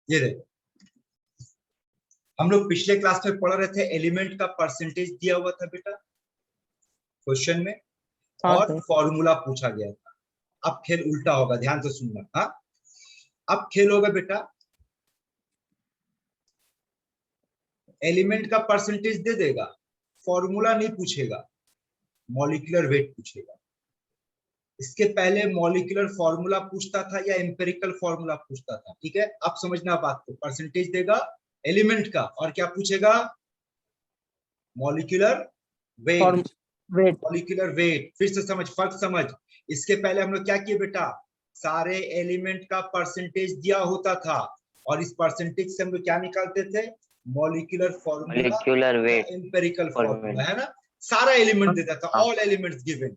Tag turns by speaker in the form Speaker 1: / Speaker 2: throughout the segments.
Speaker 1: ये देखो, हम लोग पिछले क्लास में पढ़ रहे थे एलिमेंट का परसेंटेज दिया हुआ था बेटा क्वेश्चन में, और फॉर्मूला पूछा गया था। अब खेल उल्टा होगा, ध्यान से सुनना। हाँ, अब खेल होगा बेटा, एलिमेंट का परसेंटेज दे देगा, फॉर्मूला नहीं पूछेगा, मॉलिक्यूलर वेट पूछेगा। इसके पहले मॉलिक्यूलर फॉर्मूला पूछता था या एम्पिरिकल फॉर्मूला पूछता था। ठीक है, अब समझना बात को। परसेंटेज देगा एलिमेंट का, और क्या पूछेगा? Molecular weight. मॉलिक्यूलर वेट, फिर से समझ, फर्क समझ। इसके पहले हम लोग क्या किए बेटा, सारे एलिमेंट का परसेंटेज दिया होता था, और इस परसेंटेज से हम लोग क्या निकालते थे? मॉलिक्यूलर फॉर्मूला, एम्पिरिकल फॉर्मूला, है ना। सारा एलिमेंट देता था, ऑल एलिमेंट्स गिवन।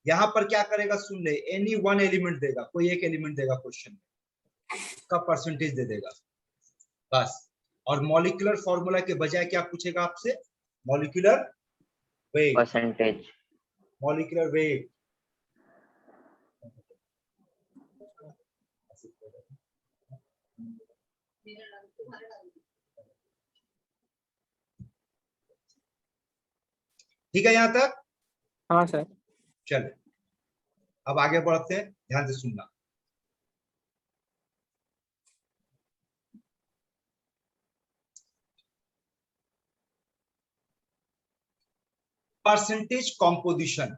Speaker 1: यहाँ पर क्या करेगा, सुन ले, एनी वन एलिमेंट देगा, कोई एक एलिमेंट देगा क्वेश्चन में, का परसेंटेज दे देगा बस। और मॉलिक्यूलर फॉर्मूला के बजाय क्या पूछेगा आपसे? Molecular weight,
Speaker 2: percentage,
Speaker 1: molecular weight. ठीक है यहां तक?
Speaker 3: हाँ सर।
Speaker 1: चलो अब आगे बढ़ते हैं, ध्यान से सुनना। परसेंटेज कॉम्पोजिशन,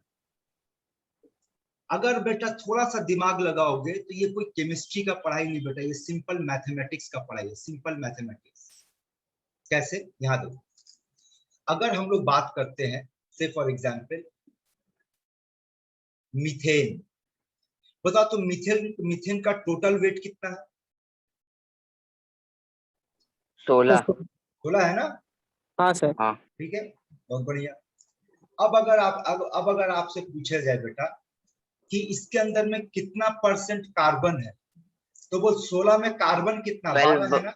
Speaker 1: अगर बेटा थोड़ा सा दिमाग लगाओगे तो ये कोई केमिस्ट्री का पढ़ाई नहीं बेटा, ये सिंपल मैथमेटिक्स का पढ़ाई है, सिंपल मैथमेटिक्स। कैसे? यहां देखो, अगर हम लोग बात करते हैं से फॉर एग्जांपल मीथेन, बताओ तो मीथेन का टोटल वेट कितना है? 16 है ना?
Speaker 3: हाँ सर।
Speaker 2: हाँ।
Speaker 1: ठीक है, बहुत बढ़िया। अब अगर आपसे पूछा जाए बेटा कि इसके अंदर में कितना परसेंट कार्बन है, तो वो 16 में कार्बन कितना? 12 है ना?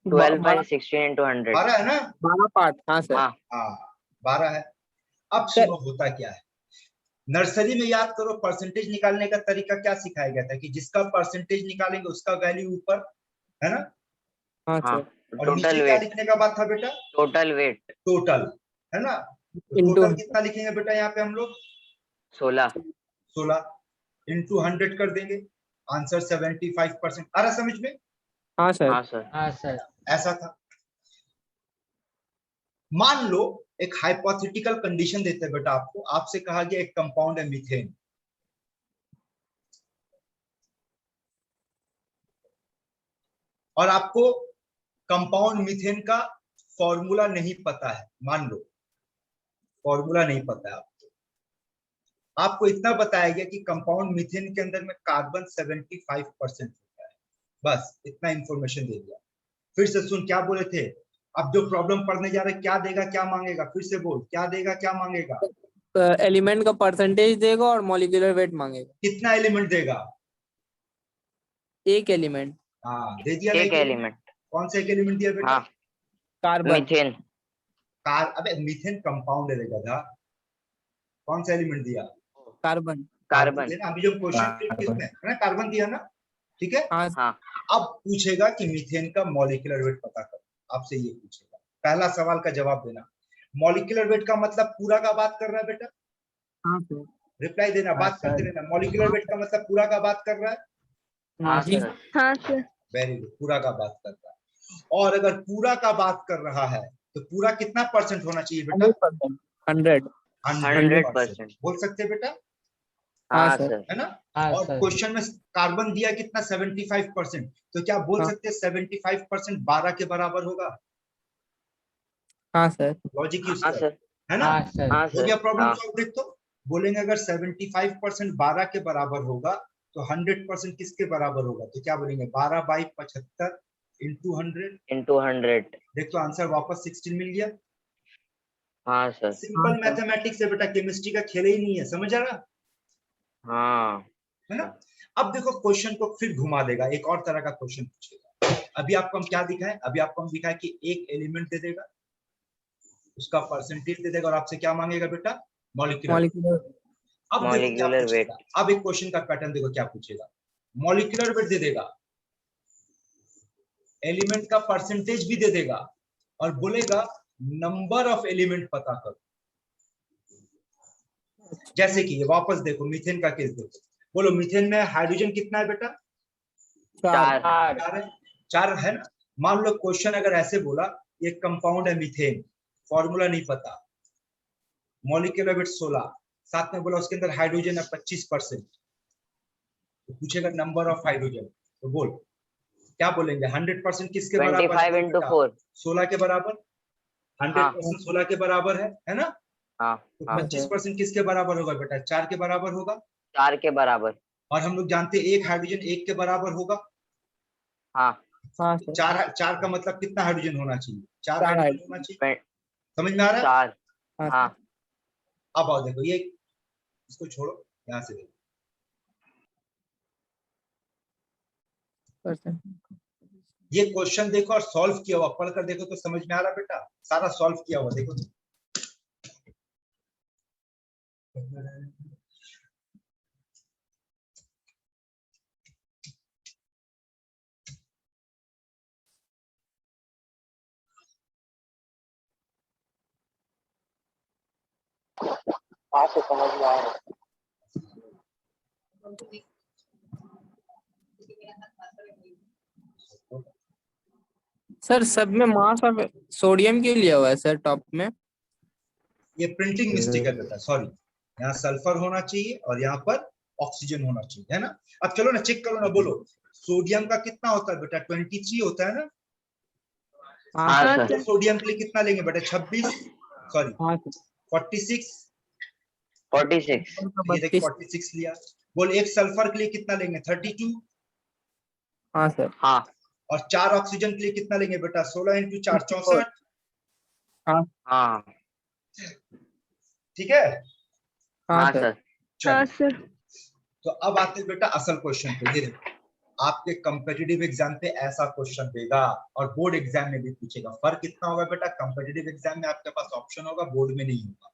Speaker 2: 12 by 16 into 100,
Speaker 1: 12 है ना?
Speaker 3: 12 पार्ट। हाँ सर।
Speaker 1: हाँ 12 है। अब सुनो होता क्या है, नर्सरी में याद करो, परसेंटेज निकालने का तरीका क्या सिखाया गया था कि जिसका परसेंटेज निकालेंगे उसका वैल्यू ऊपर, है ना?
Speaker 3: हाँ सर।
Speaker 1: और नीचे क्या लिखने का बात था बेटा? टोटल वेट, टोटल, है ना? तो टोटल कितना लिखेंगे बेटा यहाँ पे हम लोग? 16 इंटू 100 कर देंगे, आंसर 75%। आ रहा समझ में?
Speaker 3: हाँ सर।
Speaker 2: हाँ सर।
Speaker 1: ऐसा था। मान लो एक हाइपोथेटिकल कंडीशन देते हैं बेटा आपको, आपसे कहा गया एक कंपाउंड है मीथेन, और आपको कंपाउंड मीथेन का फॉर्मूला नहीं पता है। मान लो फॉर्मूला नहीं पता है आपको इतना बताया गया कि कंपाउंड मीथेन के अंदर में कार्बन 75% होता है, बस इतना इंफॉर्मेशन दे दिया। फिर से सुन, क्या बोले थे? अब जो प्रॉब्लम पढ़ने जा रहे, क्या देगा क्या मांगेगा? फिर से बोल, क्या देगा क्या मांगेगा?
Speaker 3: एलिमेंट का परसेंटेज देगा और मॉलिक्यूलर वेट मांगेगा।
Speaker 1: कितना एलिमेंट देगा?
Speaker 3: एक एलिमेंट।
Speaker 1: हाँ दे दिया।
Speaker 2: एक एलिमेंट।
Speaker 1: कौन सा एक एलिमेंट दिया बेटा?
Speaker 3: कार्बन।
Speaker 2: मीथेन।
Speaker 1: अबे मीथेन कंपाउंड है गधा, कौन सा एलिमेंट दिया?
Speaker 3: कार्बन।
Speaker 2: कार्बन।
Speaker 1: अभी जो क्वेश्चन किसमें है ना, कार्बन दिया ना? ठीक है।
Speaker 3: हाँ।
Speaker 1: अब पूछेगा कि मीथेन का मॉलिक्यूलर वेट पता करो, आपसे ये पूछेगा। पहला सवाल का जवाब देना। मॉलिक्यूलर वेट का मतलब पूरा का बात कर रहा है बेटा?
Speaker 3: हाँ सर।
Speaker 1: रिप्लाई देना, बात करते रहना। मॉलिक्यूलर वेट का मतलब पूरा का बात कर रहा है?
Speaker 2: हाँ सर।
Speaker 4: हाँ सर।
Speaker 1: वेरी गुड, पूरा का बात कर रहा है। और अगर पूरा का बात कर रहा है तो पूरा कितना परसेंट होना चाहिए बेटा?
Speaker 2: 100%।
Speaker 1: बोल सकते बेटा?
Speaker 2: हाँ सर।
Speaker 1: है ना? और क्वेश्चन में कार्बन दिया कितना? 75%। तो क्या बोल सकते हैं 75% 12 के बराबर होगा?
Speaker 3: हाँ सर।
Speaker 1: लॉजिक यूज
Speaker 2: हाँ
Speaker 1: कर,
Speaker 2: सर।
Speaker 1: है ना?
Speaker 2: हाँ
Speaker 1: हो
Speaker 2: सर।
Speaker 1: गया प्रॉब्लम सॉल्व। देख तो बोलेंगे अगर 75% 12 के बराबर होगा तो 100% किसके बराबर होगा? तो क्या बोलेंगे? 12 बाई 75 इंटू 100। देख तो आंसर वापस 16 मिल गया।
Speaker 2: हाँ सर।
Speaker 1: सिंपल मैथमेटिक्स है बेटा, केमिस्ट्री का खेल ही नहीं है, समझ आ रहा?
Speaker 2: हाँ
Speaker 1: है ना? अब देखो क्वेश्चन को फिर घुमा देगा, एक और तरह का क्वेश्चन पूछेगा। अभी आपको हम क्या दिखाएं? अभी आपको हम दिखाएं कि एक एलिमेंट दे देगा, उसका परसेंटेज दे देगा, और आपसे क्या मांगेगा बेटा? मॉलिक्यूलर। अब देखो क्या पूछेगा, अब एक क्वेश्चन का पैटर्न देखो क्या पूछेगा। मॉलिक्यूलर वेट दे देगा, एलिमेंट का परसेंटेज भी दे देगा और बोलेगा नंबर ऑफ एलिमेंट पता करो। जैसे कि ये वापस देखो मीथेन का केस देखो, बोलो मीथेन में हाइड्रोजन कितना है बेटा?
Speaker 2: 4
Speaker 1: 4 है ना। मान लो क्वेश्चन अगर ऐसे बोला एक कंपाउंड है मीथेन, फॉर्मूला नहीं पता, मॉलिक्यूलर वेट 16, साथ में बोला उसके अंदर हाइड्रोजन है 25%, तो पूछेगा नंबर ऑफ हाइड्रोजन, तो बोल क्या बोलेंगे? 100% किसके बराबर?
Speaker 2: 25 into 4
Speaker 1: 16 के बराबर। 100% 16 के बराबर है ना।
Speaker 2: हाँ
Speaker 1: तो
Speaker 2: हाँ
Speaker 1: 25% किसके बराबर होगा बेटा? 4 के बराबर होगा।
Speaker 2: 4 के बराबर।
Speaker 1: और हम लोग जानते हैं एक हाइड्रोजन 1 के बराबर होगा।
Speaker 2: हाँ
Speaker 3: हाँ
Speaker 1: तो
Speaker 3: सर।
Speaker 1: 4 का मतलब कितना हाइड्रोजन होना चाहिए? 4
Speaker 3: 4
Speaker 1: हाइड्रोजन होना चाहिए। समझ में आ रहा है?
Speaker 2: 4
Speaker 3: हाँ
Speaker 2: हाँ
Speaker 1: अब आओ देखो, ये इसको छोड़ो, यहाँ से देखो,
Speaker 3: परसेंट।
Speaker 1: ये क्वेश्चन देखो और सॉल्व किया हुआ पढ़कर देखो तो समझ में आ रहा बेटा, सारा सॉल्व किया हुआ देखो।
Speaker 2: से समझ में आ रहा है।
Speaker 3: सर सब में मास ऑफ सोडियम क्यों लिया हुआ है सर टॉप में?
Speaker 1: ये प्रिंटिंग मिस्टेक है बेटा, सॉरी। यहाँ सल्फर होना चाहिए और यहाँ पर ऑक्सीजन होना चाहिए, है ना। अब चलो ना चेक करो ना, बोलो सोडियम का कितना होता है बेटा? 23 होता है ना।
Speaker 2: हाँ
Speaker 1: तो
Speaker 2: सर
Speaker 1: सोडियम के लिए कितना लेंगे बेटा? 26, सॉरी
Speaker 3: हाँ
Speaker 1: 46।
Speaker 2: 46
Speaker 1: ये देख 46 लिया। बोल एक सल्फर के लिए कितना लेंगे? 32।
Speaker 3: हाँ सर।
Speaker 2: हाँ
Speaker 1: और 4 ऑक्सीजन के लिए कितना लेंगे बेटा? 16 × 4 64।
Speaker 3: हाँ
Speaker 2: हाँ
Speaker 1: ठीक है।
Speaker 3: हाँ
Speaker 2: हाँ
Speaker 3: सर।
Speaker 2: सर।
Speaker 1: चलो तो अब आते हैं बेटा असल क्वेश्चन पे। ये देखो आपके कॉम्पिटिटिव एग्जाम पे ऐसा क्वेश्चन देगा और बोर्ड एग्जाम में भी पूछेगा। फर्क कितना होगा बेटा? कॉम्पिटिटिव एग्जाम में आपके पास ऑप्शन होगा, बोर्ड में नहीं होगा।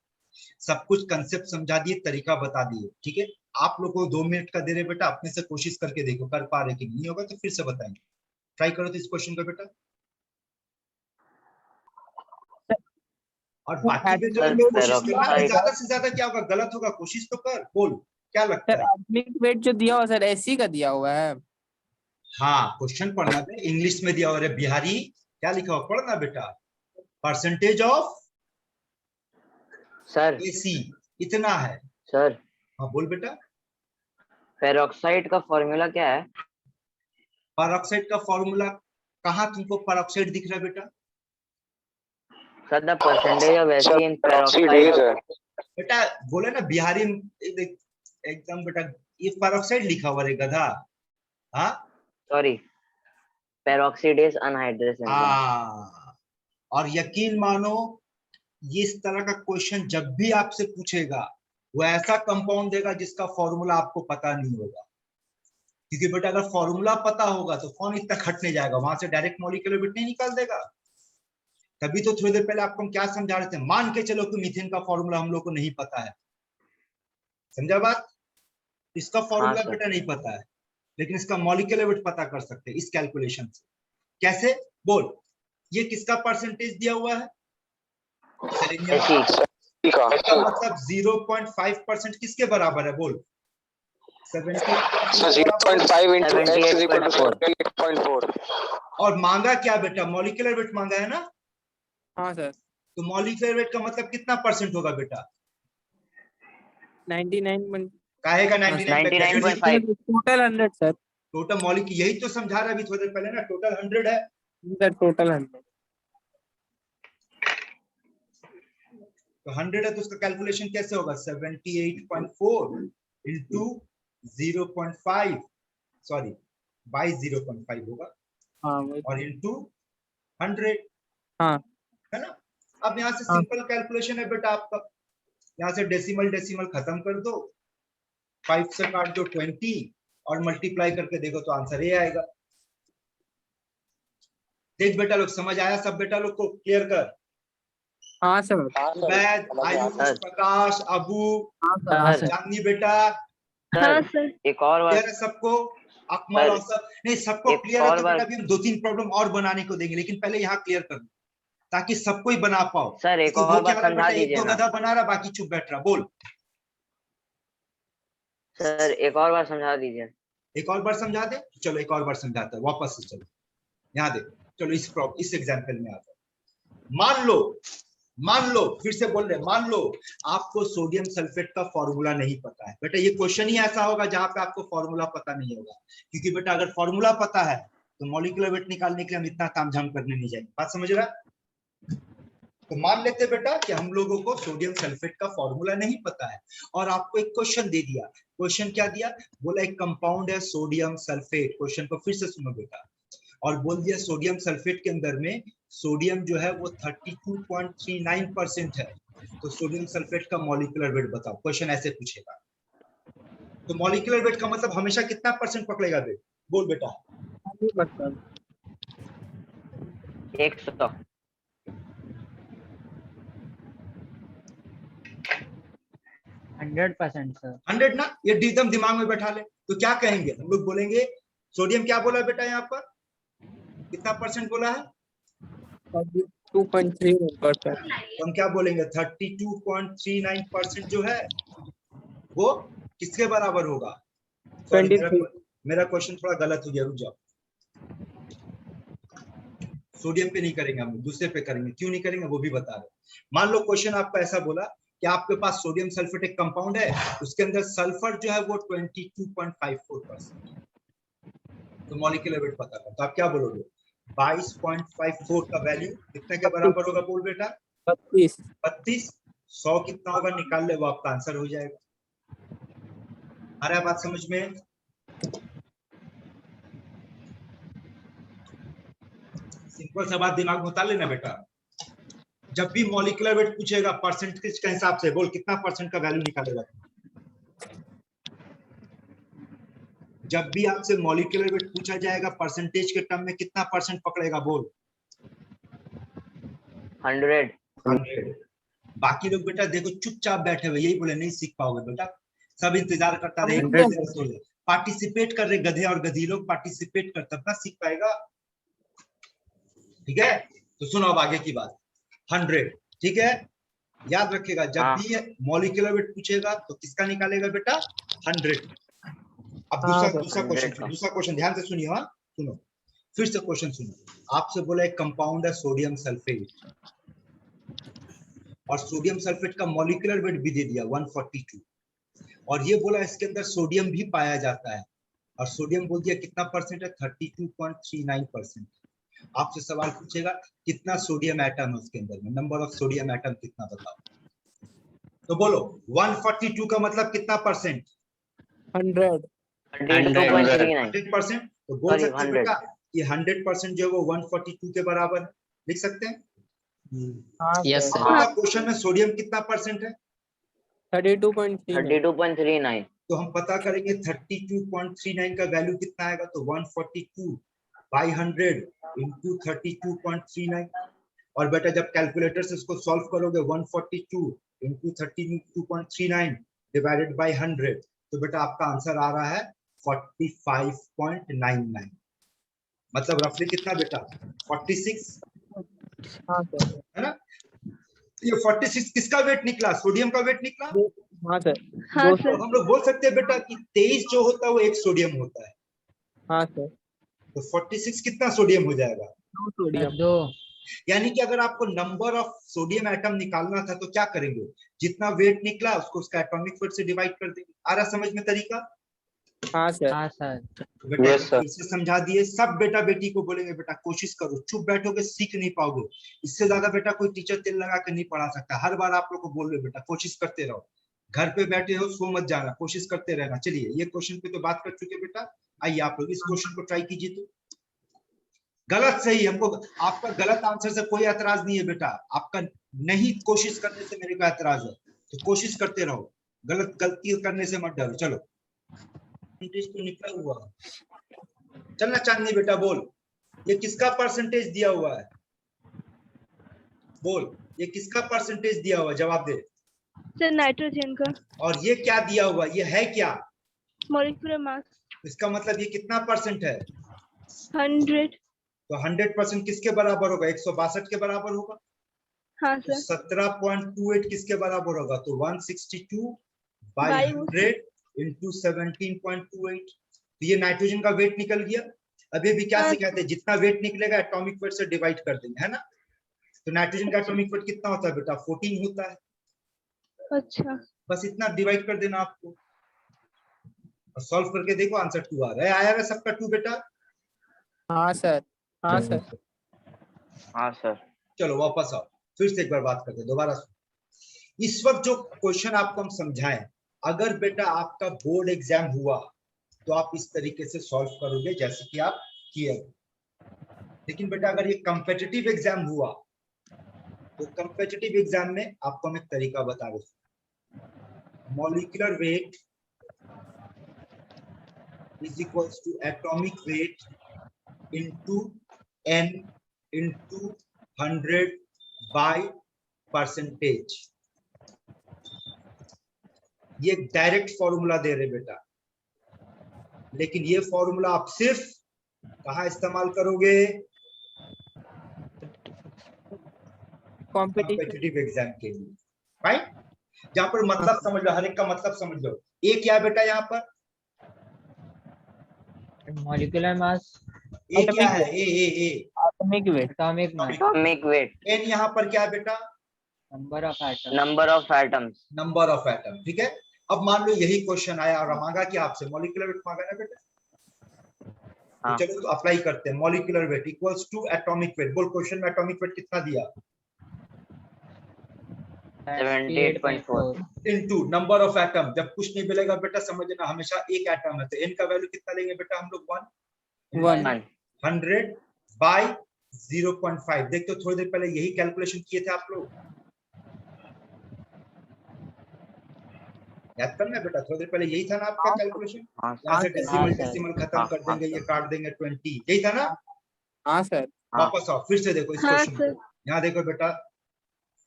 Speaker 1: सब कुछ कंसेप्ट समझा दिए, तरीका बता दिए, ठीक है। आप लोग को 2 मिनट का दे रहे बेटा, अपने से कोशिश करके देखो कर पा रहे कि नहीं होगा तो फिर से बताएंगे। ट्राई करो तो इस क्वेश्चन का बेटा। और बाकी में जो
Speaker 2: सर,
Speaker 1: भी कोशिश करना है,
Speaker 2: पेरोक्साइड।
Speaker 1: ज्यादा से ज्यादा क्या होगा? गलत होगा, कोशिश तो कर, बोल क्या लगता
Speaker 3: सर
Speaker 1: है?
Speaker 3: एटॉमिक वेट जो दिया हुआ सर एसी का दिया हुआ है।
Speaker 1: हाँ क्वेश्चन पढ़ना है, इंग्लिश में दिया हुआ है बिहारी, क्या लिखा हुआ पढ़ना बेटा। परसेंटेज ऑफ
Speaker 2: सर
Speaker 1: एसी इतना है।
Speaker 2: सर
Speaker 1: हाँ बोल बेटा।
Speaker 2: पेरोक्साइड का फॉर्मूला क्या है?
Speaker 1: पेरोक्साइड का फॉर्मूला कहाँ तुमको पेरोक्साइड दिख रहा है बेटा?
Speaker 2: Sir the percentage of AC in peroxide.
Speaker 1: बेटा बोले ना बिहारी एकदम बेटा, ये पेरोक्साइड लिखा हुआ रे गधा। हाँ
Speaker 2: सॉरी, पेरोक्सीडेज अनहाइड्रेस एंजाइम।
Speaker 1: हाँ। और यकीन मानो ये इस तरह का क्वेश्चन जब भी आपसे पूछेगा वो ऐसा कंपाउंड देगा जिसका फॉर्मूला आपको पता नहीं होगा। क्योंकि बेटा अगर फॉर्मूला पता होगा तो कौन इतना खटने जाएगा, वहां से डायरेक्ट मॉलिक्यूलर वेट नहीं निकाल देगा। तभी तो थोड़ी देर पहले आपको हम क्या समझा रहे थे, मान के चलो कि मीथेन का फॉर्मूला हम लोग को नहीं पता है, समझा बात। इसका फॉर्मूला
Speaker 2: सर।
Speaker 1: बेटा नहीं पता है, लेकिन इसका मॉलिक्यूलर वेट पता कर सकते हैं इस कैलकुलेशन से। कैसे? बोल, ये किसका परसेंटेज दिया हुआ है?
Speaker 2: एसी
Speaker 1: का मतलब 0.5% किसके बराबर है? बोल
Speaker 4: 0.5 into x is equal to 78.4.
Speaker 1: और मांगा क्या बेटा? मॉलिक्यूलर वेट मांगा है ना।
Speaker 3: हाँ सर।
Speaker 1: तो मॉलिक्यूलर वेट का मतलब कितना परसेंट होगा बेटा?
Speaker 3: 99
Speaker 1: काहेगा 99?
Speaker 2: 99.5
Speaker 3: टोटल 100 सर।
Speaker 1: टोटल मॉलिक्यूल यही तो समझा रहा अभी थोड़ी देर पहले ना, टोटल 100 है।
Speaker 3: Sir total 100।
Speaker 1: तो 100 है तो उसका कैलकुलेशन कैसे होगा? 78.4 इंटू 0.5, सॉरी बाई 0.5 होगा
Speaker 3: हाँ
Speaker 1: और इंटू 100,
Speaker 3: हाँ
Speaker 1: है ना। अब यहाँ से
Speaker 3: हाँ।
Speaker 1: सिंपल कैलकुलेशन है बेटा आपका, यहाँ से डेसिमल डेसिमल खत्म कर दो, 5 से काट दो 20 और मल्टीप्लाई करके देखो तो आंसर ये आएगा। देख बेटा लोग, समझ आया सब बेटा लोग को? क्लियर कर।
Speaker 3: हाँ सर।
Speaker 1: उबैद, आयुष, प्रकाश, अबू,
Speaker 3: हाँ सर।
Speaker 1: चांदनी बेटा,
Speaker 2: सर
Speaker 5: सर।
Speaker 2: एक और बार
Speaker 1: क्लियर है सबको? अकमल और सब नहीं, सबको
Speaker 2: एक
Speaker 1: क्लियर है
Speaker 2: और
Speaker 1: तो
Speaker 2: बार-
Speaker 1: बेटा अभी हम 2-3 प्रॉब्लम और बनाने को देंगे, लेकिन पहले यहाँ क्लियर कर दो ताकि सबको ही बना पाओ।
Speaker 2: सर एक
Speaker 1: वो
Speaker 2: और
Speaker 1: क्या
Speaker 2: बार
Speaker 1: रहा
Speaker 2: समझा
Speaker 1: बेटा, एक
Speaker 2: दीजिए
Speaker 1: दो
Speaker 2: ना।
Speaker 1: गधा बना रहा, बाकी चुप बैठ रहा। बोल,
Speaker 2: सर एक और बार समझा दीजिए।
Speaker 1: एक और बार समझा दे। चलो एक और बार समझाता है, वापस से चलो यहाँ देखो। चलो इस एग्जाम्पल में आता है। मान लो फिर से बोल रहे, मान लो आपको सोडियम सल्फेट का फॉर्मूला नहीं पता है। बेटा ये क्वेश्चन ही ऐसा होगा जहां पे आपको फॉर्मूला पता नहीं होगा, क्योंकि बेटा अगर फॉर्मूला पता है तो मॉलिक्यूलर वेट निकालने के लिए हम इतना तामझाम करने नहीं जाएंगे। बात समझ रहा है? तो मान लेते बेटा कि हम लोगों को सोडियम सल्फेट का फॉर्मूला नहीं पता है और आपको एक क्वेश्चन दे दिया। क्वेश्चन क्या दिया? बोला एक कंपाउंड है सोडियम सल्फेट। क्वेश्चन को फिर से सुनो बेटा, और बोल दिया सोडियम सल्फेट के अंदर में सोडियम जो है वो 32.39% है। तो सोडियम सल्फेट का मॉलिक्यूलर वेट बताओ। क्वेश्चन ऐसे पूछेगा। तो मॉलिक्यूलर वेट का मतलब हमेशा कितना परसेंट पकड़ेगा वेट? बोल बेटा।
Speaker 2: 100।
Speaker 3: 100% सर।
Speaker 1: 100 ना, ये एकदम दिमाग में बैठा ले। तो क्या कहेंगे हम लोग? बोलेंगे सोडियम क्या बोला बेटा यहाँ पर, कितना परसेंट बोला है?
Speaker 3: 32.3%।
Speaker 1: तो हम क्या बोलेंगे? 32.39% जो है वो किसके बराबर होगा? सॉरी,
Speaker 3: 23।
Speaker 1: मेरा क्वेश्चन थोड़ा गलत हो गया, रुक जाओ। सोडियम पे नहीं करेंगे, हम दूसरे पे करेंगे। क्यों नहीं करेंगे वो भी बता रहे। मान लो क्वेश्चन आपको ऐसा बोला कि आपके पास सोडियम सल्फेट एक कंपाउंड है, उसके अंदर सल्फर जो है वो 22.54%। तो मॉलिक्यूलर वेट पता करो। तो आप क्या बोलोगे? 22.54 का वैल्यू कितने के बराबर होगा? बोल बेटा।
Speaker 3: 32।
Speaker 1: 32। 100 कितना होगा? निकाल ले, वो आपका आंसर हो जाएगा। अरे बात समझ में? सिंपल सा बात दिमाग में उतार लेना बेटा। जब भी मॉलिक्यूलर वेट पूछेगा परसेंटेज के हिसाब से बोल, कितना परसेंट का वैल्यू निकालेगा। जब भी आपसे मॉलिक्यूलर वेट पूछा जाएगा परसेंटेज के टर्म में कितना परसेंट पकड़ेगा? बोल।
Speaker 2: 100।
Speaker 1: बाकी लोग बेटा देखो चुपचाप बैठे हुए, यही बोले नहीं सीख पाओगे बेटा। सब इंतजार करता रहे,
Speaker 3: 100।
Speaker 1: पार्टिसिपेट कर रहे गधे और गधी लोग, पार्टिसिपेट कर तब ना सीख पाएगा। ठीक है, तो सुनो अब आगे की बात। 100, ठीक है, याद रखेगा जब भी मॉलिक्यूलर वेट पूछेगा तो किसका निकालेगा बेटा? 100। अब दूसरा क्वेश्चन ध्यान से सुनिए। हाँ सुनो, फिर से क्वेश्चन सुनो। आपसे बोला एक कंपाउंड है सोडियम सल्फेट, और सोडियम सल्फेट का मॉलिक्यूलर वेट भी दे दिया 142, और ये बोला इसके अंदर सोडियम भी पाया जाता है, और सोडियम बोल दिया कितना परसेंट है? 32.39%। आपसे सवाल पूछेगा कितना सोडियम एटम है उसके अंदर में, नंबर ऑफ सोडियम एटम कितना बताओ। तो बोलो 142 का मतलब कितना परसेंट?
Speaker 3: 100।
Speaker 2: 100%।
Speaker 1: तो बोल सकते हैं बेटा कि 100% जो है वो 142 के बराबर है। लिख सकते हैं?
Speaker 3: Yes sir.
Speaker 1: आपका क्वेश्चन में सोडियम कितना परसेंट है?
Speaker 3: 32.3।
Speaker 2: 32.39।
Speaker 1: तो हम पता करेंगे 32.39 का वैल्यू कितना आएगा। तो 142 बाई 100 इंटू 32.39। और बेटा जब कैलकुलेटर से इसको सॉल्व करोगे 142 इंटू 32.39 डिवाइडेड बाई 100, तो बेटा आपका आंसर आ रहा है 45.99। मतलब रफली कितना बेटा? 46।
Speaker 3: हाँ सर।
Speaker 1: है ना? ये 46 किसका वेट निकला? सोडियम का वेट निकला।
Speaker 3: हाँ सर।
Speaker 5: हाँ
Speaker 3: दो
Speaker 5: सर।
Speaker 1: तो हम लोग बोल सकते हैं बेटा कि 23 जो होता है वो एक सोडियम होता है।
Speaker 3: हाँ सर।
Speaker 1: तो 46 कितना सोडियम हो जाएगा?
Speaker 3: 2 सोडियम। 2।
Speaker 1: यानी कि अगर आपको नंबर ऑफ सोडियम एटम निकालना था तो क्या करेंगे? जितना वेट निकला उसको उसका एटॉमिक वेट से डिवाइड कर देंगे। आ रहा समझ में तरीका?
Speaker 3: हाँ सर। हाँ सर।
Speaker 1: बेटा
Speaker 4: Yes, sir.
Speaker 1: इसे समझा दिए। सब बेटा बेटी को बोलेंगे बेटा कोशिश करो, चुप बैठोगे सीख नहीं पाओगे। इससे ज्यादा बेटा कोई टीचर तेल लगा कर नहीं पढ़ा सकता। हर बार आप लोग को बोल रहे बेटा कोशिश करते रहो, घर पे बैठे हो सो मत जाना, कोशिश करते रहना। चलिए ये क्वेश्चन पे तो बात कर चुके बेटा, आइए आप लोग इस क्वेश्चन को ट्राई कीजिए। तो गलत सही हमको, आपका गलत आंसर से कोई एतराज नहीं है बेटा, आपका नहीं कोशिश करने से मेरे को एतराज है। तो कोशिश करते रहो, गलती करने से मत डरो। चलो तो निकला हुआ चलना चांदनी बेटा बोल, ये किसका परसेंटेज दिया हुआ है? बोल ये किसका परसेंटेज दिया हुआ है? जवाब दे।
Speaker 5: सर नाइट्रोजन का।
Speaker 1: और ये क्या दिया हुआ? ये है क्या?
Speaker 5: molecular mass
Speaker 1: इसका मतलब ये कितना परसेंट है?
Speaker 5: 100.
Speaker 1: तो 100% किसके बराबर होगा? 162 के बराबर होगा।
Speaker 5: हाँ
Speaker 1: तो
Speaker 5: सर.
Speaker 1: 17.28 किसके बराबर होगा? तो 162 by
Speaker 5: By
Speaker 1: 100 into 17.28। तो ये नाइट्रोजन का वेट निकल गया। अभी भी क्या
Speaker 5: हाँ।
Speaker 1: सिखाते हैं? जितना वेट निकलेगा एटॉमिक वेट से डिवाइड कर देंगे, है ना। तो नाइट्रोजन का एटॉमिक वेट कितना होता है बेटा? 14 होता है।
Speaker 5: अच्छा.
Speaker 1: बस इतना डिवाइड कर देना आपको, और सॉल्व करके देखो आंसर 2 आ रहा है। आया है सबका 2 बेटा?
Speaker 3: हाँ सर, हाँ सर।
Speaker 2: हाँ सर.
Speaker 1: चलो वापस आओ, फिर से एक बार बात करते हैं, दोबारा सुनो। इस वक्त जो क्वेश्चन आपको हम समझाएं, अगर बेटा आपका बोर्ड एग्जाम हुआ तो आप इस तरीके से सॉल्व करोगे जैसे कि आप किए। लेकिन बेटा अगर ये कॉम्पिटिटिव एग्जाम हुआ तो कॉम्पिटिटिव एग्जाम में आपको हम एक तरीका बता दें। Molecular weight is equals to atomic weight into n into 100 by percentage. ये डायरेक्ट फॉर्मूला दे रहे बेटा, लेकिन ये फॉर्मूला आप सिर्फ कहाँ इस्तेमाल करोगे? कॉम्पिटिटिव एग्जाम के लिए, राइट। जहां पर मतलब समझ लो, हर एक का मतलब समझ लो। ए क्या है बेटा यहाँ पर?
Speaker 6: Molecular mass.
Speaker 1: ए क्या है? A
Speaker 6: atomic weight.
Speaker 2: Atomic weight.
Speaker 1: N यहाँ पर क्या है बेटा?
Speaker 6: Number of atom.
Speaker 2: Number of atoms.
Speaker 1: Number of atom, ठीक है। अब मान लो यही क्वेश्चन आया और मांगा कि आपसे मॉलिक्यूलर वेट मांगा ना बेटा, तो
Speaker 2: हाँ.
Speaker 1: चलो तो अप्लाई करते हैं। Molecular weight equals to atomic weight. बोल क्वेश्चन में एटॉमिक वेट कितना दिया?
Speaker 2: 78.4.
Speaker 1: Into number of atom. जब कुछ नहीं मिलेगा बेटा समझना हमेशा एक एटम है, तो एन का वैल्यू कितना लेंगे बेटा हम लोग? 1
Speaker 2: 1.
Speaker 1: 100 बाय 0.5। देखते हो थोड़ी देर पहले यही कैलकुलेशन किए थे आप लोग, याद करना बेटा, थोड़ी देर पहले यही था ना आपका कैलकुलेशन। यहाँ से डेसिमल डेसिमल खत्म कर देंगे, ये काट देंगे 20, यही था ना।
Speaker 3: हाँ सर।
Speaker 1: वापस आओ, फिर से देखो इस
Speaker 5: हाँ
Speaker 1: क्वेश्चन
Speaker 5: सर.
Speaker 1: को। यहाँ देखो बेटा,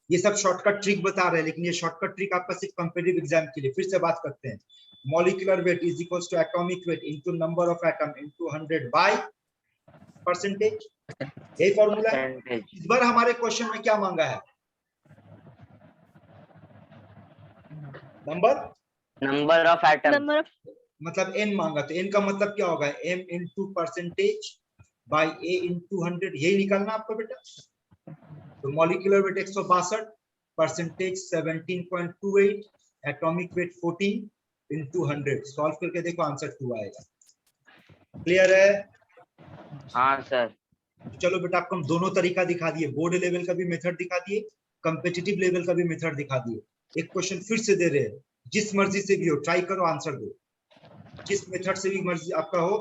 Speaker 1: ये सब शॉर्टकट ट्रिक बता रहे हैं, लेकिन ये शॉर्टकट ट्रिक आपका सिर्फ कॉम्पिटिटिव एग्जाम के लिए। फिर से बात करते हैं। Molecular weight is equals to atomic weight into number of atom into 100 by percentage. यही फॉर्मूला है।
Speaker 2: Percentage.
Speaker 1: इस बार हमारे क्वेश्चन में क्या मांगा है? Number
Speaker 2: Number of atoms.
Speaker 5: Number of
Speaker 1: मतलब n मांगा, तो n का मतलब क्या होगा? m into percentage by a into 100, यही निकालना आपको बेटा। तो molecular wait 162, percentage 17.28, atomic weight 14 into 100। Solve करके देखो आंसर 2 आएगा। क्लियर है?
Speaker 2: हाँ सर.
Speaker 1: तो चलो बेटा आपको हम दोनों तरीका दिखा दिए, बोर्ड लेवल का भी मेथड दिखा दिए, कॉम्पिटिटिव लेवल का भी मेथड दिखा दिए। एक क्वेश्चन फिर से दे रहे हैं, जिस मर्जी से भी हो ट्राई करो, आंसर दो, जिस मेथड से भी मर्जी आपका हो।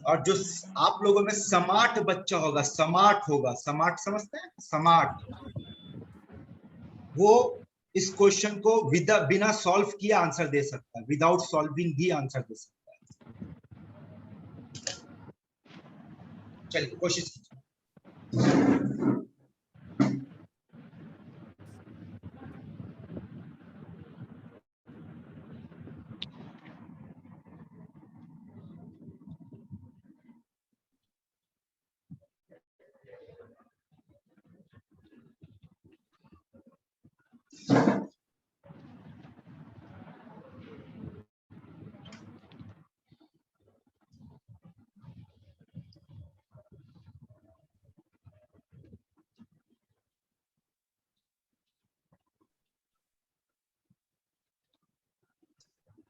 Speaker 1: और जो आप लोगों में स्मार्ट बच्चा होगा, स्मार्ट होगा, स्मार्ट समझते हैं, स्मार्ट, वो इस क्वेश्चन को बिना सॉल्व किए आंसर दे सकता है, विदाउट सॉल्विंग भी आंसर दे सकता है। चलिए कोशिश कीजिए।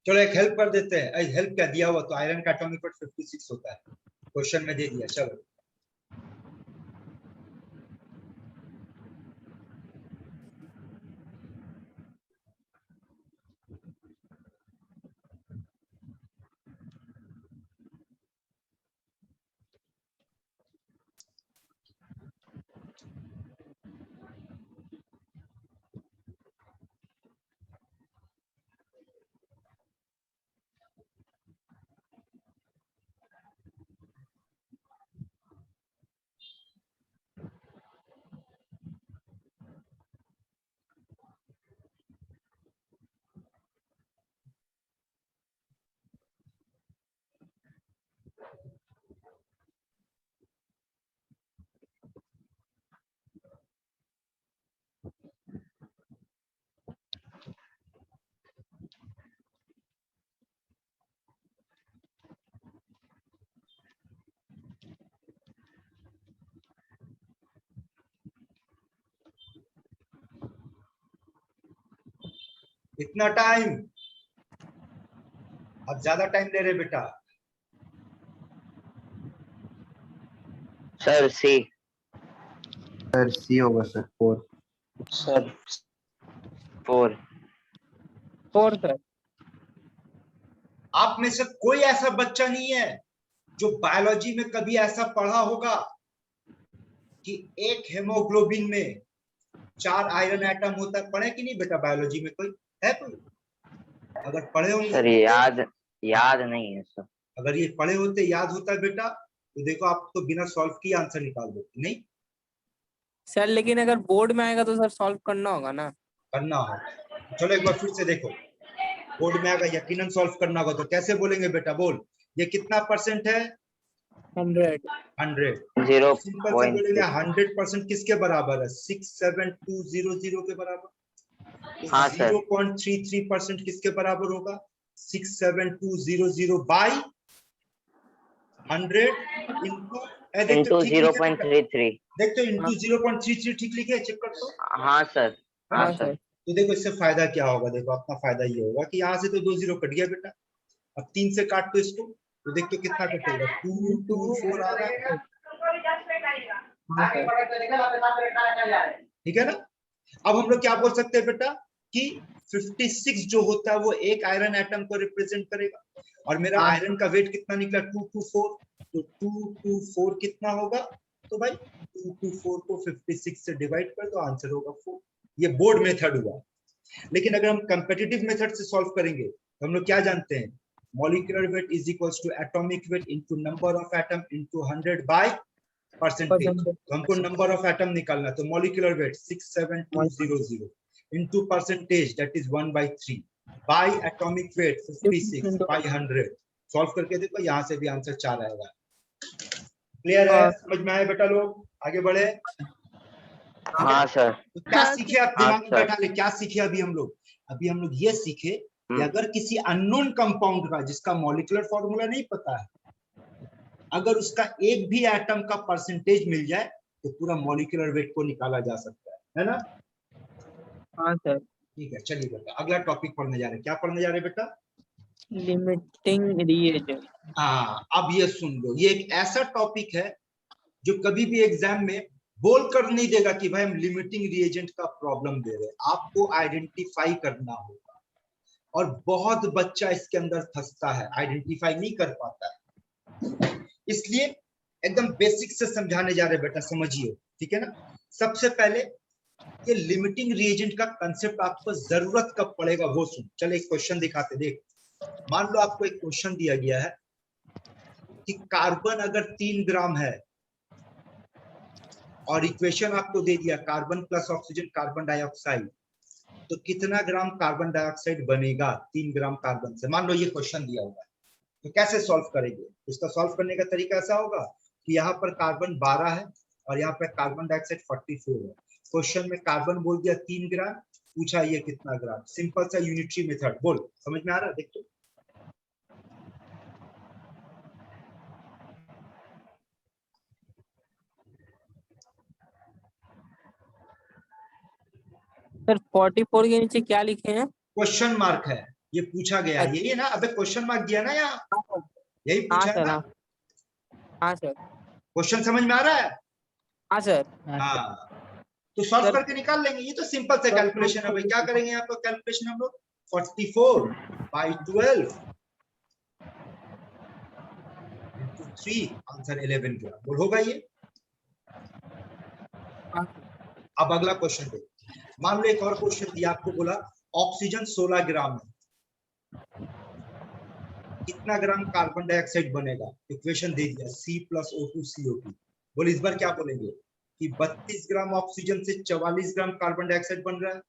Speaker 1: चलो एक हेल्प कर देते हैं। हेल्प क्या दिया हुआ? तो आयरन का एटॉमिक वेट 56 होता है, क्वेश्चन में दे दिया। चलो इतना टाइम, अब ज्यादा टाइम ले रहे बेटा।
Speaker 2: सर सी।
Speaker 7: सर सी होगा सर 4।
Speaker 4: सर
Speaker 2: 4।
Speaker 3: 4 सर।
Speaker 1: आप में से कोई ऐसा बच्चा नहीं है जो बायोलॉजी में कभी ऐसा पढ़ा होगा कि एक हेमोग्लोबिन में 4 आयरन एटम होता है। पढ़े कि नहीं बेटा बायोलॉजी में? कोई है कोई? अगर पढ़े होंगे
Speaker 2: सर याद नहीं है सर।
Speaker 1: अगर ये पढ़े होते, याद होता है बेटा, तो देखो आप तो बिना सॉल्व किए आंसर निकाल देते। नहीं
Speaker 3: सर लेकिन अगर बोर्ड में आएगा तो सर सॉल्व करना होगा ना।
Speaker 1: करना होगा। चलो एक बार फिर से देखो, बोर्ड में आएगा यकीनन सॉल्व करना होगा। तो कैसे बोलेंगे बेटा? बोल, ये कितना परसेंट है?
Speaker 3: 100।
Speaker 1: 100।
Speaker 2: 0.
Speaker 1: सिंपल से बोलेंगे 100% किसके बराबर है? 67200 के बराबर।
Speaker 2: हाँ सर।
Speaker 1: 0.33% किसके बराबर होगा? 67200 बाई 100
Speaker 2: इंटू 0.33।
Speaker 1: देख तो इंटू 0.33 ठीक लिखे? चेक कर तो।
Speaker 2: हाँ सर। हाँ
Speaker 3: हाँ
Speaker 2: सर।
Speaker 3: सर।
Speaker 1: तो देखो इससे फायदा क्या होगा? देखो अपना फायदा ये होगा कि यहाँ से तो 2 0 कट गया बेटा। अब 3 से काट तो इसको, तो देख तो कितना कटेगा? 2 2 4 आ रहा है। ठीक है ना? अब हम लोग क्या बोल सकते हैं बेटा कि 56 जो होता है वो एक आयरन एटम को रिप्रेजेंट करेगा, और मेरा आयरन का वेट कितना निकला? 224। तो 224 कितना होगा? तो भाई 224 को 56 से डिवाइड कर दो, आंसर होगा 4। ये बोर्ड मेथड हुआ। लेकिन अगर हम कंपेटिटिव मेथड से सॉल्व करेंगे तो हम लोग क्या जानते हैं? Molecular weight is equals to atomic weight into number of atom into 100 by percentage. तो हमको नंबर ऑफ एटम निकालना है, तो molecular weight 67200 into percentage that is 1/3 by atomic weight 56 by 100। Solve करके देखो, यहाँ से भी आंसर 4 आएगा। क्लियर है? समझ में आया बेटा? लोग आगे बढ़े।
Speaker 2: हाँ सर।
Speaker 1: तो क्या सीखे आप? दिमाग में
Speaker 2: हाँ,
Speaker 1: बैठा ले, क्या सीखे अभी हम लोग? अभी हम लोग ये सीखे कि अगर किसी अननोन कंपाउंड का, जिसका मॉलिक्यूलर फॉर्मूला नहीं पता है, अगर उसका एक भी एटम का परसेंटेज मिल जाए तो पूरा मॉलिक्यूलर वेट को निकाला जा सकता है ना?
Speaker 3: हाँ सर।
Speaker 1: ठीक है, चलिए बेटा अगला टॉपिक पढ़ने जा रहे हैं। क्या पढ़ने जा रहे हैं बेटा?
Speaker 3: Limiting reagent.
Speaker 1: हाँ, अब ये सुन लो, ये एक ऐसा टॉपिक है जो कभी भी एग्जाम में बोल कर नहीं देगा कि भाई हम लिमिटिंग रिएजेंट का प्रॉब्लम दे रहे हैं। आपको आइडेंटिफाई करना होगा, और बहुत बच्चा इसके अंदर फंसता है, आइडेंटिफाई नहीं कर पाता है। इसलिए एकदम बेसिक से समझाने जा रहे हैं बेटा, समझिए। ठीक है ना? सबसे पहले ये लिमिटिंग रिएजेंट का कंसेप्ट आपको जरूरत कब पड़ेगा वो सुन। चले एक क्वेश्चन दिखाते। देख, मान लो आपको एक क्वेश्चन दिया गया है कि कार्बन अगर 3 ग्राम है, और इक्वेशन आपको दे दिया carbon plus oxygen carbon dioxide, तो कितना ग्राम कार्बन डाइऑक्साइड बनेगा 3 ग्राम कार्बन से? मान लो ये क्वेश्चन दिया हुआ है, तो कैसे सॉल्व करेंगे? इसका सॉल्व करने का तरीका ऐसा होगा कि यहाँ पर कार्बन 12 है और यहाँ पर कार्बन डाइऑक्साइड 44 है। क्वेश्चन में कार्बन बोल दिया 3 ग्राम, पूछा ये कितना ग्राम। सिंपल सा यूनिटरी मेथड। बोल, समझ में आ रहा है? देख तो।
Speaker 3: सर 44 के नीचे क्या लिखे हैं?
Speaker 1: क्वेश्चन मार्क है, ये पूछा गया है। यही है ना? अबे क्वेश्चन मार्क दिया ना यहाँ, यही
Speaker 3: हाँ
Speaker 1: पूछा है
Speaker 3: सर।
Speaker 1: ना?
Speaker 3: हाँ सर।
Speaker 1: क्वेश्चन समझ में आ रहा है?
Speaker 3: हाँ सर।
Speaker 1: हाँ, तो सॉल्व
Speaker 3: सर,
Speaker 1: करके निकाल लेंगे। ये तो सिंपल से कैलकुलेशन है भाई। क्या करेंगे यहाँ पर कैलकुलेशन हम लोग? 44/12 into 3, आंसर 11 ग्राम। बोल होगा ये? अब अगला क्वेश्चन देखो। मान लो एक और क्वेश्चन दिया आपको, बोला ऑक्सीजन 16 ग्राम है, कितना ग्राम कार्बन डाइऑक्साइड बनेगा? इक्वेशन दे दिया C+O2CO2। बोल इस बार क्या बोलेंगे कि 32 ग्राम ऑक्सीजन से 44 ग्राम कार्बन डाइऑक्साइड बन रहा है।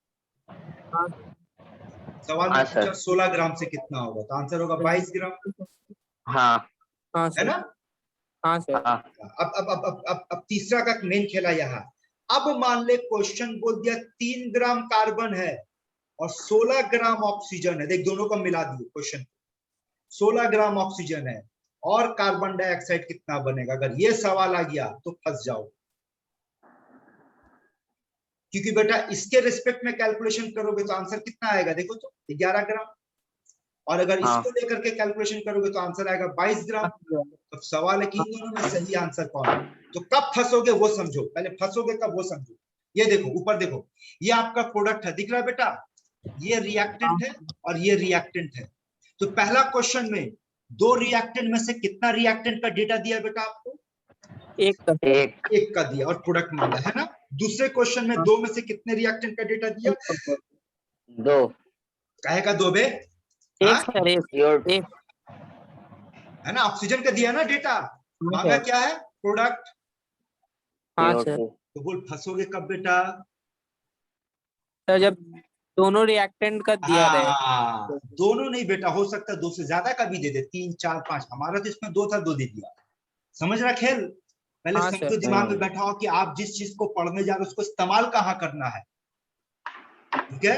Speaker 1: सवाल में पूछा 16 ग्राम से कितना होगा, तो आंसर होगा 22 ग्राम।
Speaker 2: हाँ
Speaker 1: है ना?
Speaker 3: हाँ सर।
Speaker 1: अब तीसरा का मेन खेला यहाँ। अब मान ले क्वेश्चन बोल दिया 3 ग्राम कार्बन है और 16 ग्राम ऑक्सीजन है। देख, दोनों को मिला दिए क्वेश्चन। 16 ग्राम ऑक्सीजन है और कार्बन डाइऑक्साइड कितना बनेगा? अगर ये सवाल आ गया तो फंस जाओ। क्योंकि बेटा इसके रिस्पेक्ट में कैलकुलेशन करोगे तो आंसर कितना आएगा, देखो तो 11 ग्राम, और अगर इसको लेकर के कैलकुलेशन करोगे तो आंसर आएगा 22 ग्राम। तो सवाल है कि इन दोनों में सही आंसर कौन है। तो कब फंसोगे वो समझो, पहले फंसोगे कब वो समझो। ये देखो ऊपर देखो, ये आपका प्रोडक्ट है, दिख रहा है बेटा, ये रिएक्टेंट है और ये रिएक्टेंट है। तो पहला क्वेश्चन में दो रिएक्टेंट में से कितना रिएक्टेंट का डेटा दिया बेटा आपको, एक का दिया और प्रोडक्ट मांगा है ना। दूसरे क्वेश्चन में दो में से कितने रिएक्टेंट का डेटा दिया,
Speaker 2: 2
Speaker 1: कहेगा 2 बे,
Speaker 3: एक
Speaker 1: है ना, ऑक्सीजन का दिया ना डेटा, मांगा क्या है, प्रोडक्ट।
Speaker 3: हाँ सर।
Speaker 1: तो बोल फंसोगे कब बेटा,
Speaker 3: सर जब दोनों रिएक्टेंट का दिया रहे।
Speaker 1: दोनों नहीं बेटा, हो सकता है 2 से ज्यादा का भी दे दे, 3 4 5, हमारा तो इसमें 2 था, 2 दे दिया। समझ रहा खेल, पहले
Speaker 3: हाँ
Speaker 1: समझो,
Speaker 3: सर।
Speaker 1: दिमाग में बैठा हो कि आप जिस चीज को पढ़ने जा रहे हो उसको इस्तेमाल कहाँ करना है, ठीक है।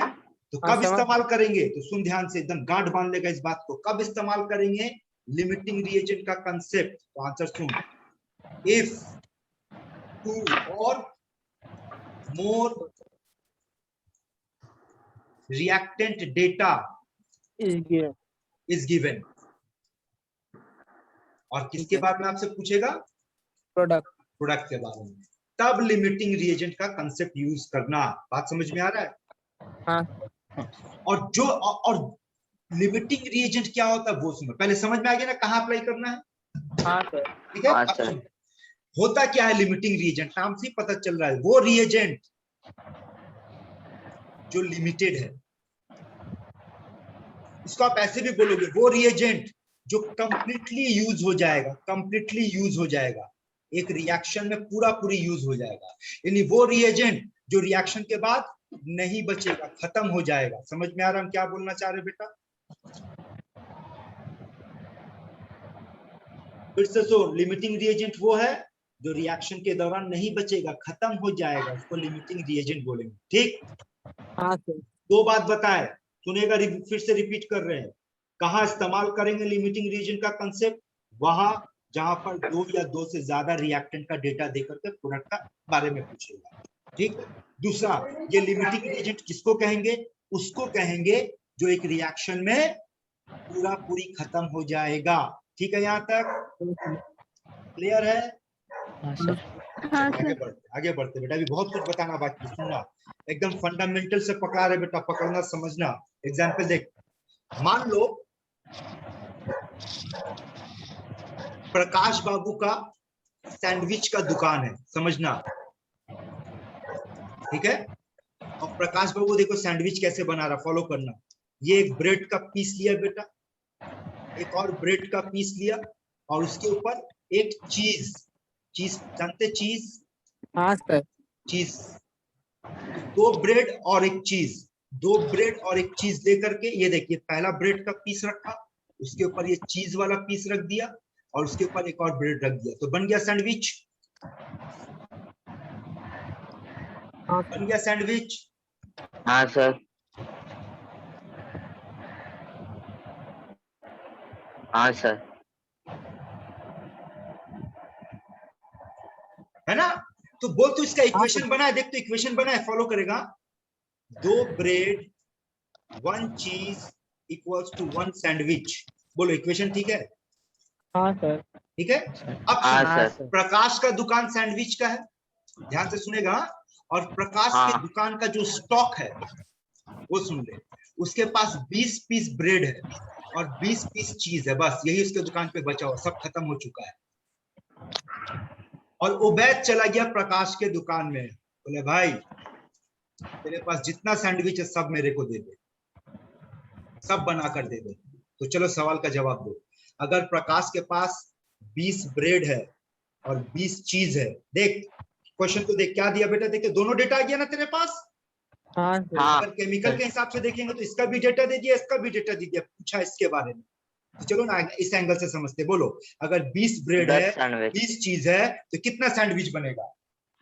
Speaker 1: तो
Speaker 3: हाँ,
Speaker 1: कब
Speaker 3: समझ।
Speaker 1: इस्तेमाल करेंगे, तो सुन ध्यान से, एकदम गांठ बांध लेगा इस बात को, कब इस्तेमाल करेंगे, लिमिटिंग रिएजेंट का कंसेप्ट। तो आंसर सुन, इफ 2 और मोर reactant data is given, और किसके बारे में आपसे पूछेगा, प्रोडक्ट के बारे में, तब लिमिटिंग रिएजेंट का कंसेप्ट यूज करना। बात समझ में आ रहा है।
Speaker 3: हाँ।
Speaker 1: और लिमिटिंग रिएजेंट क्या होता है वो सुनो, पहले समझ में आ गया ना कहाँ अप्लाई करना है।
Speaker 3: हाँ सर।
Speaker 1: ठीक है। अब होता क्या है लिमिटिंग रिएजेंट, नाम से ही पता चल रहा है, वो रिएजेंट जो लिमिटेड है, इसको आप ऐसे भी बोलोगे, वो रिएजेंट जो कंप्लीटली यूज हो जाएगा, कंप्लीटली यूज हो जाएगा, एक रिएक्शन में पूरा पूरी यूज हो जाएगा, यानी वो रिएजेंट जो रिएक्शन के बाद नहीं बचेगा, खत्म हो जाएगा। समझ में आ रहा हम क्या बोलना चाह रहे बेटा, फिर से सुन, लिमिटिंग रिएजेंट वो है जो रिएक्शन के दौरान नहीं बचेगा, खत्म हो जाएगा, उसको लिमिटिंग रिएजेंट बोलेंगे। ठीक,
Speaker 3: हाँ सर।
Speaker 1: 2 बात बताए, सुनेगा, फिर से रिपीट कर रहे हैं, कहाँ इस्तेमाल करेंगे लिमिटिंग रिएजेंट का कंसेप्ट, वहां जहां पर 2 या 2 से ज्यादा रिएक्टेंट का डेटा देकर के प्रोडक्ट का बारे में पूछेगा। ठीक, दूसरा, ये लिमिटिंग रिएजेंट किसको कहेंगे, उसको कहेंगे जो एक रिएक्शन में पूरा पूरी खत्म हो जाएगा। ठीक है, यहाँ तक क्लियर है। आगे बढ़ते बेटा, अभी बहुत कुछ बताना बाकी, सुनना, एकदम फंडामेंटल से पकड़ा रहे बेटा, पकड़ना समझना। एग्जाम्पल देख, मान लो प्रकाश बाबू का सैंडविच का दुकान है, समझना, ठीक है। और प्रकाश बाबू देखो सैंडविच कैसे बना रहा, फॉलो करना। ये एक ब्रेड का पीस लिया बेटा, एक और ब्रेड का पीस लिया, और उसके ऊपर एक चीज जानते, चीज,
Speaker 3: हाँ सर,
Speaker 1: चीज, 2 ब्रेड और एक चीज, 2 ब्रेड और एक चीज लेकर के, ये देखिए पहला ब्रेड का पीस रखा, उसके ऊपर ये चीज वाला पीस रख दिया, और उसके ऊपर एक और ब्रेड रख दिया, तो बन गया सैंडविच। बन गया सैंडविच।
Speaker 2: हाँ सर। हाँ सर।
Speaker 1: है ना। तो बोल, तो इसका इक्वेशन बना है, देख तो इक्वेशन बना है, फॉलो करेगा, 2 ब्रेड 1 चीज इक्वल्स टू 1 सैंडविच। बोलो इक्वेशन ठीक है।
Speaker 6: हाँ सर।
Speaker 1: ठीक है। अब
Speaker 2: हाँ सर।
Speaker 1: प्रकाश का दुकान सैंडविच का है, ध्यान से सुनेगा, और प्रकाश के दुकान का जो स्टॉक है वो सुन ले, उसके पास 20 पीस ब्रेड है और 20 पीस चीज है, बस यही उसके दुकान पे बचा हुआ, सब खत्म हो चुका है। और उबैद चला गया प्रकाश के दुकान में, बोले भाई तेरे पास जितना सैंडविच है सब मेरे को दे दे, सब बना कर दे दे। तो चलो सवाल का जवाब दो, अगर प्रकाश के पास 20 ब्रेड है और 20 चीज है, देख क्वेश्चन को देख, क्या दिया बेटा, देखिए दोनों डेटा आ गया ना तेरे पास।
Speaker 3: हाँ सर।
Speaker 1: अगर केमिकल के हिसाब से देखेंगे तो इसका भी डेटा दे दिया, इसका भी डेटा दे दिया, पूछा इसके बारे में। तो चलो ना इस एंगल से समझते, बोलो अगर 20 ब्रेड है, 20 चीज है, तो कितना सैंडविच बनेगा,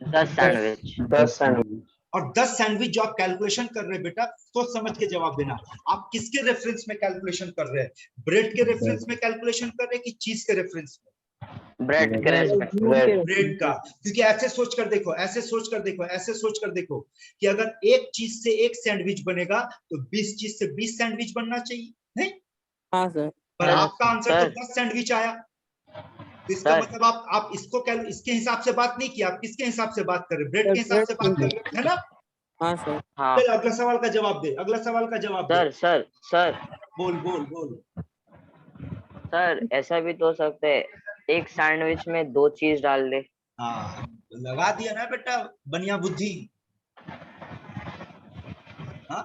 Speaker 2: 10 सैंडविच।
Speaker 7: 10 सैंडविच।
Speaker 1: और 10 सैंडविच जो आप कैलकुलेशन कर रहे हैं बेटा, सोच समझ के जवाब देना। आप किसके रेफरेंस में कैलकुलेशन कर रहे हैं, ब्रेड के रेफरेंस में कैलकुलेशन कर रहे हैं कि चीज के रेफरेंस में?
Speaker 2: ब्रेड के रेस्पेक्ट में।
Speaker 1: ब्रेड का, क्योंकि ऐसे सोच कर देखो, ऐसे सोच कर देखो, ऐसे सोच कर देखो कि अगर एक चीज से एक सैंडविच बनेगा तो 20 चीज से 20 सैंडविच बनना चाहिए, नहीं?
Speaker 3: हाँ सर।
Speaker 1: पर
Speaker 2: हाँ,
Speaker 1: आपका आंसर तो
Speaker 2: सर।
Speaker 1: 10 सैंडविच आया। तो इसका
Speaker 2: सर।
Speaker 1: मतलब आप इसको इसके हिसाब से बात नहीं किया, आप किसके हिसाब से बात कर रहे? ब्रेड के हिसाब
Speaker 3: ब्रेड
Speaker 1: से बात
Speaker 3: के
Speaker 1: कर रहे है ना?
Speaker 3: हाँ सर।
Speaker 2: हाँ
Speaker 1: चल अगला सवाल का जवाब दे, अगला सवाल का जवाब दे।
Speaker 2: सर सर सर
Speaker 1: बोल बोल बोल।
Speaker 2: सर ऐसा भी तो हो सकता है एक सैंडविच में 2 चीज डाल दे।
Speaker 1: हाँ लगा दिया ना बेटा, बनिया बुद्धि। हाँ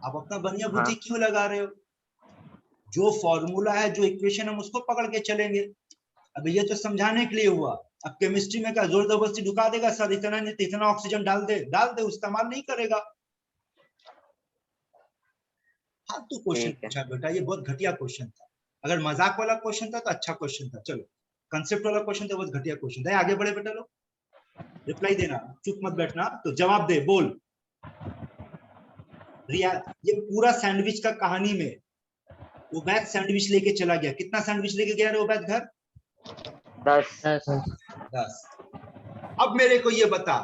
Speaker 1: आप अपना बनिया बुद्धि
Speaker 2: हाँ।
Speaker 1: क्यों लगा रहे हो? जो फॉर्मूला है, जो इक्वेशन, हम उसको पकड़ के चलेंगे। अब ये तो समझाने के लिए हुआ। अब केमिस्ट्री में क्या जोर जबरदस्ती ढुका देगा सर, इतना नहीं तो इतना ऑक्सीजन डाल दे, इस्तेमाल नहीं करेगा। हाँ तो क्वेश्चन
Speaker 2: ठीक है।
Speaker 1: पूछा बेटा, ये बहुत घटिया क्वेश्चन था। अगर मजाक वाला क्वेश्चन था तो अच्छा क्वेश्चन था, चलो कंसेप्ट वाला क्वेश्चन था, बहुत घटिया क्वेश्चन था। आगे बढ़े बेटा लोग, रिप्लाई देना, चुप मत बैठना, तो जवाब दे, बोल। रिया, ये पूरा सैंडविच का कहानी में उबैद सैंडविच लेके चला गया। कितना सैंडविच लेके गया रे उबैद घर? 10। अब मेरे को ये बता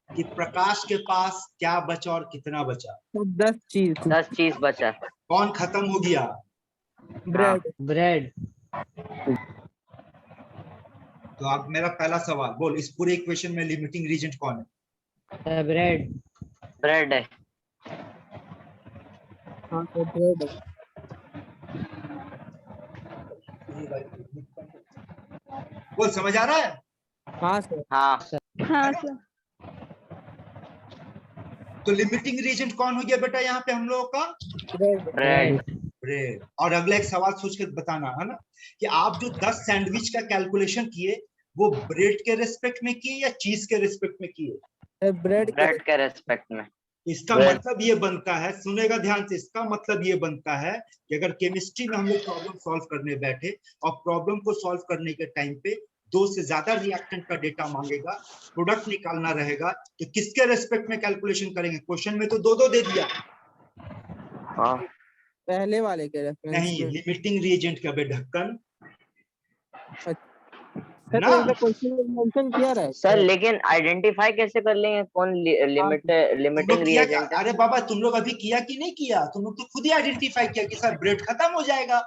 Speaker 1: कि प्रकाश के पास क्या बचा और कितना बचा?
Speaker 3: 10 चीज।
Speaker 2: 10 चीज बचा।
Speaker 1: कौन खत्म हो गया?
Speaker 3: ब्रेड।
Speaker 6: ब्रेड।
Speaker 1: तो अब मेरा पहला सवाल, बोल इस पूरे इक्वेशन में लिमिटिंग रीजेंट कौन है?
Speaker 6: ब्रेड।
Speaker 2: ब्रेड है।
Speaker 3: हाँ सर ब्रेड।
Speaker 1: बोल, समझ आ रहा है?
Speaker 3: हाँ सर।
Speaker 2: हाँ
Speaker 5: हाँ सर।
Speaker 1: तो लिमिटिंग रीजेंट कौन हो गया बेटा यहाँ पे हम लोगों का?
Speaker 2: ब्रेड।
Speaker 1: ब्रेड। और अगला एक सवाल सोच के बताना है ना कि आप जो 10 सैंडविच का कैलकुलेशन किए वो ब्रेड के रिस्पेक्ट में किए या चीज के रिस्पेक्ट में किए?
Speaker 3: ब्रेड
Speaker 2: के रेस्पेक्ट में।
Speaker 1: इसका
Speaker 2: ब्रेड।
Speaker 1: मतलब ये बनता है, सुनेगा ध्यान से, इसका मतलब ये बनता है कि अगर केमिस्ट्री में हम लोग प्रॉब्लम सॉल्व करने बैठे और प्रॉब्लम को सॉल्व करने के टाइम पे 2 से ज्यादा रिएक्टेंट का डेटा मांगेगा, प्रोडक्ट निकालना रहेगा, तो किसके रेस्पेक्ट में कैलकुलेशन करेंगे? क्वेश्चन में तो 2 दे दिया।
Speaker 2: हाँ
Speaker 3: पहले वाले के रेफरेंस
Speaker 1: नहीं,
Speaker 3: में।
Speaker 1: लिमिटिंग रिएजेंट का बे ढक्कन
Speaker 3: सर
Speaker 1: ना।
Speaker 3: तो इसका क्वेश्चन में मेंशन किया रहा है
Speaker 2: सर, लेकिन आइडेंटिफाई कैसे कर लेंगे कौन
Speaker 1: तुम
Speaker 2: लिमिटिंग
Speaker 1: लोग किया क्या?
Speaker 2: रिएजेंट है?
Speaker 1: अरे बाबा तुम लोग अभी किया कि नहीं किया? तुम लोग तो खुद ही आइडेंटिफाई किया कि सर ब्रेड खत्म हो जाएगा।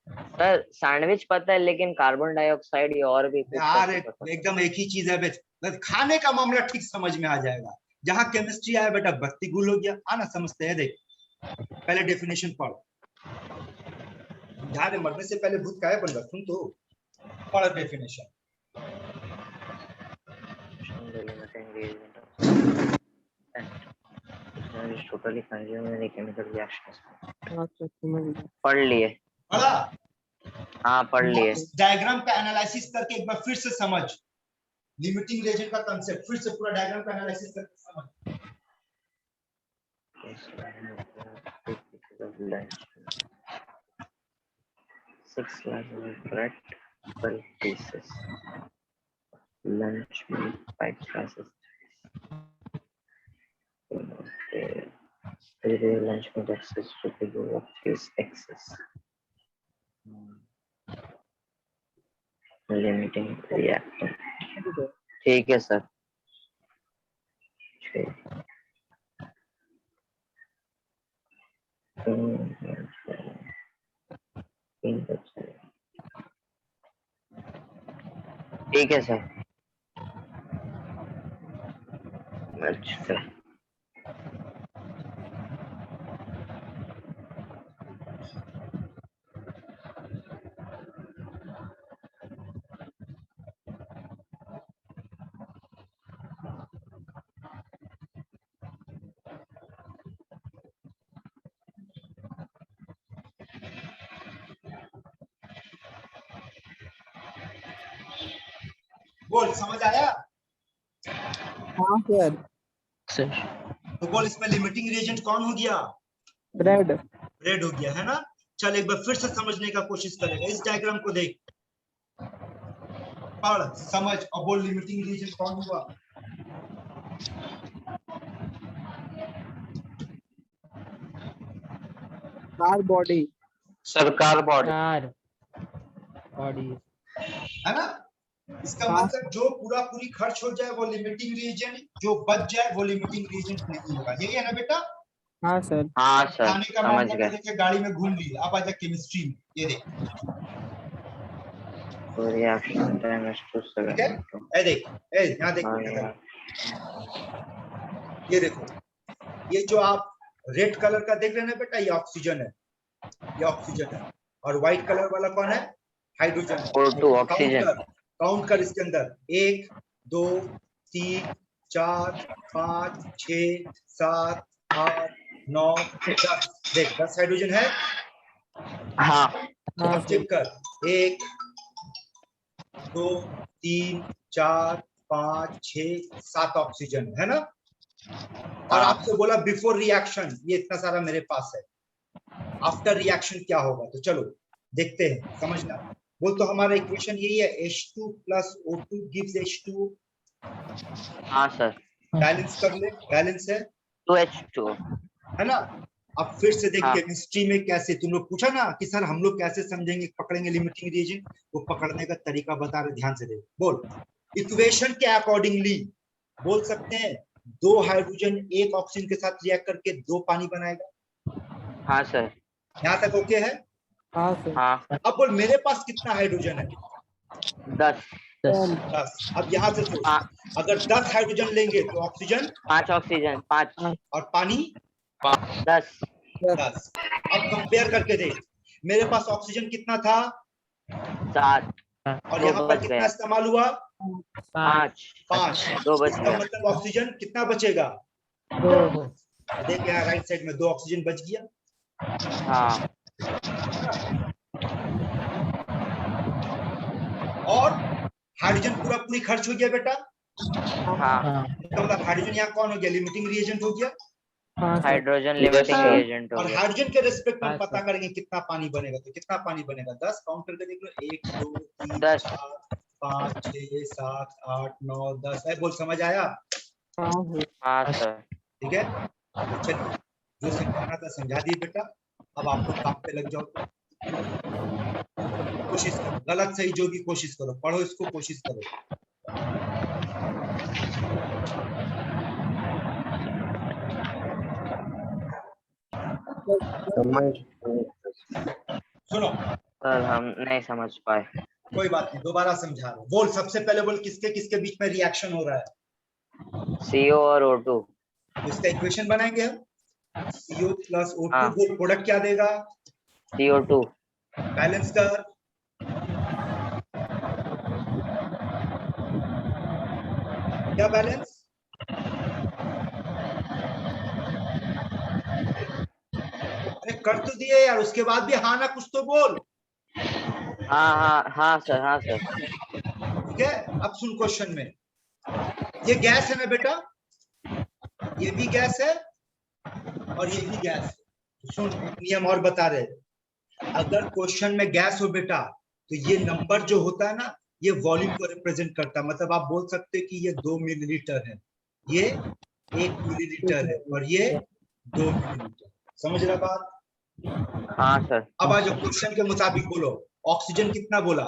Speaker 2: सर सैंडविच पता है, लेकिन कार्बन डाइऑक्साइड ये और भी कुछ
Speaker 1: यार
Speaker 2: कैसे पता?
Speaker 1: एकदम एक ही चीज है बस खाने का मामला ठीक समझ में आ जाएगा। जहां केमिस्ट्री आया बेटा बत्ती गुल हो गया। आना समझते हैं, देख पहले डेफिनेशन पढ़। ध्यान, मरने से पहले भूत काहे बन रहा? सुन तो पढ़ definition.
Speaker 2: Totally consumed in a chemical reaction.
Speaker 3: हाँ सर समझ गया।
Speaker 2: पढ़ लिए।
Speaker 1: पढ़ा?
Speaker 2: हाँ पढ़ लिए।
Speaker 1: डायग्राम का एनालिसिस करके एक बार फिर से समझ लिमिटिंग रिएजेंट का कांसेप्ट, फिर से पूरा डायग्राम का एनालिसिस करके समझ।
Speaker 2: Six large bread pieces. Lunch meat 5 slices. The lunch meat access to the goal of face excess. Limiting reactant. ठीक है सर। ठीक है सर। अच्छा
Speaker 1: बोल, समझ आया?
Speaker 3: हाँ सर।
Speaker 1: तो बोल इसमें लिमिटिंग रिएजेंट कौन हो गया?
Speaker 3: ब्रेड।
Speaker 1: ब्रेड हो गया है ना। चल एक बार फिर से समझने का कोशिश करेगा। इस डायग्राम को देख, पढ़, समझ और बोल लिमिटिंग रिएजेंट कौन हुआ?
Speaker 3: Car body.
Speaker 4: Sir car body.
Speaker 6: चार बॉडी।
Speaker 1: है ना? इसका
Speaker 3: हाँ।
Speaker 1: मतलब जो पूरा पूरी खर्च हो जाए वो लिमिटिंग रीजन, जो बच जाए वो लिमिटिंग रीजन नहीं होगा। यही है ना बेटा?
Speaker 3: हाँ सर।
Speaker 2: हाँ सर
Speaker 1: खाने का
Speaker 2: समझ
Speaker 1: मामला में
Speaker 2: गए।
Speaker 1: देखिए गाड़ी में घूम ली, अब आ जाए केमिस्ट्री में। ये देख,
Speaker 2: तो रिएक्शन टाइम इज टू
Speaker 1: ठीक है?
Speaker 2: 7
Speaker 1: ए देख, ए यहाँ देख इधर। ये देखो, ये जो आप रेड कलर का देख रहे हैं ना बेटा, ये ऑक्सीजन है, ये ऑक्सीजन है। और व्हाइट कलर वाला कौन है? हाइड्रोजन है।
Speaker 2: O2 oxygen.
Speaker 1: काउंट कर इसके अंदर, 1 2 3 4 5 6 7 8 9 10। देख 10 हाइड्रोजन है।
Speaker 2: हाँ
Speaker 3: हाँ
Speaker 1: अब चेक कर, 1 2 3 4 5 6 7 ऑक्सीजन है ना? और
Speaker 2: हाँ।
Speaker 1: आपसे बोला बिफोर रिएक्शन ये इतना सारा मेरे पास है, आफ्टर रिएक्शन क्या होगा? तो चलो देखते हैं, समझना। बोल तो हमारा इक्वेशन यही है, H2 plus O2 gives H2O।
Speaker 2: हाँ सर।
Speaker 1: बैलेंस कर ले, बैलेंस है
Speaker 2: 2H2
Speaker 1: है ना? अब फिर से देख,
Speaker 2: हाँ।
Speaker 1: केमिस्ट्री में कैसे तुम लोग पूछा ना कि सर हम लोग कैसे समझेंगे, पकड़ेंगे लिमिटिंग रीजन, वो पकड़ने का तरीका बता रहे, ध्यान से देखो। बोल, इक्वेशन के अकॉर्डिंगली बोल सकते हैं 2 हाइड्रोजन 1 ऑक्सीजन के साथ रिएक्ट करके 2 पानी बनाएगा।
Speaker 2: हाँ सर।
Speaker 1: यहाँ तक ओके है?
Speaker 3: हाँ सर।
Speaker 2: हाँ
Speaker 1: अब बोल मेरे पास कितना हाइड्रोजन है?
Speaker 2: 10
Speaker 1: 10। अब यहाँ से सोच,
Speaker 2: हाँ।
Speaker 1: अगर 10 हाइड्रोजन लेंगे तो ऑक्सीजन
Speaker 2: 5 ऑक्सीजन 5
Speaker 1: और पानी
Speaker 2: 10
Speaker 1: 10। अब कंपेयर करके देख, मेरे पास ऑक्सीजन कितना था?
Speaker 2: 7
Speaker 1: और
Speaker 2: 2
Speaker 1: यहाँ पर
Speaker 2: बच
Speaker 1: कितना
Speaker 2: गया।
Speaker 1: इस्तेमाल हुआ?
Speaker 2: 5
Speaker 1: 5।
Speaker 2: 2 बच
Speaker 1: इसका
Speaker 2: गया।
Speaker 1: मतलब ऑक्सीजन कितना बचेगा?
Speaker 3: दो।
Speaker 1: देख यहाँ राइट साइड में 2 ऑक्सीजन बच गया।
Speaker 2: हाँ
Speaker 1: और हाइड्रोजन पूरा पूरी खर्च हो गया बेटा।
Speaker 2: हाँ।
Speaker 1: इसका मतलब हाइड्रोजन यहाँ कौन हो गया? लिमिटिंग रिएजेंट हो गया।
Speaker 3: हाँ सर।
Speaker 2: हाइड्रोजन लिमिटिंग
Speaker 5: हाँ।
Speaker 2: रिएजेंट हो
Speaker 1: और
Speaker 2: गया।
Speaker 1: हाइड्रोजन के रिस्पेक्ट में हम
Speaker 6: हाँ,
Speaker 1: पता करेंगे कितना पानी बनेगा। तो कितना पानी बनेगा? 10। काउंट करके देख लो, 1 2 3
Speaker 2: 10।
Speaker 1: 4 5 6 7 8 9 10 है। बोल समझ आया?
Speaker 3: हाँ सर।
Speaker 2: हाँ सर।
Speaker 1: ठीक है, तो चलिए जो समझाना था समझा दिए बेटा। अब आप लोग काम पे लग जाओ, कोशिश करो, गलत सही जो भी कोशिश करो, पढ़ो इसको, कोशिश करो।
Speaker 7: समझ
Speaker 1: सुनो,
Speaker 2: सर हम नहीं समझ पाए।
Speaker 1: कोई बात नहीं, दोबारा समझा रहा हूं। बोल सबसे पहले बोल, किसके किसके बीच में रिएक्शन हो रहा है?
Speaker 2: CO और O2।
Speaker 1: तो इसका इक्वेशन बनाएंगे हम, CO plus O2।
Speaker 2: हाँ।
Speaker 1: बोल प्रोडक्ट क्या देगा?
Speaker 2: CO2।
Speaker 1: बैलेंस कर, क्या बैलेंस? अरे कर तो दिए यार, उसके बाद भी हाँ ना कुछ तो बोल।
Speaker 2: हाँ हाँ हाँ सर। हाँ सर।
Speaker 1: ठीक है, अब सुन क्वेश्चन में, ये गैस है ना बेटा, ये भी गैस है और ये भी गैस है। सुन, एक नियम और बता रहे, अगर क्वेश्चन में गैस हो बेटा तो ये नंबर जो होता है ना, ये वॉल्यूम को रिप्रेजेंट करता है। मतलब आप बोल सकते हैं कि ये 2 मिलीलीटर है, ये 1 मिलीलीटर है और ये 2 मिलीलीटर। समझ रहा बात?
Speaker 2: हाँ सर।
Speaker 1: अब आज क्वेश्चन के मुताबिक बोलो, ऑक्सीजन कितना बोला?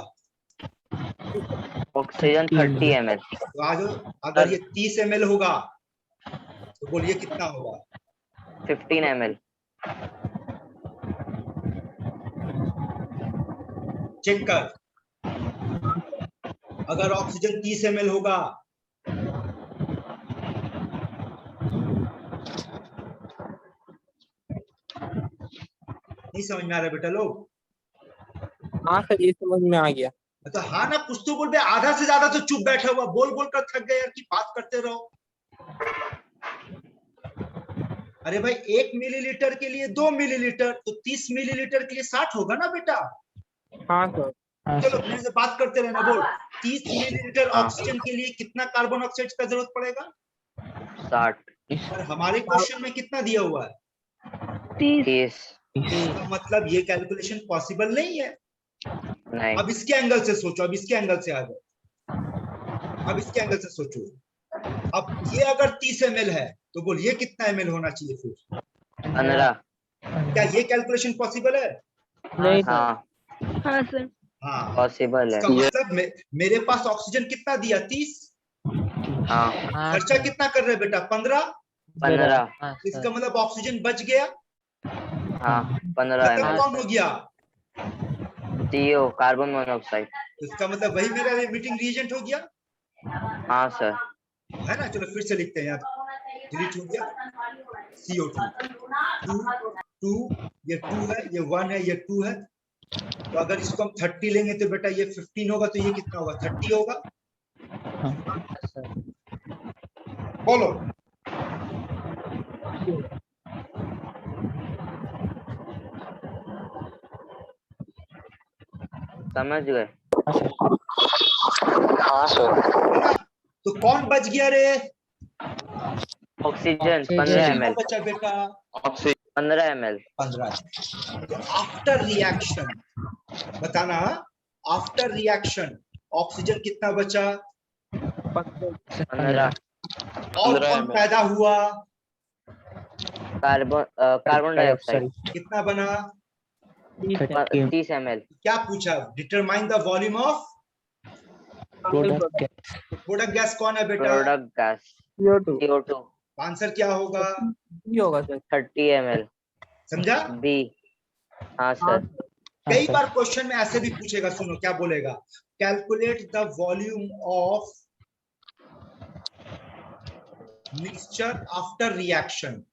Speaker 2: Oxygen 30 ml।
Speaker 1: तो आज अगर ये 30 ml होगा तो बोलिए कितना होगा?
Speaker 2: 15 ml।
Speaker 1: चेक कर, अगर ऑक्सीजन 30 ml होगा नहीं समझ में आ रहा बेटा लोग?
Speaker 3: हाँ सर, ये समझ में आ गया।
Speaker 1: तो हाँ ना कुछ तो बोल बे, आधा से ज्यादा तो चुप बैठा हुआ, बोल बोल कर थक गए यार कि बात करते रहो। अरे भाई 1 मिलीलीटर के लिए 2 मिलीलीटर, तो 30 मिलीलीटर के लिए 60 होगा ना बेटा?
Speaker 3: हाँ सर।
Speaker 1: चलो मेरे से बात करते रहना। बोल 30 मिलीलीटर
Speaker 2: हाँ।
Speaker 1: ऑक्सीजन के लिए कितना कार्बन ऑक्साइड का जरूरत पड़ेगा?
Speaker 2: 60।
Speaker 1: और हमारे क्वेश्चन में कितना दिया हुआ है?
Speaker 5: 30।
Speaker 2: 30।
Speaker 1: तो मतलब ये कैलकुलेशन पॉसिबल नहीं है।
Speaker 2: नहीं।
Speaker 1: अब इसके एंगल से सोचो, अब इसके एंगल से आ जाओ, अब इसके एंगल से सोचो। अब ये अगर 30 ml है तो बोल ये कितना ml होना चाहिए फिर?
Speaker 2: 15।
Speaker 1: क्या ये कैलकुलेशन पॉसिबल है?
Speaker 3: नहीं
Speaker 2: हाँ
Speaker 5: हाँ सर।
Speaker 1: हाँ,
Speaker 2: पॉसिबल है।
Speaker 1: इसका मतलब मेरे पास ऑक्सीजन कितना दिया 30,
Speaker 2: हाँ
Speaker 6: हाँ
Speaker 1: खर्चा
Speaker 6: सर,
Speaker 1: कितना कर रहे हैं बेटा 15,
Speaker 2: 15।
Speaker 6: हाँ
Speaker 1: इसका
Speaker 6: सर,
Speaker 1: मतलब ऑक्सीजन बच गया,
Speaker 2: हाँ 15
Speaker 1: खत्म
Speaker 2: ml।
Speaker 1: कौन हो गया,
Speaker 2: CO कार्बन मोनोऑक्साइड।
Speaker 1: इसका मतलब वही मेरा इमिटिंग रिएजेंट हो गया,
Speaker 2: हाँ सर।
Speaker 1: है ना। चलो फिर से लिखते हैं यार, डिलीट हो गया CO2 2 ये 2 है, ये 1 है, ये 2 है। तो अगर इसको हम 30 लेंगे तो बेटा ये 15 होगा, तो ये कितना होगा 30 होगा।
Speaker 6: सर।
Speaker 1: बोलो
Speaker 2: समझ गए।
Speaker 4: हाँ सर।
Speaker 1: तो कौन बच गया रे,
Speaker 2: ऑक्सीजन
Speaker 6: ऑक्सीजन।
Speaker 2: 15
Speaker 1: कितना
Speaker 2: ml।
Speaker 1: बचा बेटा
Speaker 2: 15 ml।
Speaker 1: 15। तो आफ्टर रिएक्शन बताना, आफ्टर रिएक्शन ऑक्सीजन कितना बचा,
Speaker 2: 15।
Speaker 1: और
Speaker 4: 15
Speaker 1: कौन
Speaker 4: ml।
Speaker 1: पैदा हुआ,
Speaker 2: कार्बन डाइऑक्साइड
Speaker 1: कितना बना,
Speaker 2: 30 ml।
Speaker 1: क्या पूछा, determine the volume of product gas कौन है बेटा,
Speaker 2: product gas
Speaker 3: CO2
Speaker 2: CO2
Speaker 1: answer क्या होगा,
Speaker 3: ये होगा सर।
Speaker 2: 30 ml।
Speaker 1: समझा।
Speaker 2: B। हाँ सर।
Speaker 1: कई बार क्वेश्चन में ऐसे भी पूछेगा, सुनो क्या बोलेगा, calculate the volume of mixture after reaction.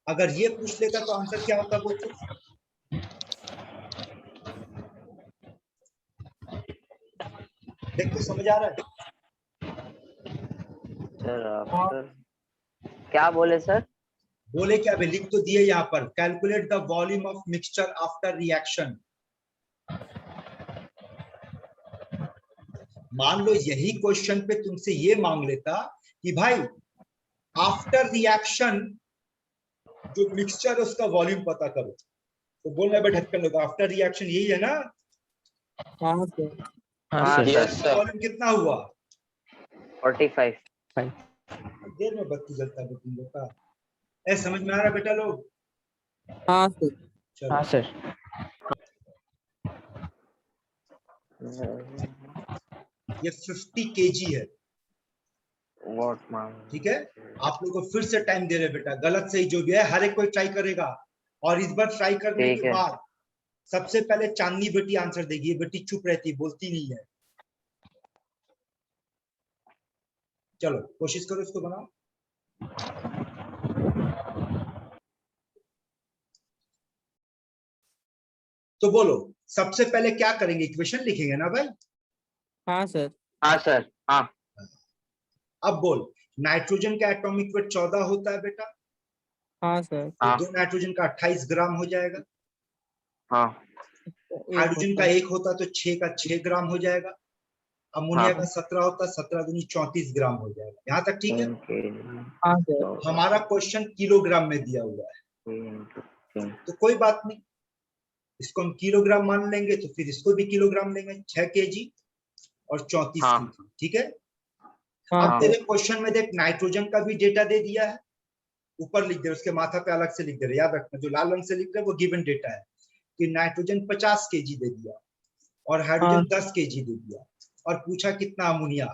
Speaker 1: अगर ये पूछ लेगा तो आंसर क्या होता बोलते, देखो समझ आ रहा है,
Speaker 2: सर आफ्टर क्या बोले सर?
Speaker 1: बोले क्या भाई, लिख तो दिए यहाँ पर, calculate the volume of mixture after reaction. मान लो यही क्वेश्चन पे तुमसे ये मांग लेता कि भाई आफ्टर रिएक्शन जो मिक्सचर है उसका वॉल्यूम पता करो, तो बोलना भाई ढक्कन लगा, आफ्टर रिएक्शन यही है ना,
Speaker 3: हाँ सर।
Speaker 2: हाँ
Speaker 4: Yes,
Speaker 2: सर।
Speaker 4: sir.
Speaker 1: वॉल्यूम कितना हुआ,
Speaker 2: 45।
Speaker 1: देर में बत्ती जलता है तुम लोग का, ऐ समझ में आ रहा है बेटा लोग,
Speaker 3: हाँ सर।
Speaker 1: चलो
Speaker 6: हाँ सर।
Speaker 1: ये 50 kg है,
Speaker 2: व्हाट मान।
Speaker 1: ठीक है। आप लोग को फिर से टाइम दे रहे बेटा, गलत सही जो भी है हर एक कोई ट्राई करेगा, और इस बार ट्राई करने
Speaker 2: ठीक
Speaker 1: के
Speaker 2: है।
Speaker 1: बाद सबसे पहले चांदनी बेटी आंसर देगी, ये बेटी चुप रहती है, बोलती नहीं है। चलो कोशिश करो इसको बनाओ। तो बोलो सबसे पहले क्या करेंगे, इक्वेशन लिखेंगे ना भाई।
Speaker 3: हाँ सर।
Speaker 2: हाँ सर। हाँ
Speaker 1: अब बोल, नाइट्रोजन का एटॉमिक वेट 14 होता है बेटा,
Speaker 3: हाँ सर।
Speaker 1: तो
Speaker 2: हाँ।
Speaker 1: 2 नाइट्रोजन का 28 ग्राम हो जाएगा,
Speaker 2: हाँ
Speaker 1: हाइड्रोजन का 1 होता तो 6 का 6 ग्राम हो जाएगा, अमोनिया
Speaker 2: हाँ।
Speaker 1: का 17 होता 17 दूनी 34 ग्राम हो जाएगा। यहाँ तक ठीक है।
Speaker 3: हाँ सर।
Speaker 1: हमारा क्वेश्चन किलोग्राम में दिया हुआ है, तो कोई बात नहीं, इसको हम किलोग्राम मान लेंगे, तो फिर इसको भी किलोग्राम लेंगे, 6 kg और 34
Speaker 2: हाँ।
Speaker 1: kg, ठीक है।
Speaker 3: हाँ
Speaker 1: अब तेरे क्वेश्चन में देख नाइट्रोजन का भी डेटा दे दिया है, ऊपर लिख दे, उसके माथा पे अलग से लिख दे, याद रखना जो लाल रंग से लिख रहे वो गिवन डेटा है, कि नाइट्रोजन 50 kg दे दिया और हाइड्रोजन 10 kg दे दिया, और पूछा कितना अमोनिया।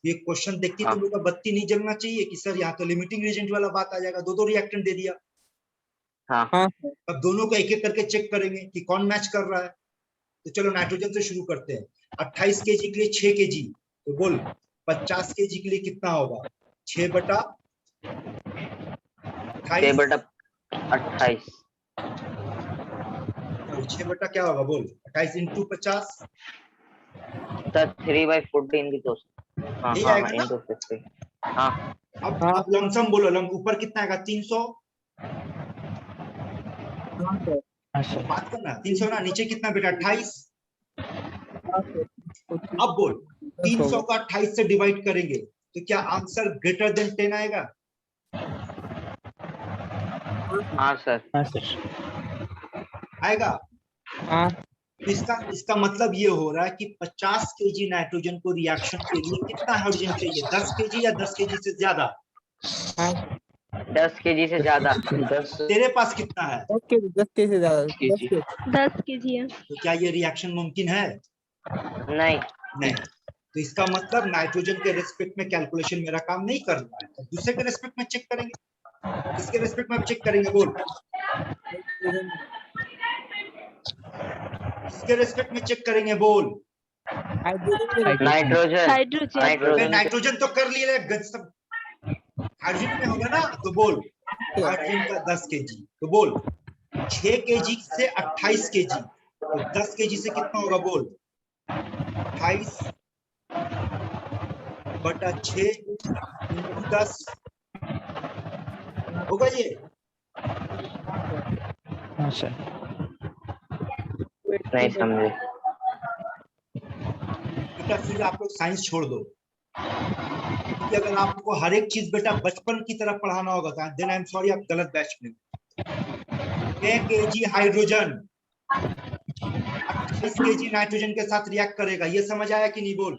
Speaker 1: ये क्वेश्चन देखती तुम लोग का बत्ती नहीं जलना चाहिए कि सर यहाँ तो लिमिटिंग रिएजेंट वाला बात आ जाएगा, दो रिएक्टेंट दे दिया।
Speaker 2: हाँ।
Speaker 3: हाँ
Speaker 1: अब दोनों को एक एक करके चेक करेंगे कि कौन मैच कर रहा है। तो चलो नाइट्रोजन से शुरू करते हैं, 28 kg के लिए 6 kg, तो बोल 50 kg के लिए कितना होगा, 6 बटा
Speaker 2: 6 बटा 28।
Speaker 1: 6 बटा क्या होगा बोल, 28 इंटू 50,
Speaker 2: सर 3/14 की तो। हाँ
Speaker 1: यही
Speaker 2: हाँ
Speaker 1: आएगा ना।
Speaker 2: इंटू 50। हाँ
Speaker 1: अब लमसम बोलो, ऊपर कितना आएगा 300,
Speaker 3: हाँ सर।
Speaker 6: हाँ सर।
Speaker 1: बात करना 300 ना, नीचे कितना बेटा 28।
Speaker 3: हाँ सर।
Speaker 1: अब बोल 300 का 28 से डिवाइड करेंगे तो क्या आंसर ग्रेटर देन 10 आएगा,
Speaker 2: हाँ सर।
Speaker 6: हाँ सर।
Speaker 1: आएगा।
Speaker 3: हाँ
Speaker 1: इसका मतलब ये हो रहा है कि 50 kg नाइट्रोजन को रिएक्शन के लिए कितना हाइड्रोजन चाहिए, 10 kg या 10 kg से ज्यादा,
Speaker 2: 10 kg से ज्यादा।
Speaker 4: 10
Speaker 1: तेरे पास कितना है,
Speaker 3: 10 kg से ज्यादा 10 kg।
Speaker 5: 10 kg है।
Speaker 1: तो क्या ये रिएक्शन मुमकिन है,
Speaker 2: नहीं
Speaker 1: नहीं, तो इसका मतलब नाइट्रोजन के रेस्पेक्ट में कैलकुलेशन मेरा काम नहीं कर रहा है, तो दूसरे के रेस्पेक्ट में चेक करेंगे। किसके रेस्पेक्ट में चेक करेंगे बोल? किसके रेस्पेक्ट में चेक करेंगे बोल?
Speaker 2: नाइट्रोजन
Speaker 5: हाइड्रोजन
Speaker 2: नाइट्रोजन
Speaker 1: नाइट्रोजन तो कर लिए सब, हाइड्रोजन में होगा ना, तो बोल हाइड्रोजन का 10 केजी, तो बोल 6 केजी से 28 केजी, तो 10 केजी से कितना होगा बोल? 28 बटा 6 इंटू 10 होगा ये।
Speaker 6: हाँ सर।
Speaker 2: नहीं समझे
Speaker 1: बेटा फिर आप लोग साइंस छोड़ दो, क्योंकि अगर आपको हर एक चीज बेटा बचपन की तरह पढ़ाना होगा तो देन आई एम सॉरी, आप गलत बैच में। 6 केजी हाइड्रोजन 28 केजी नाइट्रोजन के साथ रिएक्ट करेगा, ये समझ आया कि नहीं बोल?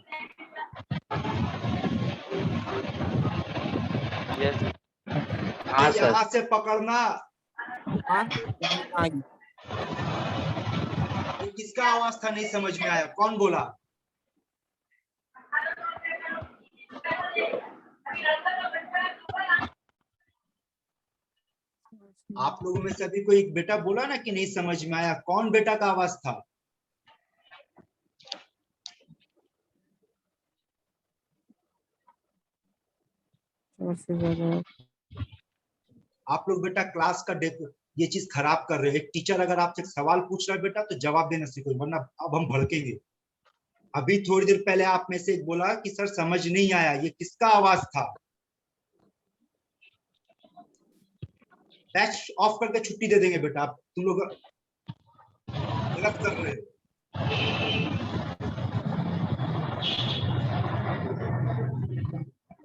Speaker 2: हाँ सर।
Speaker 1: यहाँ से पकड़ना। ये किसका आवाज था नहीं समझ में आया, कौन बोला? आप लोगों में से अभी कोई एक बेटा बोला ना कि नहीं समझ में आया, कौन बेटा का आवाज था? आप लोग बेटा क्लास का ये चीज खराब कर रहे हो। एक टीचर अगर आपसे सवाल पूछ रहा है बेटा तो जवाब देना सीखो, वरना अब हम भड़केंगे। अभी थोड़ी देर पहले आप में से एक बोला कि सर समझ नहीं आया, ये किसका आवाज था? बैच ऑफ करके छुट्टी दे देंगे बेटा, आप तुम लोग गलत कर रहे हो।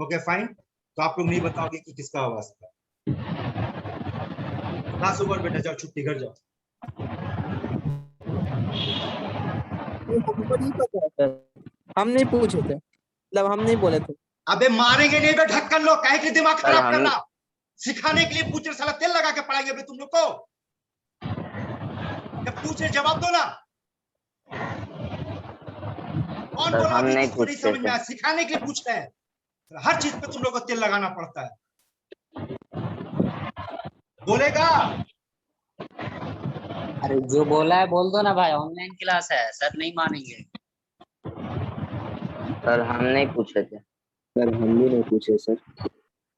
Speaker 1: ओके फाइन, तो आप लोग नहीं बताओगे कि किसका आवाज था। क्लास ओवर बेटा, जाओ छुट्टी, घर जाओ।
Speaker 3: हमको नहीं पता है सर, हम नहीं पूछे थे, मतलब हम नहीं बोले थे।
Speaker 1: अबे मारेंगे नहीं बे, ढक्कन लो, काहे के दिमाग
Speaker 2: सर,
Speaker 1: खराब
Speaker 2: हम-
Speaker 1: करना? सिखाने के लिए पूछ रहे, साला तेल लगा के पढ़ाएंगे बे तुम लोग को। जब पूछ रहे जवाब दो ना। कौन
Speaker 2: सर,
Speaker 1: बोला
Speaker 2: हम
Speaker 1: अभी
Speaker 2: नहीं
Speaker 1: जिसको नहीं
Speaker 2: पूछते
Speaker 1: समझ में
Speaker 2: थे।
Speaker 1: आया? सिखाने के लिए पूछते हैं, हर चीज पे तुम लोग को तेल लगाना पड़ता है। बोलेगा?
Speaker 8: अरे जो बोला है बोल दो ना भाई, ऑनलाइन क्लास है, सर नहीं मानेंगे।
Speaker 2: सर हम नहीं पूछे थे।
Speaker 7: सर हम भी नहीं पूछे सर।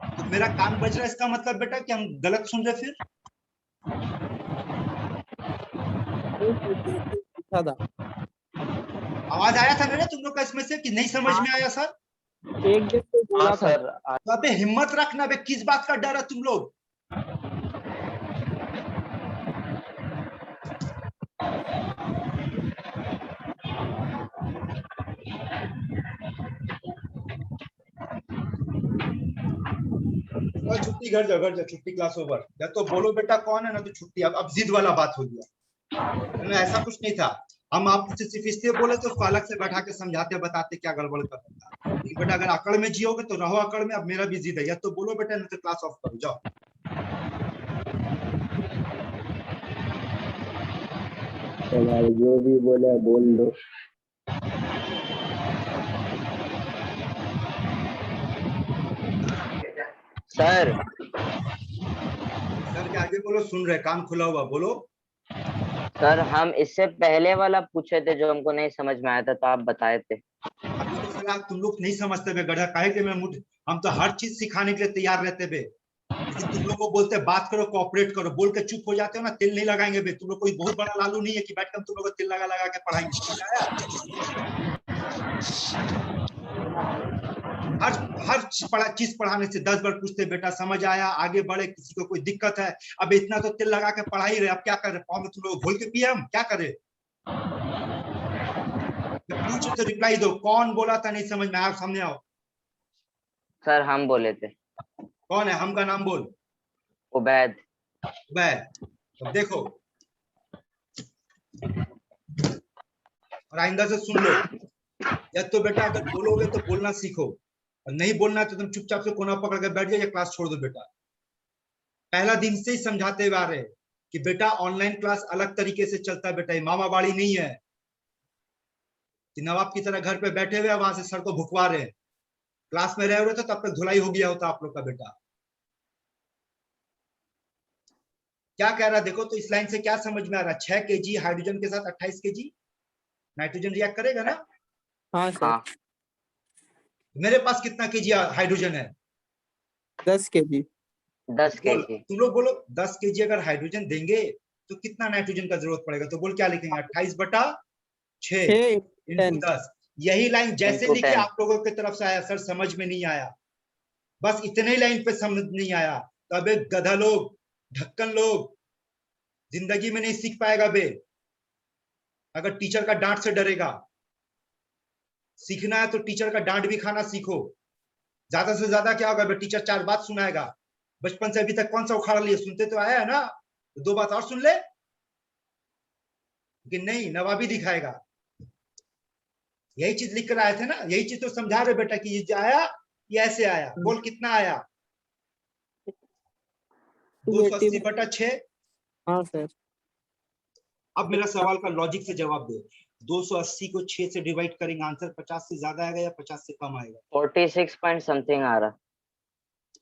Speaker 1: तो मेरा कान बज रहा है, इसका मतलब बेटा कि हम गलत सुन रहे। फिर
Speaker 3: पूछा था,
Speaker 1: आवाज आया था मेरे तुम लोग का इसमें से कि नहीं समझ में आया सर?
Speaker 3: एक दिन तो बोला
Speaker 2: हाँ
Speaker 3: था।
Speaker 2: सर।
Speaker 1: तो अबे हिम्मत रखना बे, किस बात का डर है तुम लोग? छुट्टी, घर जाओ, घर जाओ, छुट्टी, क्लास ओवर। या तो बोलो बेटा कौन है ना, तो छुट्टी। अब जिद वाला बात हो गया ना, ऐसा कुछ नहीं था। हम आपसे सिर्फ इसलिए बोले तो उसको अलग से बैठा के समझाते बताते क्या गड़बड़ कर रहा था। लेकिन बेटा अगर अकड़ में जियोगे तो रहो अकड़ में। अब मेरा भी जिद है, या तो बोलो बेटा नहीं तो क्लास ऑफ करो, जाओ।
Speaker 7: तो भाई जो भी बोले बोल दो।
Speaker 2: सर
Speaker 1: सर के आगे बोलो, सुन रहे, कान खुला हुआ बोलो।
Speaker 2: सर हम इससे पहले वाला पूछे थे जो हमको नहीं समझ में आया था, तो आप बताए थे।
Speaker 1: अभी तो सलाह तुम लोग नहीं समझते बे गधा, काहे के मैं हम तो हर चीज सिखाने के लिए तैयार रहते बे। लेकिन तुम लोग को बोलते बात करो, कोऑपरेट करो, बोल के चुप हो जाते हो ना, तेल नहीं लगाएंगे बे। तुम लोग कोई बहुत बड़ा लालू नहीं है कि बैठकर तुम लोग को तेल लगा लगा के पढ़ाएंगे, समझ आया? हर चीज पढ़ाने से 10 बार पूछते बेटा समझ आया, आगे बढ़े, किसी को कोई दिक्कत है? अब इतना तो तेल लगा के पढ़ा ही रहे, अब क्या करे? पाँव में तुम लोग घोल के पिए, हम क्या करे? पूछो तो रिप्लाई दो, कौन बोला था नहीं समझ में आया? सामने आओ।
Speaker 2: सर हम बोले थे।
Speaker 1: कौन है? हम का नाम बोल।
Speaker 2: उबैद।
Speaker 1: उबैद। अब देखो, और आइंदा से सुन लो, या तो बेटा अगर बोलोगे तो बोलना सीखो, और नहीं बोलना है तो तुम चुपचाप से कोना पकड़ के बैठ जाओ या क्लास छोड़ दो बेटा। पहला दिन से ही समझाते हुए आ रहे कि बेटा ऑनलाइन क्लास अलग तरीके से चलता है बेटा, ये मामा बाड़ी नहीं है। कि नवाब की तरह घर पे बैठे हुए वहां से सर को भुकवा रहे हैं, क्लास में रह रहे थे तब तक धुलाई हो गया होता आप लोग का बेटा। क्या कह रहा है देखो तो, इस लाइन से क्या समझ में आ रहा है? 6 kg हाइड्रोजन के साथ 28 kg नाइट्रोजन रिएक्ट करेगा ना?
Speaker 3: हाँ सर।
Speaker 2: हाँ
Speaker 1: मेरे पास कितना केजी हाइड्रोजन है?
Speaker 3: 10 kg।
Speaker 2: 10
Speaker 1: बोल,
Speaker 2: kg।
Speaker 1: तुम लोग बोलो 10 केजी अगर हाइड्रोजन देंगे तो कितना नाइट्रोजन का जरूरत पड़ेगा? तो बोल क्या लिखेंगे? 28/6
Speaker 3: 6
Speaker 1: इंटू
Speaker 3: 10।
Speaker 1: 10। यही लाइन जैसे
Speaker 2: इंटू
Speaker 1: लिखी
Speaker 2: 10।
Speaker 1: आप लोगों की तरफ से आया सर, समझ में नहीं आया, बस इतने ही लाइन पे समझ नहीं आया। तो अबे गधा लोग, ढक्कन लोग, जिंदगी में नहीं सीख पाएगा बे, अगर टीचर का डांट से डरेगा। सीखना है तो टीचर का डांट भी खाना सीखो। ज्यादा से ज्यादा क्या होगा बे, टीचर 4 बात सुनाएगा, बचपन से अभी तक कौन सा उखाड़ लिए? सुनते तो आया है ना, तो 2 बात और सुन ले। कि नहीं, नवाबी दिखाएगा। यही चीज लिख कर आए थे ना, यही चीज तो समझा रहे बेटा कि ये आया, ये ऐसे आया। बोल कितना आया? 280/6।
Speaker 3: हाँ सर।
Speaker 1: अब मेरा सवाल का लॉजिक से जवाब दो। 280 को 6 से डिवाइड करेंगे, आंसर 50 से ज्यादा आएगा या 50 से कम आएगा?
Speaker 2: 46 पॉइंट समथिंग आ रहा,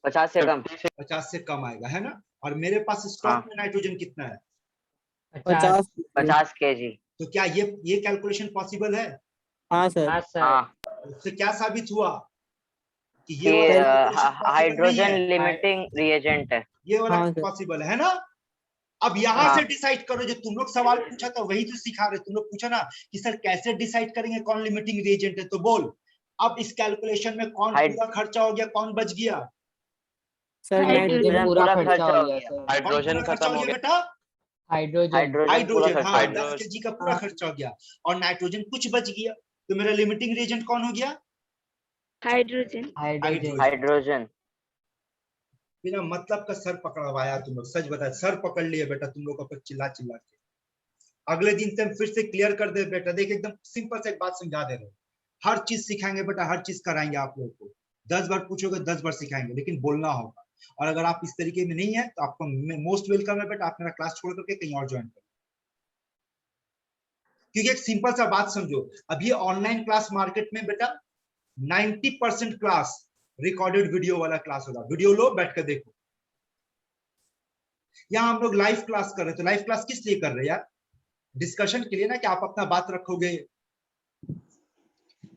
Speaker 2: 50 से कम।
Speaker 1: 50 से कम आएगा, है ना? और मेरे पास
Speaker 2: हाँ।
Speaker 1: स्टॉक में नाइट्रोजन कितना है?
Speaker 3: 50।
Speaker 2: 50 kg।
Speaker 1: तो क्या ये कैलकुलेशन पॉसिबल है?
Speaker 3: हाँ सर।
Speaker 8: हाँ सर।
Speaker 2: हाँ
Speaker 1: उससे क्या साबित हुआ कि
Speaker 2: कि
Speaker 1: ये वाला कैलकुलेशन पॉसिबल नहीं
Speaker 2: हाइड्रोजन
Speaker 1: है,
Speaker 2: लिमिटिंग रिएजेंट है।
Speaker 1: ये वाला
Speaker 3: हाँ सर।
Speaker 1: पॉसिबल है ना? अब यहाँ
Speaker 2: हाँ।
Speaker 1: से डिसाइड करो, जो तुम लोग सवाल पूछा था वही तो सिखा रहे। तुम लोग पूछा ना कि सर कैसे डिसाइड करेंगे कौन लिमिटिंग रिएजेंट है, तो बोल अब इस कैलकुलेशन में कौन पूरा खर्चा हो गया, कौन बच गया?
Speaker 3: सर
Speaker 2: हाइड्रोजन पूरा खर्चा हो गया।
Speaker 1: कौन
Speaker 4: हाइड्रोजन
Speaker 1: पूरा खर्चा
Speaker 4: खत्म
Speaker 1: हो
Speaker 4: हो
Speaker 1: गया
Speaker 4: गया।
Speaker 1: बेटा?
Speaker 8: हाइड्रोजन।
Speaker 2: हाइड्रोजन पूरा
Speaker 1: हाइड्रोजन,
Speaker 2: खर्चा
Speaker 1: हाँ,
Speaker 2: हो गया।
Speaker 1: 10 kg का पूरा खर्चा हो गया। और नाइट्रोजन कुछ बच गया, तो मेरा लिमिटिंग रिएजेंट कौन हो गया?
Speaker 5: हाइड्रोजन।
Speaker 8: हाइड्रोजन।
Speaker 2: हाइड्रोजन।
Speaker 1: बिना मतलब का सर पकड़वाया तुम लोग, सच बता, सर पकड़ लिए बेटा तुम लोग का चिल्ला चिल्ला के। अगले दिन से हम फिर से क्लियर कर दे बेटा, देख एकदम सिंपल से एक बात समझा दे रहे हो। हर चीज सिखाएंगे बेटा, हर चीज कराएंगे आप लोगों को। 10 बार पूछोगे 10 बार सिखाएंगे, लेकिन बोलना होगा। और अगर आप इस तरीके में नहीं है तो आपको मोस्ट वेलकम है बेटा, आप मेरा क्लास छोड़ करके कहीं और ज्वाइन करो। क्योंकि एक सिंपल सा बात समझो, अब ये ऑनलाइन क्लास मार्केट में बेटा 90% क्लास रिकॉर्डेड वीडियो वाला क्लास होगा। वीडियो लो, बैठ कर देखो। यहाँ हम लोग लाइव क्लास कर रहे हैं, तो लाइव क्लास किस लिए कर रहे हैं यार? डिस्कशन के लिए ना, कि आप अपना बात रखोगे।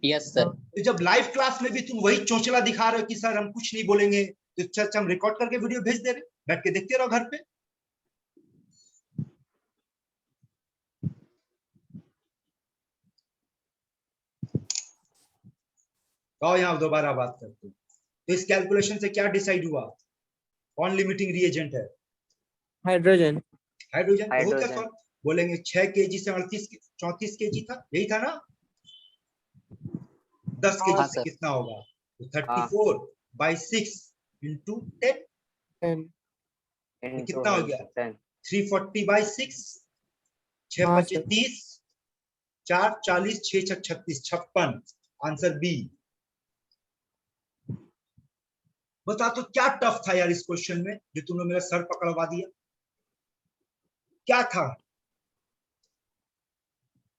Speaker 8: Yes sir.
Speaker 1: तो जब लाइव क्लास में भी तुम वही चोचला दिखा रहे हो कि सर हम कुछ नहीं बोलेंगे, तो अच्छा हम रिकॉर्ड करके वीडियो भेज दे रहे, बैठ के देखते रहो घर पे। आओ यहाँ दोबारा बात करते हैं। तो इस कैलकुलेशन से क्या डिसाइड हुआ? कौन लिमिटिंग रिएजेंट है?
Speaker 3: हाइड्रोजन।
Speaker 1: हाइड्रोजन। तो हो क्या
Speaker 2: हाइड्रोजन।
Speaker 1: सर? बोलेंगे 6 kg से 34 kg था, यही था ना? 10 kg
Speaker 8: हाँ
Speaker 1: से
Speaker 8: सर।
Speaker 1: कितना होगा? तो
Speaker 2: हाँ
Speaker 1: 34/6 इंटू 10,
Speaker 3: 10।
Speaker 1: तो कितना हो गया? 340/6, 6
Speaker 3: हाँ
Speaker 1: 25
Speaker 3: सर।
Speaker 1: 30, 4 40, 6 6 36, 56। Answer B. बता तो क्या टफ था यार इस क्वेश्चन में, जो तुमने मेरा सर पकड़वा दिया? क्या था?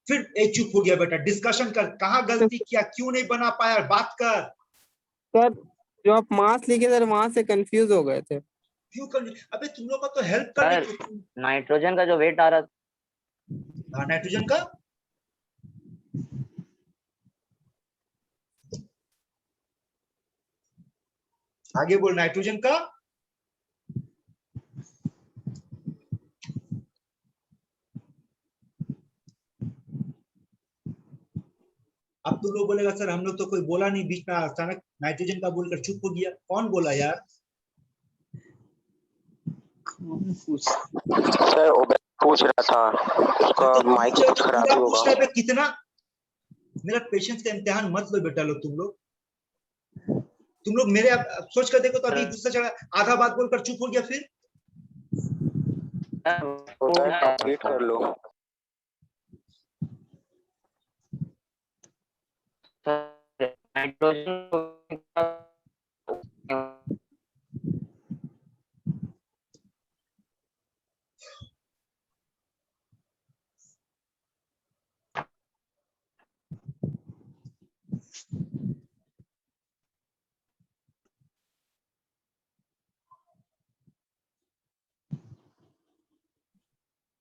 Speaker 1: फिर चुप हो गया बेटा। डिस्कशन कर, कहाँ गलती किया, क्यों नहीं बना पाया, बात कर।
Speaker 3: सर जो आप मास लिखे सर, वहां से कंफ्यूज हो गए थे।
Speaker 1: क्यों कर? अबे तुम लोग का तो हेल्प करने
Speaker 2: सर
Speaker 1: को।
Speaker 2: नाइट्रोजन का जो वेट आ रहा,
Speaker 1: नाइट्रोजन का आगे बोल, नाइट्रोजन का अब तुम लोग बोलेगा सर हम लोग तो कोई बोला नहीं, बीच में अचानक नाइट्रोजन का बोलकर चुप हो गया। कौन बोला यार?
Speaker 4: सर ओबे पूछ रहा था, उसका
Speaker 1: तो
Speaker 4: माइक कुछ खराब ही होगा।
Speaker 1: पूछना पे कितना? मेरा पेशेंस का इम्तिहान मत लो बेटा लो। तुम लोग मेरे अब सोच कर देखो, तो अभी गुस्सा चढ़ा, आधा बात बोलकर चुप हो गया, फिर
Speaker 4: होता है, कंप्लीट कर लो।
Speaker 2: नाइट्रोजन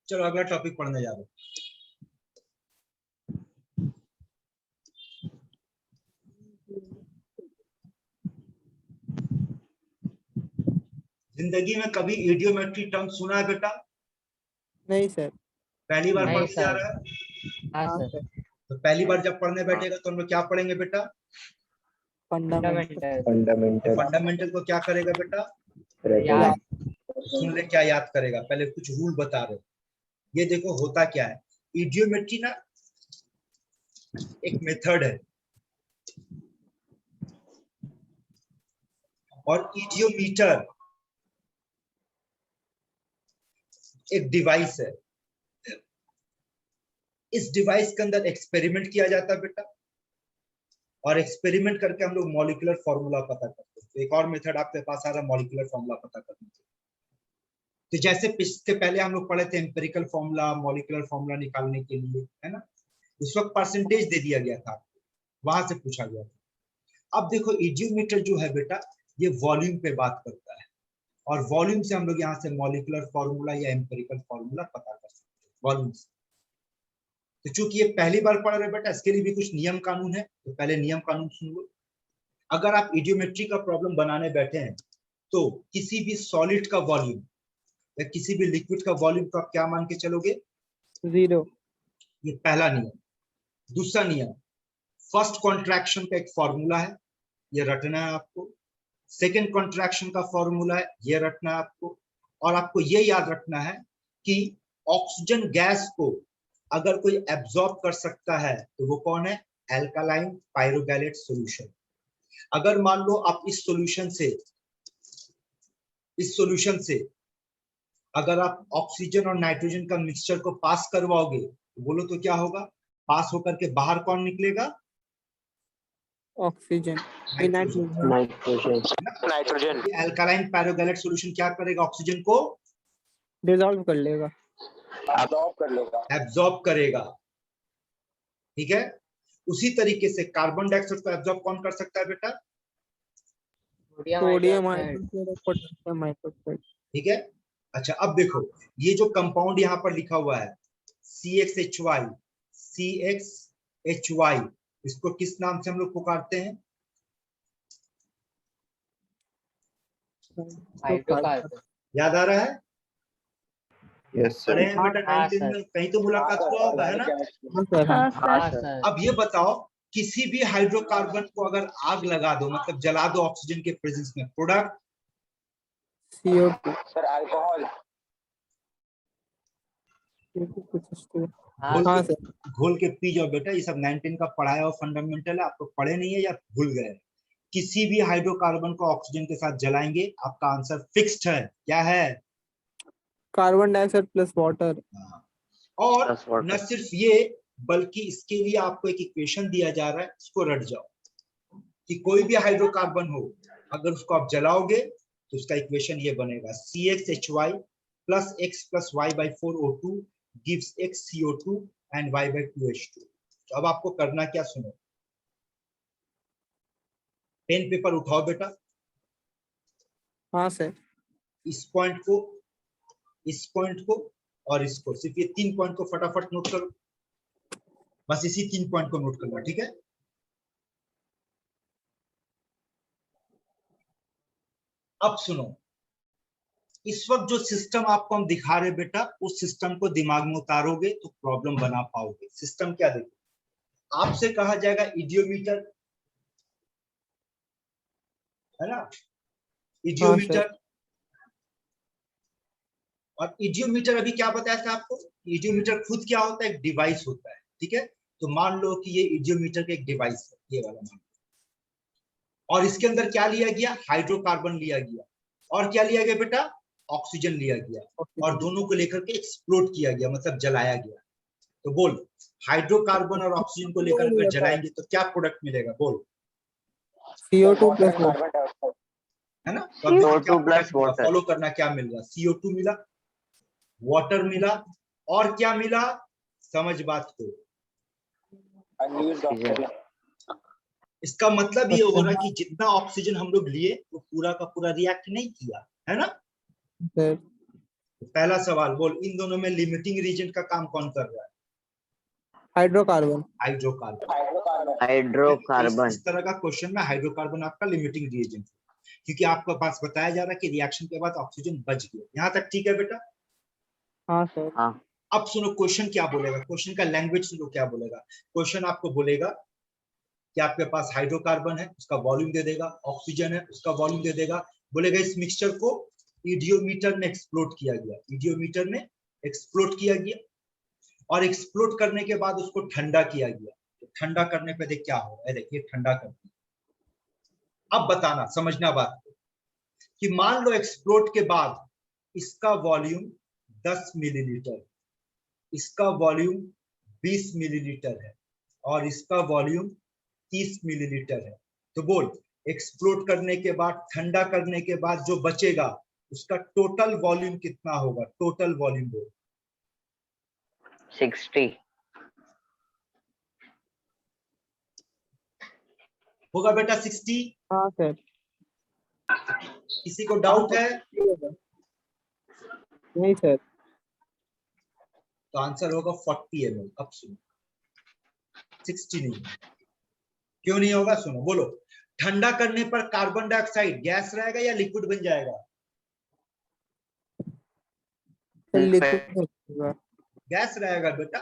Speaker 1: चलो अगला टॉपिक पढ़ने जा रहे हैं। जिंदगी में कभी इडियोमेट्री टर्म सुना है बेटा?
Speaker 3: नहीं सर।
Speaker 1: पहली बार
Speaker 8: नहीं
Speaker 1: पढ़ने जा
Speaker 8: सर।
Speaker 1: रहा है?
Speaker 8: हाँ
Speaker 3: हाँ
Speaker 8: सर।
Speaker 3: सर।
Speaker 1: तो पहली बार जब पढ़ने बैठेगा तो हम लोग क्या पढ़ेंगे बेटा?
Speaker 3: फंडामेंटल।
Speaker 7: फंडामेंटल
Speaker 1: फंडामेंटल को क्या करेगा बेटा?
Speaker 8: याद।
Speaker 1: सुन ले क्या याद करेगा। पहले कुछ रूल बता रहे। ये देखो होता क्या है, इडियोमेट्री ना एक मेथड है और इडियोमीटर एक डिवाइस है। इस डिवाइस के अंदर एक्सपेरिमेंट किया जाता है बेटा, और एक्सपेरिमेंट करके हम लोग मॉलिक्यूलर फॉर्मूला पता करते हैं। तो एक और मेथड आपके पास आ रहा है मॉलिक्यूलर फॉर्मूला पता करने के। तो जैसे इसके पहले हम लोग पढ़े थे एम्पिरिकल फॉर्मूला, मॉलिक्यूलर फॉर्मूला निकालने के लिए, है ना? उस वक्त परसेंटेज दे दिया गया था, वहां से पूछा गया था। अब देखो इडियोमीटर जो है बेटा, ये वॉल्यूम पे बात करता है, और वॉल्यूम से हम लोग यहाँ से मॉलिक्यूलर फॉर्मूला या एम्पिरिकल फॉर्मूला पता कर सकते हैं वॉल्यूम से। तो चूंकि ये पहली बार पढ़ रहे बेटा, इसके लिए भी कुछ नियम कानून है, तो पहले नियम कानून सुन लो। अगर आप इडियोमेट्री का प्रॉब्लम बनाने बैठे हैं तो किसी भी सॉलिड का वॉल्यूम या किसी भी लिक्विड का वॉल्यूम को आप क्या मान के चलोगे?
Speaker 3: 0।
Speaker 1: ये पहला नियम। दूसरा नियम, फर्स्ट कॉन्ट्रैक्शन का एक फॉर्मूला है, ये रटना है आपको। सेकेंड कॉन्ट्रैक्शन का फॉर्मूला है, ये रटना है आपको। और आपको ये याद रखना है कि ऑक्सीजन गैस को अगर कोई एब्जॉर्ब कर सकता है तो वो कौन है? Alkaline pyrogallate solution. अगर मान लो आप इस सॉल्यूशन से अगर आप ऑक्सीजन और नाइट्रोजन का मिक्सचर को पास करवाओगे तो बोलो तो क्या होगा? पास होकर के बाहर कौन निकलेगा?
Speaker 3: Oxygen.
Speaker 4: Nitrogen.
Speaker 1: Alkaline pyrogallate solution क्या करेगा? ऑक्सीजन को
Speaker 3: डिसॉल्व कर लेगा,
Speaker 1: एब्जॉर्ब करेगा। ठीक है? उसी तरीके से कार्बन डाइऑक्साइड को एब्जॉर्ब कौन कर सकता है बेटा?
Speaker 3: सोडियम हाइड्रोक्साइड और पोटेशियम हाइड्रोक्साइड।
Speaker 1: ठीक है। अच्छा अब देखो, ये जो कंपाउंड यहाँ पर लिखा हुआ है CXHY, इसको किस नाम से हम लोग पुकारते हैं? याद आ रहा है?
Speaker 7: Yes sir.
Speaker 1: अरे बेटा 19 में कहीं तो मुलाकात हुआ होगा, है ना?
Speaker 5: हाँ सर।
Speaker 1: अब ये बताओ, किसी भी हाइड्रोकार्बन को अगर आग लगा दो, मतलब जला दो ऑक्सीजन के प्रेजेंस में, प्रोडक्ट
Speaker 3: CO2।
Speaker 4: Sir alcohol.
Speaker 3: हाँ सर।
Speaker 1: घोल के पी जाओ बेटा। ये सब 19 का पढ़ाया हुआ फंडामेंटल है, आप तो पढ़े नहीं है या भूल गए। किसी भी हाइड्रोकार्बन को ऑक्सीजन के साथ जलाएंगे, आपका आंसर फिक्स्ड है। क्या है?
Speaker 3: Carbon dioxide plus water.
Speaker 1: और न सिर्फ ये, बल्कि इसके लिए आपको एक इक्वेशन दिया जा रहा है, इसको रट जाओ कि कोई भी हाइड्रोकार्बन हो, अगर उसको आप जलाओगे तो उसका इक्वेशन ये बनेगा CXHY plus X plus Y by 4O2 gives X CO2 and Y by 2H2। तो अब आपको करना क्या, सुनो। पेन पेपर उठाओ बेटा।
Speaker 3: हाँ सर।
Speaker 1: इस पॉइंट को और इसको, सिर्फ ये 3 पॉइंट को फटाफट नोट करो। बस इसी 3 पॉइंट को नोट करना, ठीक है? अब सुनो, इस वक्त जो सिस्टम आपको हम दिखा रहे बेटा, उस सिस्टम को दिमाग में उतारोगे तो प्रॉब्लम बना पाओगे। सिस्टम क्या? देखो, आपसे कहा जाएगा इडियोमीटर, है ना? इडियोमीटर। और इडियोमीटर अभी क्या बताया था आपको? इडियोमीटर खुद क्या होता है? एक डिवाइस होता है। ठीक है? तो मान लो कि ये इडियोमीटर का एक डिवाइस है, ये वाला मान लो, और इसके अंदर क्या लिया गया? हाइड्रोकार्बन लिया गया। और क्या लिया गया बेटा? ऑक्सीजन लिया गया, और दोनों को लेकर के एक्सप्लोड किया गया, मतलब जलाया गया। तो बोल, हाइड्रोकार्बन और ऑक्सीजन को लेकर अगर जलाएंगे तो क्या प्रोडक्ट मिलेगा? बोल।
Speaker 3: CO2 प्लस वाटर,
Speaker 1: है ना?
Speaker 2: CO2 plus water.
Speaker 1: फॉलो करना, क्या मिल रहा? CO2 मिला, वाटर मिला, और क्या मिला? समझ बात को। इसका मतलब ये हो रहा कि जितना ऑक्सीजन हम लोग लिए वो पूरा का पूरा रिएक्ट नहीं किया, है ना? पहला सवाल बोल, इन दोनों में लिमिटिंग रीजेंट का काम कौन कर रहा है?
Speaker 3: हाइड्रोकार्बन।
Speaker 1: हाइड्रोकार्बन।
Speaker 2: हाइड्रोकार्बन।
Speaker 1: इस तरह का क्वेश्चन में हाइड्रोकार्बन आपका लिमिटिंग रिएजेंट, क्योंकि आपके पास बताया जा रहा है कि रिएक्शन के बाद ऑक्सीजन बच गया। यहाँ तक ठीक है बेटा?
Speaker 3: हाँ सर।
Speaker 2: हाँ।
Speaker 1: अब सुनो क्वेश्चन क्या बोलेगा, क्वेश्चन का लैंग्वेज सुनो क्या बोलेगा। क्वेश्चन आपको बोलेगा कि आपके पास हाइड्रोकार्बन है, उसका वॉल्यूम दे देगा, ऑक्सीजन है, उसका वॉल्यूम दे देगा, बोलेगा इस मिक्सचर को इडियोमीटर में एक्सप्लोड किया गया, इडियोमीटर में एक्सप्लोड किया गया, और एक्सप्लोड करने के बाद उसको ठंडा किया गया। तो ठंडा करने पे देख क्या हो रहा है, देखिए ठंडा कर दिया। अब बताना, समझना बात कि मान लो एक्सप्लोड के बाद इसका वॉल्यूम 10 मिलीलीटर, इसका वॉल्यूम 20 मिलीलीटर है, और इसका वॉल्यूम 30 मिलीलीटर है। तो बोल, एक्सप्लोड करने के बाद, ठंडा करने के बाद जो बचेगा उसका टोटल वॉल्यूम कितना होगा? टोटल वॉल्यूम बोल।
Speaker 2: 60
Speaker 1: होगा बेटा 60?
Speaker 3: हाँ सर।
Speaker 1: किसी को डाउट है?
Speaker 3: नहीं सर।
Speaker 1: तो आंसर होगा 40 ml। अब सुनो, 60 नहीं, क्यों नहीं होगा? सुनो, बोलो। ठंडा करने पर कार्बन डाइऑक्साइड गैस रहेगा या लिक्विड बन जाएगा?
Speaker 3: लिक्विड।
Speaker 1: गैस रहेगा बेटा।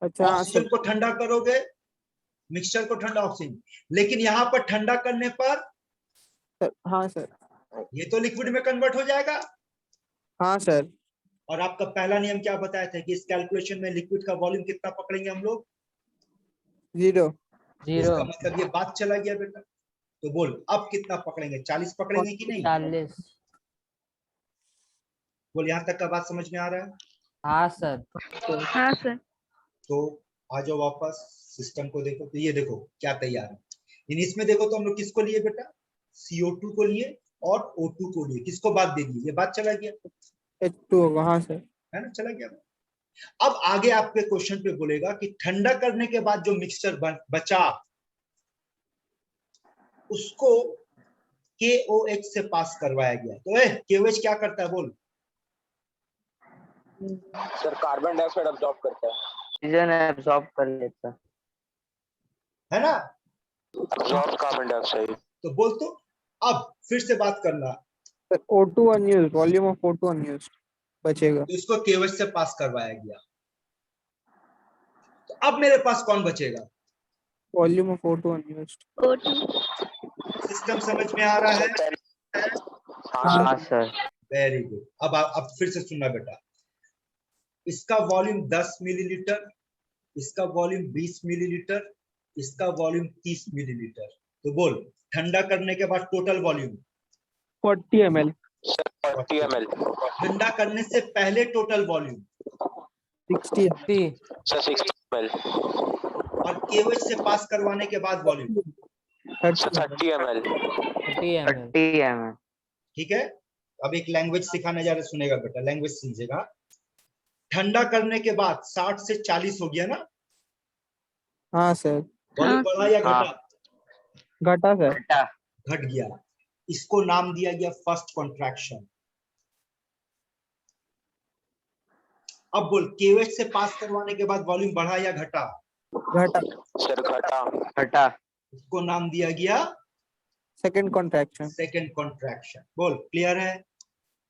Speaker 3: अच्छा हाँ
Speaker 1: ऑक्सीजन
Speaker 3: सर।
Speaker 1: को ठंडा करोगे, मिक्सचर को ठंडा, ऑक्सीजन, लेकिन यहाँ पर ठंडा करने पर
Speaker 3: हाँ सर।
Speaker 1: ये तो लिक्विड में कन्वर्ट हो जाएगा।
Speaker 3: हाँ सर।
Speaker 1: और आपका पहला नियम क्या बताया था कि इस कैलकुलेशन में लिक्विड का वॉल्यूम कितना पकड़ेंगे हम लोग?
Speaker 3: 0।
Speaker 1: इसका मतलब ये बात चला गया बेटा। तो बोल, अब कितना पकड़ेंगे? 40 पकड़ेंगे कि नहीं?
Speaker 6: 40।
Speaker 1: बोल, यहाँ तक का बात समझ में आ रहा है?
Speaker 6: हाँ सर।
Speaker 5: हाँ सर।
Speaker 1: तो आ जाओ वापस, सिस्टम को देखो। तो ये देखो क्या तैयार है। इन इसमें देखो तो हम लोग किसको लिए बेटा? CO2 को लिए और O2 को लिए। किसको बात दे दी? ये बात चला गया,
Speaker 3: H2 होगा। हाँ सर।
Speaker 1: है ना, चला गया। अब आगे आपके क्वेश्चन पे बोलेगा कि ठंडा करने के बाद जो मिक्सचर बचा उसको KOH से पास करवाया गया। तो KOH क्या करता है बोल?
Speaker 4: सर कार्बन डाइऑक्साइड अब्सॉर्ब करता है,
Speaker 2: ऑक्सीजन एब्सॉर्ब कर लेता
Speaker 1: है ना?
Speaker 4: Absorb carbon dioxide.
Speaker 1: तो बोल, तो अब फिर से बात करना।
Speaker 3: Sir O2 unused, volume of O2 unused बचेगा।
Speaker 1: तो इसको KOH से पास करवाया गया। तो अब मेरे पास कौन बचेगा?
Speaker 3: Volume of O2 unused.
Speaker 5: O2।
Speaker 1: System समझ में आ रहा है?
Speaker 2: हाँ सर।
Speaker 1: Very good. अब फिर से सुनना बेटा। इसका वॉल्यूम 10 मिलीलीटर, इसका वॉल्यूम 20 मिलीलीटर, इसका वॉल्यूम 30 मिलीलीटर। तो बोल, ठंडा करने के बाद टोटल वॉल्यूम
Speaker 3: 40 ml।
Speaker 4: 40 ml।
Speaker 1: ठंडा करने से पहले टोटल वॉल्यूम
Speaker 3: 60
Speaker 4: सर 60 ml।
Speaker 1: और KOH से पास करवाने के बाद वॉल्यूम
Speaker 4: 30 ml।
Speaker 2: 30 ml।
Speaker 1: ठीक है। अब एक लैंग्वेज सिखाने जा रहे, सुनेगा बेटा, लैंग्वेज समझेगा। ठंडा करने के बाद 60 से 40 हो गया ना?
Speaker 3: हाँ सर।
Speaker 1: वॉल्यूम बढ़ा या घटा?
Speaker 3: घटा सर।
Speaker 1: घट गया। इसको नाम दिया गया फर्स्ट कॉन्ट्रैक्शन। अब बोल, KOH से पास करवाने के बाद वॉल्यूम बढ़ा या घटा?
Speaker 3: घटा।
Speaker 4: सर घटा।
Speaker 2: घटा।
Speaker 1: इसको नाम दिया गया
Speaker 3: सेकंड कॉन्ट्रैक्शन।
Speaker 1: Second contraction. बोल, क्लियर है?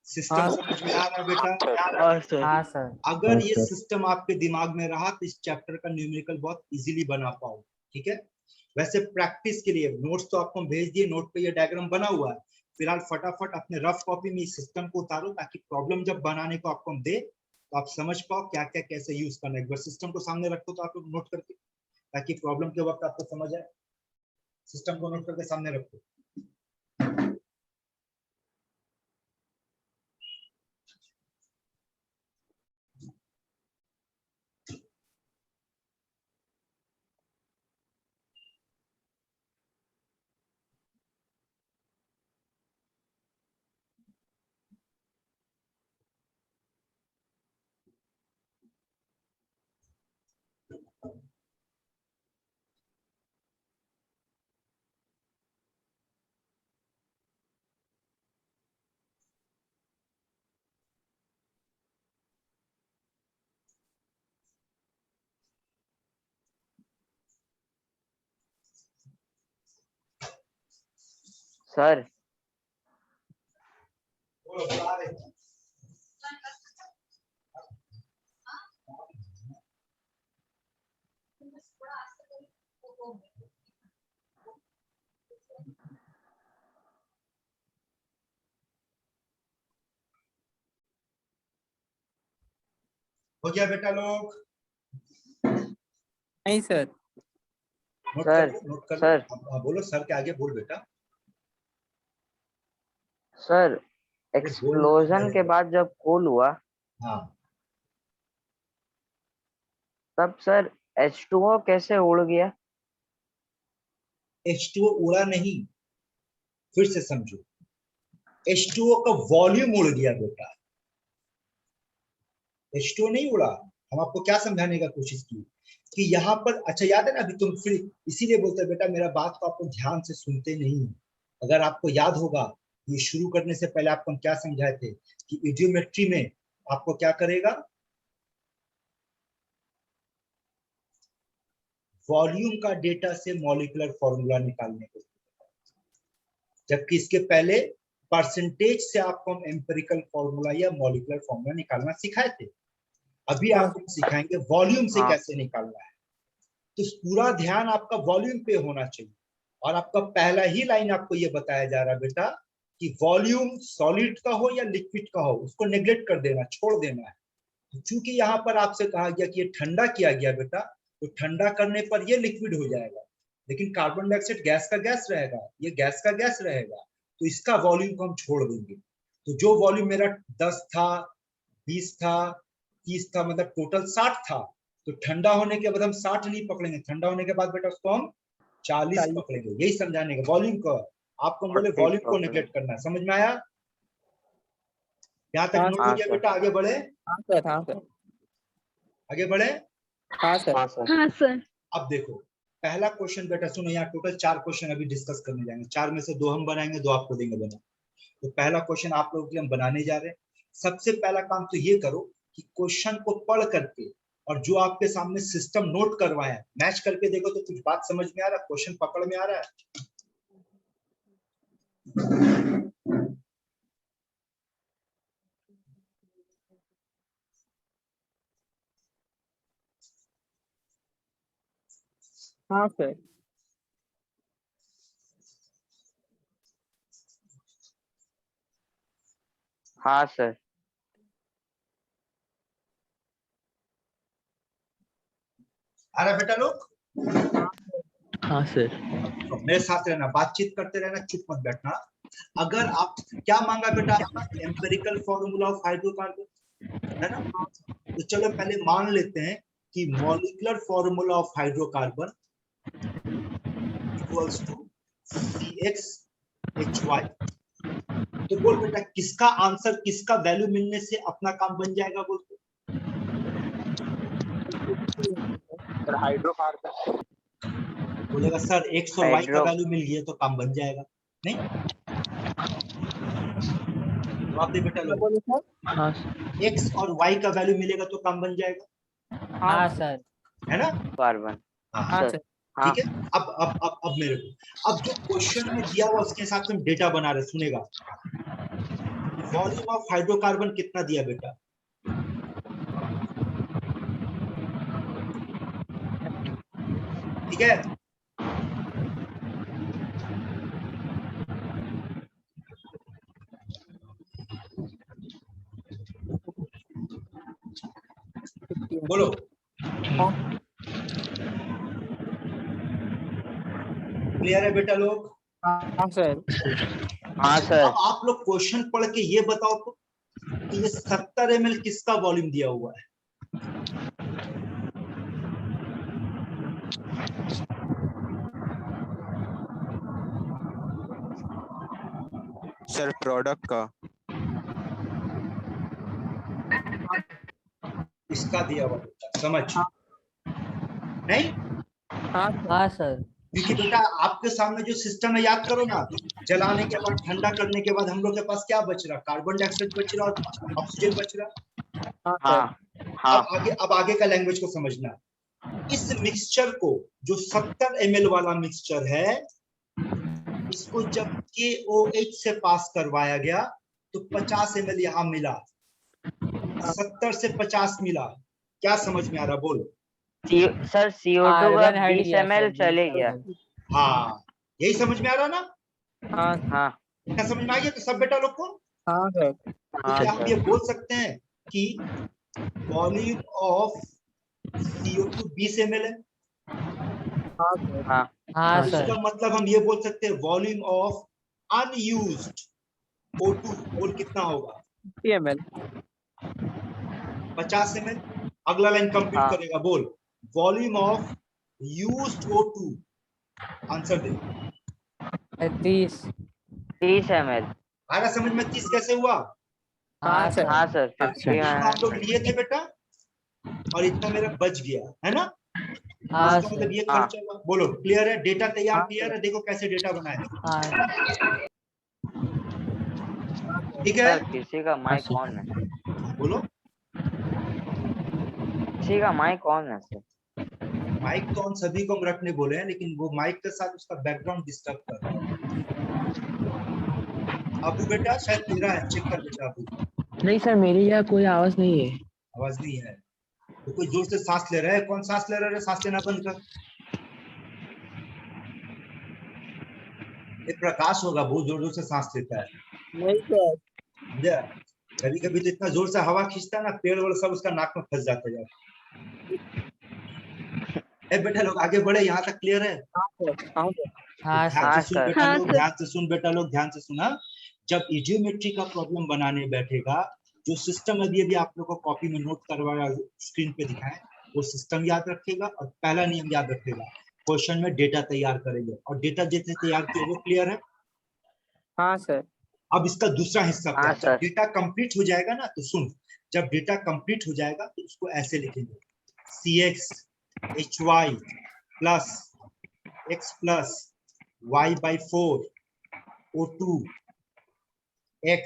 Speaker 1: सिस्टम
Speaker 3: हाँ
Speaker 1: समझ में आ रहा है बेटा?
Speaker 6: हाँ सर।
Speaker 1: अगर ये सिस्टम आपके दिमाग में रहा तो इस चैप्टर का न्यूमेरिकल बहुत इजीली बना पाओ। ठीक है। वैसे प्रैक्टिस के लिए नोट्स तो आपको भेज दिए, नोट पे ये डायग्राम बना हुआ है। फिलहाल फटाफट अपने रफ कॉपी में इस सिस्टम को उतारो, ताकि प्रॉब्लम जब बनाने को आपको हम दे तो आप समझ पाओ क्या क्या कैसे यूज करना है। एक बार सिस्टम को सामने रखो तो आप लोग नोट करके, ताकि प्रॉब्लम के वक्त आपको समझ आए। सिस्टम को नोट करके सामने रखो।
Speaker 2: सर
Speaker 1: बोलो, बता रहे हैं। हो गया बेटा लोग?
Speaker 3: नहीं सर।
Speaker 1: नोट
Speaker 2: सर,
Speaker 1: कर, नोट कर।
Speaker 2: सर।
Speaker 1: अब बोलो सर के आगे बोल बेटा।
Speaker 2: सर एक्सप्लोजन के बाद जब कूल हुआ
Speaker 1: हाँ,
Speaker 2: तब सर H2O कैसे उड़ गया?
Speaker 1: H2O उड़ा नहीं, फिर से समझो। H2O का वॉल्यूम उड़ गया बेटा, H2O नहीं उड़ा। हम आपको क्या समझाने का कोशिश की कि यहाँ पर, अच्छा याद है ना, अभी तुम फिर इसीलिए बोलते बेटा मेरा बात को आपको ध्यान से सुनते नहीं। अगर आपको याद होगा, ये शुरू करने से पहले आपको हम क्या समझाए थे कि इडियोमेट्री में आपको क्या करेगा, वॉल्यूम का डेटा से मॉलिक्यूलर फॉर्मूला निकालने को, जबकि इसके पहले परसेंटेज से आपको हम एम्पिरिकल फॉर्मूला या मॉलिक्यूलर फॉर्मूला निकालना सिखाए थे। अभी आपको सिखाएंगे वॉल्यूम से कैसे निकालना है। तो पूरा ध्यान आपका वॉल्यूम पे होना चाहिए। और आपका पहला ही लाइन आपको ये बताया जा रहा है बेटा कि वॉल्यूम सॉलिड का हो या लिक्विड का हो, उसको नेग्लेक्ट कर देना, छोड़ देना है। तो चूंकि यहाँ पर आपसे कहा गया कि ये ठंडा किया गया बेटा, तो ठंडा करने पर ये लिक्विड हो जाएगा, लेकिन कार्बन डाइऑक्साइड गैस का गैस रहेगा, ये गैस का गैस रहेगा, तो इसका वॉल्यूम को हम छोड़ देंगे। तो जो वॉल्यूम मेरा 10 था, 20 था, 30 था, मतलब टोटल 60 था, तो ठंडा होने के बाद हम 60 नहीं पकड़ेंगे, ठंडा होने के बाद बेटा उसको हम 40 पकड़ेंगे। यही समझाने का वॉल्यूम को। आपको बोले वॉल्यूम को नेग्लेक्ट करना है। समझ में आया? यहाँ तक नोट हो गया बेटा? आगे बढ़े?
Speaker 3: हाँ सर, हाँ सर,
Speaker 1: आगे बढ़े?
Speaker 3: हाँ सर।
Speaker 5: हाँ सर।
Speaker 1: अब देखो पहला क्वेश्चन बेटा, सुनो, यहाँ टोटल 4 क्वेश्चन अभी डिस्कस करने जाएंगे। 4 में से 2 हम बनाएंगे, 2 आपको देंगे बना। तो पहला क्वेश्चन आप लोगों के लिए हम बनाने जा रहे हैं। सबसे पहला काम तो ये करो कि क्वेश्चन को पढ़ करके और जो आपके सामने सिस्टम नोट करवाया है मैच करके देखो, तो कुछ बात समझ में आ रहा है, क्वेश्चन पकड़ में आ रहा है।
Speaker 3: हाँ सर।
Speaker 2: हाँ सर।
Speaker 1: आ रहा बेटा लोग?
Speaker 6: हाँ सर।
Speaker 1: तो मेरे साथ रहना, बातचीत करते रहना, चुप मत बैठना। अगर आप क्या मांगा बेटा आपका, एम्पिरिकल फॉर्मूला ऑफ हाइड्रोकार्बन, है ना? तो चलो पहले मान लेते हैं कि molecular formula of hydrocarbon equals to CxHy। तो बोल बेटा किसका आंसर, किसका वैल्यू मिलने से अपना काम बन जाएगा? बोल
Speaker 3: हाइड्रोकार्बन।
Speaker 1: बोलेगा सर X और Y का वैल्यू मिल गया तो काम बन जाएगा। नहीं, जवाब दे बेटा लोग।
Speaker 6: हाँ
Speaker 1: X और Y का वैल्यू मिलेगा तो काम बन जाएगा,
Speaker 6: हाँ सर।
Speaker 1: है ना?
Speaker 2: कार्बन।
Speaker 3: हाँ सर।
Speaker 1: ठीक है। अब मेरे को, अब जो क्वेश्चन में दिया हुआ उसके हिसाब से हम डेटा बना रहे। सुनेगा, वॉल्यूम ऑफ हाइड्रोकार्बन कितना दिया बेटा? ठीक है, बोलो। क्लियर है बेटा लोग?
Speaker 3: हाँ सर।
Speaker 2: हाँ सर।
Speaker 1: अब आप लोग क्वेश्चन पढ़ के ये बताओ तो कि ये 70 ml किसका वॉल्यूम दिया हुआ है?
Speaker 9: सर प्रोडक्ट का।
Speaker 1: इसका दिया हुआ बेटा, समझ नहीं?
Speaker 6: हाँ सर।
Speaker 1: क्योंकि बेटा आपके सामने जो सिस्टम है, याद करो ना, जलाने के बाद, ठंडा करने के बाद हम लोग के पास क्या बच रहा? कार्बन डाइऑक्साइड बच रहा और ऑक्सीजन बच रहा।
Speaker 2: हाँ।
Speaker 1: अब आगे का लैंग्वेज को समझना। इस मिक्सचर को, जो 70 ml वाला मिक्सचर है, इसको जब KOH से पास करवाया गया तो 50 ml यहाँ मिला, 70 से 50 मिला। क्या समझ में आ रहा, बोलो?
Speaker 2: सर CO2 का
Speaker 6: कार्बन हट
Speaker 2: 20
Speaker 6: गया
Speaker 2: ml
Speaker 6: सर,
Speaker 2: चले
Speaker 6: 20
Speaker 2: गया।
Speaker 6: ml।
Speaker 1: हाँ, यही समझ में आ रहा ना?
Speaker 3: हाँ
Speaker 2: हाँ
Speaker 1: क्या समझ में आ गया तो सब बेटा लोग को?
Speaker 3: हाँ सर।
Speaker 1: तो
Speaker 2: हाँ
Speaker 1: क्या हम
Speaker 2: सर।
Speaker 1: ये बोल सकते हैं कि वॉल्यूम ऑफ CO2 20 ml है?
Speaker 3: हाँ सर।
Speaker 2: हाँ
Speaker 6: हाँ
Speaker 1: तो
Speaker 6: सर।
Speaker 1: इसका मतलब हम ये बोल सकते हैं वॉल्यूम ऑफ अनयूज्ड O2 बोल कितना होगा?
Speaker 3: 50 ml।
Speaker 1: 50 ml। अगला लाइन कंप्लीट
Speaker 2: हाँ।
Speaker 1: करेगा, बोल volume of used O2, answer they.
Speaker 6: 30।
Speaker 2: 30 ml।
Speaker 1: आया समझ में? 30 कैसे हुआ?
Speaker 6: हाँ सर।
Speaker 2: हाँ सर 50
Speaker 1: इतना हम लोग लिए थे बेटा और इतना मेरा बच गया है ना?
Speaker 6: हाँ
Speaker 1: इसका मतलब
Speaker 6: सर।
Speaker 1: ये
Speaker 2: हाँ।
Speaker 1: खर्चा हुआ। बोलो क्लियर है? डेटा तैयार
Speaker 3: हाँ,
Speaker 1: क्लियर है? देखो कैसे डेटा बनाए,
Speaker 6: हाँ
Speaker 1: ठीक है?
Speaker 2: सर किसी का माइक ऑन है,
Speaker 1: बोलो।
Speaker 2: किसी का माइक ऑन है सर।
Speaker 1: माइक तो हम सभी को हम रखने बोले हैं, लेकिन वो माइक के साथ उसका बैकग्राउंड डिस्टर्ब कर रहा है। अबू बेटा शायद तेरा है, चेक कर बेटा। अबू
Speaker 6: नहीं सर, मेरी यहाँ कोई आवाज नहीं है।
Speaker 1: आवाज नहीं है तो कोई जोर से सांस ले रहा है? कौन सांस ले रहा है? सांस लेना बंद कर। ये प्रकाश होगा, बहुत जोर जोर से सांस लेता है।
Speaker 3: नहीं सर।
Speaker 1: समझा? कभी कभी तो इतना जोर से हवा खींचता है ना, पेड़ वाला सब उसका नाक में फंस जाता है। ए बेटा लोग आगे बढ़े, यहाँ तक क्लियर है?
Speaker 3: हाँ सर। हाँ सर।
Speaker 6: हाँ
Speaker 1: ध्यान
Speaker 6: सर।
Speaker 1: से सुन
Speaker 2: हाँ,
Speaker 1: बेटा
Speaker 5: हाँ,
Speaker 1: लोग,
Speaker 5: सर।
Speaker 1: ध्यान से सुन बेटा लोग, ध्यान से सुना। जब इडियोमेट्री का प्रॉब्लम बनाने बैठेगा, जो सिस्टम अभी अभी आप लोग को कॉपी में नोट करवाया, स्क्रीन पे दिखाए, वो सिस्टम याद रखेगा और पहला नियम याद रखेगा, क्वेश्चन में डेटा तैयार करेंगे और डेटा जैसे तैयार किए वो क्लियर है?
Speaker 3: हाँ सर।
Speaker 1: अब इसका दूसरा हिस्सा क्या
Speaker 2: हाँ,
Speaker 1: है? जब
Speaker 2: सर।
Speaker 1: डेटा कंप्लीट हो जाएगा ना, तो सुन, जब डेटा कंप्लीट हो जाएगा तो उसको ऐसे लिखेंगे, CxHy plus x plus y/4 O2 x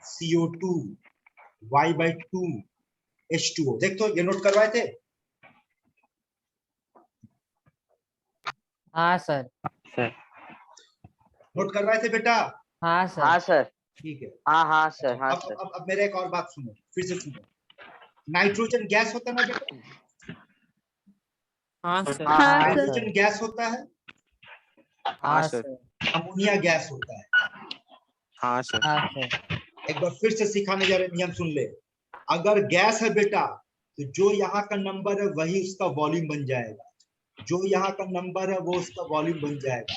Speaker 1: CO2 y/2 H2O। देख तो ये नोट करवाए थे?
Speaker 6: हाँ सर।
Speaker 1: नोट करवाए थे बेटा?
Speaker 6: हाँ सर।
Speaker 2: हाँ सर।
Speaker 1: ठीक है।
Speaker 2: हाँ सर। हाँ
Speaker 1: अब
Speaker 2: सर।
Speaker 1: अब अब मेरा एक और बात सुनो, फिर से सुनो। नाइट्रोजन गैस होता है ना बेटा?
Speaker 3: हाँ सर।
Speaker 5: हाँ,
Speaker 6: हाँ
Speaker 5: सर।
Speaker 1: नाइट्रोजन गैस होता है,
Speaker 6: हाँ
Speaker 9: सर।
Speaker 6: सर।
Speaker 1: अमोनिया गैस होता है।
Speaker 9: हाँ सर।
Speaker 6: हाँ सर।
Speaker 1: एक बार फिर से सिखाने जा रहे, नियम सुन ले। अगर गैस है बेटा, तो जो यहाँ का नंबर है वही उसका वॉल्यूम बन जाएगा, जो यहाँ का नंबर है वो उसका वॉल्यूम बन जाएगा,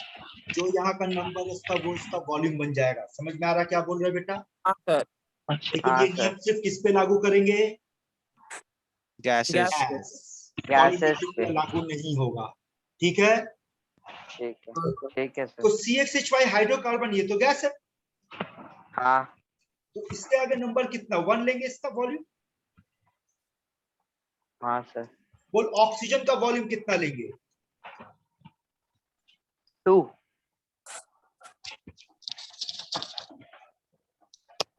Speaker 1: जो यहाँ का नंबर है उसका वो उसका वॉल्यूम बन जाएगा। समझ में आ रहा क्या बोल रहे बेटा?
Speaker 3: हाँ सर।
Speaker 1: लेकिन
Speaker 2: हाँ,
Speaker 1: ये नियम सिर्फ किस पे लागू करेंगे?
Speaker 9: गैसेस।
Speaker 3: गैस।
Speaker 1: पॉलीलिथिक पे लागू नहीं होगा। ठीक है?
Speaker 2: ठीक है
Speaker 1: तो
Speaker 2: सर।
Speaker 1: CxHy हाइड्रोकार्बन, ये तो गैस है,
Speaker 2: हाँ
Speaker 1: तो इसके आगे नंबर कितना 1 लेंगे इसका वॉल्यूम।
Speaker 2: हाँ सर।
Speaker 1: बोल ऑक्सीजन का वॉल्यूम कितना लेंगे?
Speaker 2: 2।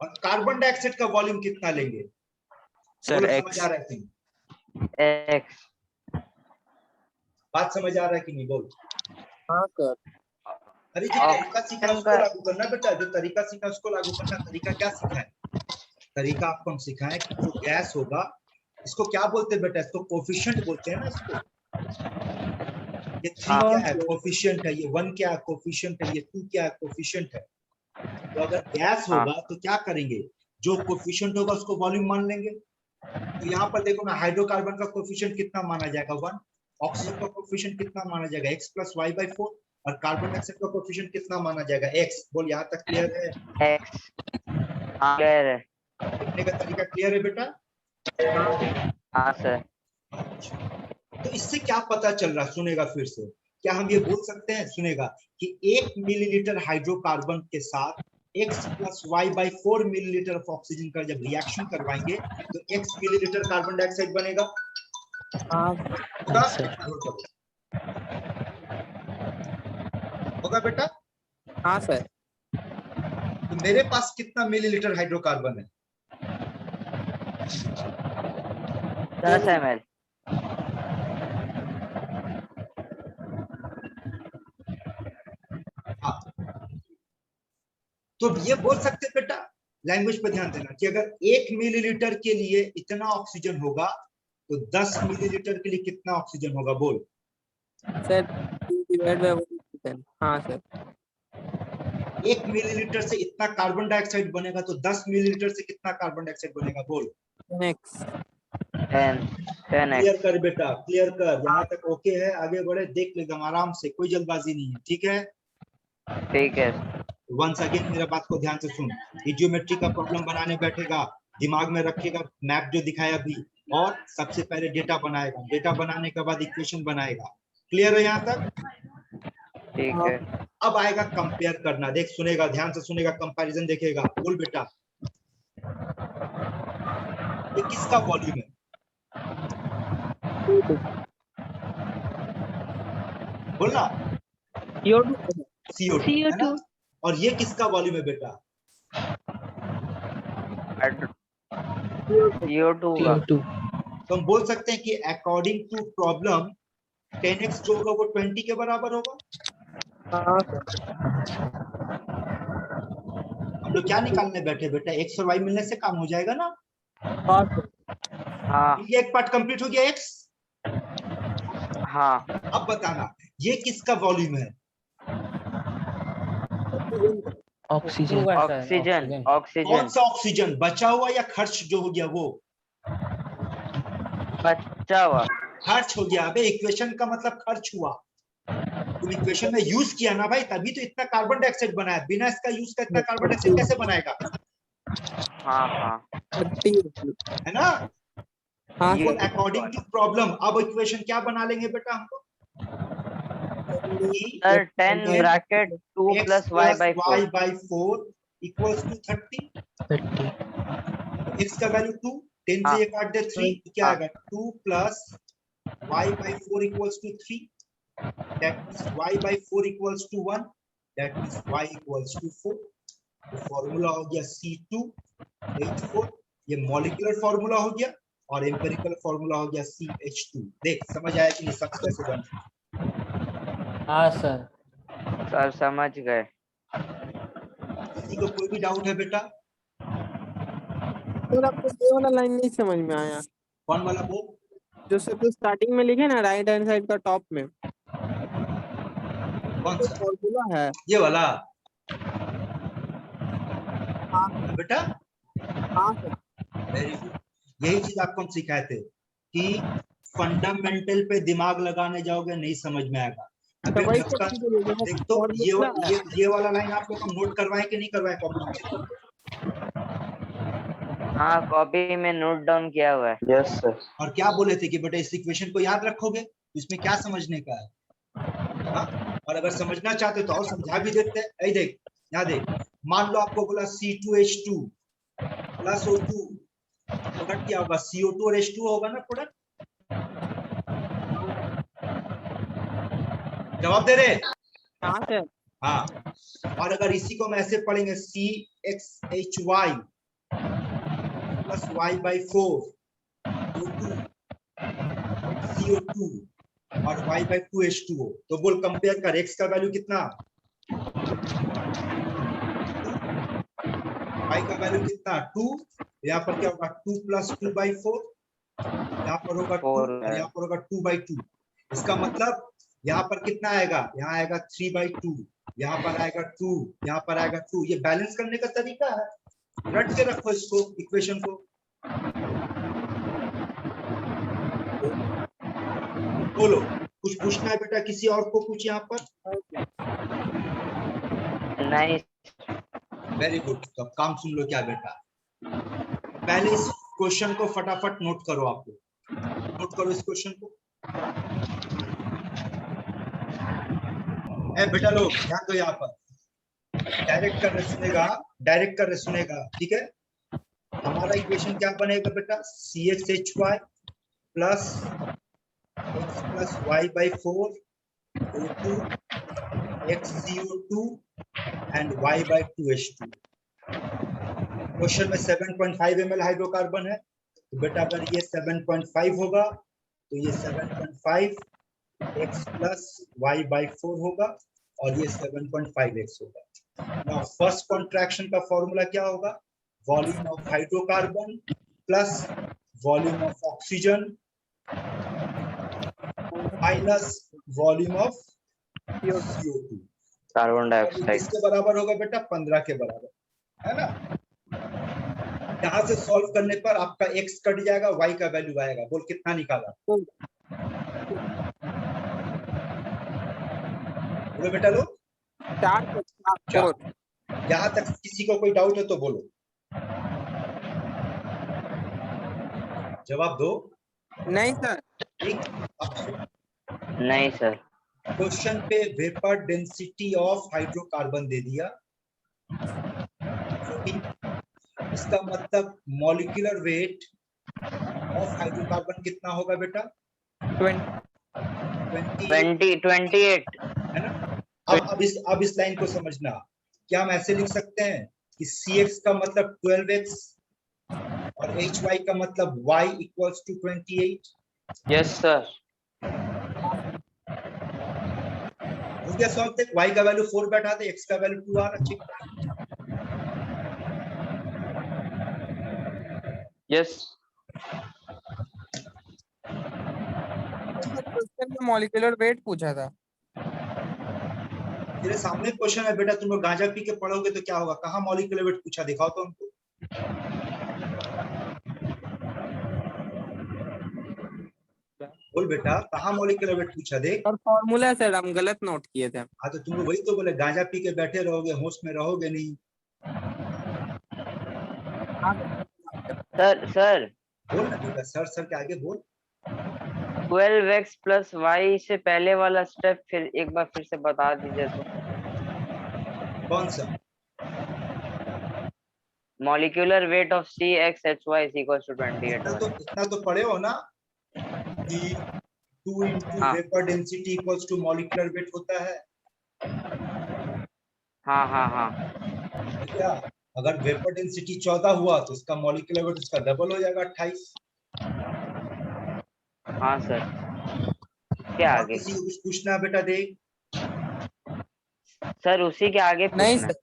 Speaker 1: और कार्बन डाइऑक्साइड का वॉल्यूम कितना लेंगे?
Speaker 9: सर
Speaker 1: बोलो, समझ
Speaker 9: एक्स।
Speaker 1: आ रहा है कि नहीं?
Speaker 2: X।
Speaker 1: बात समझ आ रहा है कि नहीं? बोल।
Speaker 3: हाँ सर।
Speaker 1: अरे जो तरीका सीखा उसको लागू करना बेटा, जो तरीका सीखा उसको लागू करना। तरीका क्या सीखा है? तरीका आपको हम सिखाएं कि जो गैस होगा, इसको क्या बोलते हैं बेटा? इसको कोफिशिएंट बोलते हैं ना इसको। ये 3 क्या है? कोफिशिएंट है। ये 1 क्या है? कोफिशिएंट है। ये 2 क्या है? कोफिशिएंट है। तो अगर गैस होगा तो क्या करेंगे? जो कोफिशिएंट होगा उसको वॉल्यूम मान लेंगे। तो यहाँ पर देखो ना, हाइड्रोकार्बन का कोफिशिएंट कितना माना जाएगा? 1। ऑक्सीजन का कोफिशिएंट कितना माना जाएगा? x plus y/4। और कार्बन डाइऑक्साइड का कोफिशिएंट कितना माना जाएगा? x। बोल, यहाँ तक क्लियर है?
Speaker 2: X। हाँ क्लियर है।
Speaker 1: लिखने का तरीका क्लियर है बेटा?
Speaker 2: हाँ सर।
Speaker 1: तो इससे क्या पता चल रहा? सुनेगा फिर से। क्या हम ये बोल सकते हैं, सुनेगा, कि 1 मिलीलीटर हाइड्रोकार्बन के साथ x plus y/4 millilitre of oxygen का जब रिएक्शन करवाएंगे तो x मिलीलीटर कार्बन डाइऑक्साइड बनेगा? होगा बेटा?
Speaker 3: हाँ सर।
Speaker 1: तो मेरे पास कितना मिलीलीटर हाइड्रोकार्बन है?
Speaker 2: 10 ml।
Speaker 1: हाँ, तो ये बोल सकते बेटा, लैंग्वेज पे ध्यान देना कि अगर 1 मिलीलीटर के लिए इतना ऑक्सीजन होगा तो 10 मिलीलीटर के लिए कितना ऑक्सीजन होगा, बोल।
Speaker 3: सर 2/1%। हाँ सर।
Speaker 1: 1 मिलीलीटर से इतना कार्बन डाइऑक्साइड बनेगा तो 10 मिलीलीटर से कितना कार्बन डाइऑक्साइड बनेगा, बोल।
Speaker 3: 10x।
Speaker 2: 10x।
Speaker 1: क्लियर कर बेटा, क्लियर कर। यहाँ तक ओके है, आगे बढ़े, देख ले एकदम आराम से, कोई जल्दबाजी नहीं है, ठीक है।
Speaker 2: ठीक है।
Speaker 1: वंस अगेन मेरा बात को ध्यान से सुन। ये ज्योमेट्री का प्रॉब्लम बनाने बैठेगा, दिमाग में रखेगा मैप जो दिखाया अभी, और सबसे पहले डेटा बनाएगा, डेटा बनाने के बाद इक्वेशन बनाएगा। क्लियर है यहाँ तक?
Speaker 2: ठीक है।
Speaker 1: अब आएगा कंपेयर करना, देख सुनेगा, ध्यान से सुनेगा, कंपैरिजन देखेगा। बोल बेटा, ये किसका वॉल्यूम है? बोलना। CO2 है ना? और ये किसका वॉल्यूम है बेटा?
Speaker 2: CO2 का।
Speaker 1: तो हम बोल सकते हैं कि अकॉर्डिंग टू प्रॉब्लम 10x जो होगा वो 20 के बराबर होगा। हम लोग क्या निकालने बैठे बेटा, x और y मिलने से काम हो जाएगा ना।
Speaker 2: हाँ।
Speaker 1: ये एक पार्ट कंप्लीट हो गया x।
Speaker 2: हाँ।
Speaker 1: अब बताना ये किसका वॉल्यूम है?
Speaker 6: ऑक्सीजन।
Speaker 2: ऑक्सीजन।
Speaker 1: कौन
Speaker 2: ऑक्सीजन।
Speaker 1: सा ऑक्सीजन, बचा हुआ या खर्च जो हो गया वो?
Speaker 2: बचा हुआ।
Speaker 1: खर्च हो गया। अबे इक्वेशन का मतलब खर्च हुआ, तुम इक्वेशन में यूज किया ना भाई, तभी तो इतना कार्बन डाइऑक्साइड बना है। बिना इसका यूज का इतना कार्बन डाइऑक्साइड कैसे बनाएगा?
Speaker 2: हाँ हाँ।
Speaker 1: है ना।
Speaker 3: हाँ
Speaker 1: ये अकॉर्डिंग टू प्रॉब्लम। अब इक्वेशन क्या बना लेंगे बेटा हमको?
Speaker 2: Sir 10 bracket 2 plus y by 4
Speaker 1: equals to 30। x का वैल्यू 2, 10 से ये काट दे 3, तो क्या आएगा? 2 plus y by 4 equals to 3। That means y by 4 equals to 1, that means y equals to 4। तो फार्मूला हो गया C2H4। ये मॉलिक्यूलर फार्मूला हो गया और एम्पिरिकल फार्मूला हो गया CH2। देख समझ आया कि नहीं? सब कैसे बना?
Speaker 6: हाँ सर।
Speaker 2: सर समझ गए।
Speaker 1: किसी को कोई भी डाउट है बेटा?
Speaker 3: सर आपको ये वाला लाइन नहीं समझ में आया?
Speaker 1: कौन वाला? वो
Speaker 3: जो सब स्टार्टिंग में लिखे ना, राइट हैंड साइड का टॉप में,
Speaker 1: कौन सा
Speaker 3: फॉर्मूला है?
Speaker 1: ये वाला?
Speaker 3: हाँ
Speaker 1: बेटा
Speaker 3: हाँ सर।
Speaker 1: Very good. यही चीज आपको हम सिखाए थे कि फंडामेंटल पे दिमाग लगाने जाओगे नहीं समझ में आएगा। अगर देख तो ये वाला लाइन आप लोग नोट करवाए कि नहीं करवाए कॉपी में?
Speaker 2: हाँ कॉपी में नोट डाउन किया हुआ है।
Speaker 4: Yes sir.
Speaker 1: और क्या बोले थे कि बेटा इस इक्वेशन को याद रखोगे, इसमें क्या समझने का है? हाँ? और अगर समझना चाहते तो और समझा भी देते हैं। ऐ देख, यहाँ देख, मान लो आपको बोला C2H2 प्लस O2 प्रोडक्ट क्या होगा? CO2 और H2 होगा ना प्रोडक्ट। जवाब दे रहे?
Speaker 3: हाँ सर।
Speaker 1: हाँ। और अगर इसी को हम ऐसे पढ़ेंगे CXHY plus Y by 4 O2 CO2 और Y by 2 H2O, तो बोल कंपेयर कर, X का वैल्यू कितना, Y का वैल्यू कितना 2। यहाँ पर क्या होगा 2 प्लस 2 by 4, यहाँ पर होगा 2 और यहाँ पर होगा 2 by 2। इसका मतलब यहाँ पर कितना आएगा? यहाँ आएगा 3 by 2, यहाँ पर आएगा 2, यहाँ पर आएगा 2। ये बैलेंस करने का तरीका है, रट के रखो इसको, इक्वेशन को। बोलो कुछ पूछना है बेटा किसी और को कुछ यहाँ पर?
Speaker 2: नहीं।
Speaker 1: Very good. तो काम सुन लो क्या बेटा, पहले इस क्वेश्चन को फटाफट नोट करो। आप लोग नोट करो इस क्वेश्चन को। ए बेटा लोग ध्यान दो, यहाँ पर डायरेक्ट कर रहे सुनेगा, डायरेक्ट कर रहे सुनेगा, ठीक है। हमारा इक्वेशन क्या बनेगा बेटा? CXHY plus X plus Y by 4 O2 XCO2 and Y by 2H2। Question में 7.5 ml हाइड्रोकार्बन है, तो बेटा अगर ये 7.5 होगा तो ये 7.5 X प्लस Y by 4 होगा और ये 7.5X होगा। नाउ फर्स्ट कॉन्ट्रैक्शन का फॉर्मूला क्या होगा? Volume of hydrocarbon plus volume of oxygen minus volume of CO2।
Speaker 2: Carbon dioxide.
Speaker 1: किसके बराबर होगा बेटा? 15 के बराबर, है ना? यहाँ से सॉल्व करने पर आपका x कट जाएगा, y का वैल्यू आएगा। बोल कितना निकाला? बोलो बेटा लोग।
Speaker 3: 4।
Speaker 1: यहाँ तक किसी को कोई डाउट है तो बोलो, जवाब दो।
Speaker 3: नहीं सर।
Speaker 1: ठीक,
Speaker 2: नहीं सर।
Speaker 1: क्वेश्चन पे वेपर डेंसिटी ऑफ हाइड्रोकार्बन दे दिया, इसका मतलब मॉलिक्यूलर वेट ऑफ हाइड्रोकार्बन कितना होगा बेटा?
Speaker 2: 28
Speaker 1: है ना? अब इस लाइन को समझना। क्या हम ऐसे लिख सकते हैं कि CX का मतलब 12x और HY का मतलब Y equals to 28?
Speaker 2: Yes sir.
Speaker 1: हो गया सॉल्व तक। Y का वैल्यू 4 बैठा दे, X का वैल्यू 2 आ रहा। ठीक,
Speaker 2: यस।
Speaker 3: क्वेश्चन में मॉलिक्यूलर वेट पूछा था।
Speaker 1: तेरे सामने क्वेश्चन है बेटा, तुम लोग गांजा पी के पढ़ोगे तो क्या होगा? कहाँ मॉलिक्यूलर वेट पूछा? दिखाओ तो हमको। बोल बेटा, कहाँ मॉलिक्यूलर वेट पूछा? देख।
Speaker 3: और फॉर्मूला सर हम गलत नोट किए थे।
Speaker 1: हाँ तो तुम लोग वही तो बोले, गांजा पी के बैठे रहोगे, होश में रहोगे नहीं।
Speaker 2: सर
Speaker 1: बोल ना बेटा, सर के आगे बोल।
Speaker 2: 12x प्लस y से पहले वाला स्टेप फिर एक बार फिर से बता दीजिए तो।
Speaker 1: कौन सा?
Speaker 2: Molecular weight of CXHY is equals to 28।
Speaker 1: इतना तो पढ़े हो ना कि 2 into
Speaker 2: हाँ।
Speaker 1: Vapour density equals to molecular weight होता है।
Speaker 2: हाँ।
Speaker 1: क्या अगर वेपर डेंसिटी 14 हुआ तो इसका मॉलिक्यूलर वेट उसका डबल हो जाएगा, 28।
Speaker 2: हाँ सर। क्या आगे?
Speaker 1: किसी को कुछ पूछना है बेटा? देख
Speaker 2: सर उसी के आगे
Speaker 3: नहीं
Speaker 2: पूछना।
Speaker 3: सर।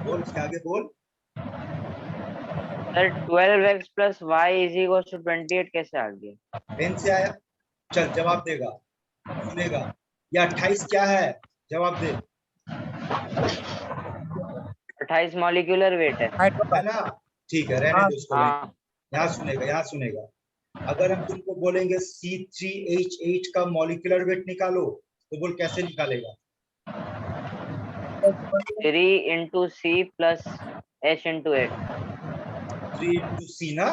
Speaker 1: बोल, उसके आगे बोल।
Speaker 2: Sir 12x plus y is equals to 28 कैसे आ गया?
Speaker 1: पेन से आया? चल जवाब देगा, सुनेगा। या 28 क्या है? जवाब दे।
Speaker 2: 28 मॉलिक्यूलर वेट है
Speaker 1: ना? ठीक है, रहने दो उसको।
Speaker 2: हाँ।
Speaker 1: यहाँ सुनेगा। अगर हम तुमको बोलेंगे C3H8 का मॉलिक्यूलर वेट निकालो तो बोल कैसे निकालेगा?
Speaker 2: 3 into C plus H into 8।
Speaker 1: 3 into C ना?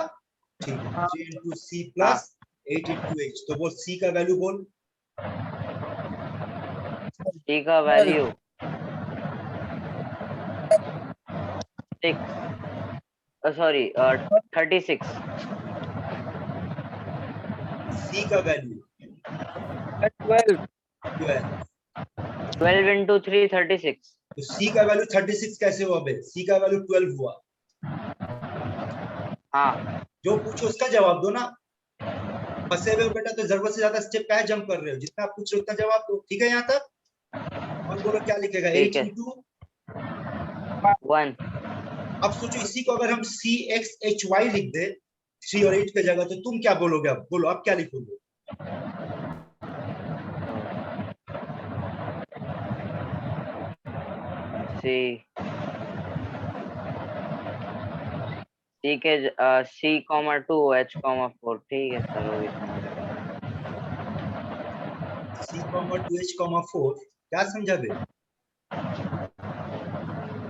Speaker 1: ठीक है, 3 into C plus 8 into H। तो बोल C का वैल्यू बोल।
Speaker 2: C का वैल्यू 36।
Speaker 1: C का वैल्यू
Speaker 2: 12 into 3 36।
Speaker 1: तो C का वैल्यू 36 कैसे हुआ बे? C का वैल्यू 12 हुआ।
Speaker 2: हाँ।
Speaker 1: जो पूछो उसका जवाब दो ना। फंसे हुए बेटा तो जरूरत से ज्यादा स्टेप क्या है जंप कर रहे हो? जितना पूछ रहे हो उतना जवाब दो। ठीक है यहाँ तक? और बोलो क्या लिखेगा? 8 into
Speaker 2: 1।
Speaker 1: अब सोचो इसी को अगर हम CXHY लिख दे 3 और 8 के जगह, तो तुम क्या बोलोगे? अब बोलो, अब क्या लिखोगे?
Speaker 2: C के C,2 H,4। ठीक है सर, वो भी
Speaker 1: C,2 H,4 क्या समझा बे?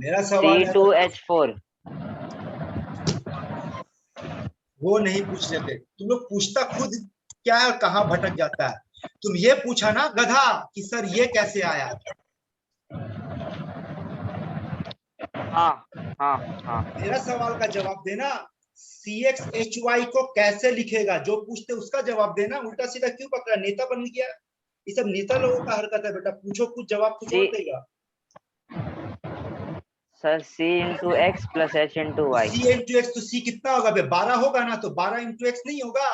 Speaker 1: मेरा सवाल
Speaker 2: C2H4।
Speaker 1: वो नहीं पूछ रहे थे तुम लोग। पूछता खुद क्या है और कहाँ भटक जाता है। तुम ये पूछा ना गधा कि सर ये कैसे आया?
Speaker 2: हाँ।
Speaker 1: मेरा सवाल का जवाब देना। CXHY को कैसे लिखेगा? जो पूछते उसका जवाब देना। उल्टा सीधा क्यों पकड़ा? नेता बन गया। ये सब नेता लोगों का हरकत है बेटा। पूछो कुछ, जवाब कुछ और देगा।
Speaker 2: Sir C into X plus H into Y।
Speaker 1: C into X तो C कितना होगा बे? 12 होगा ना? तो 12 into X नहीं होगा?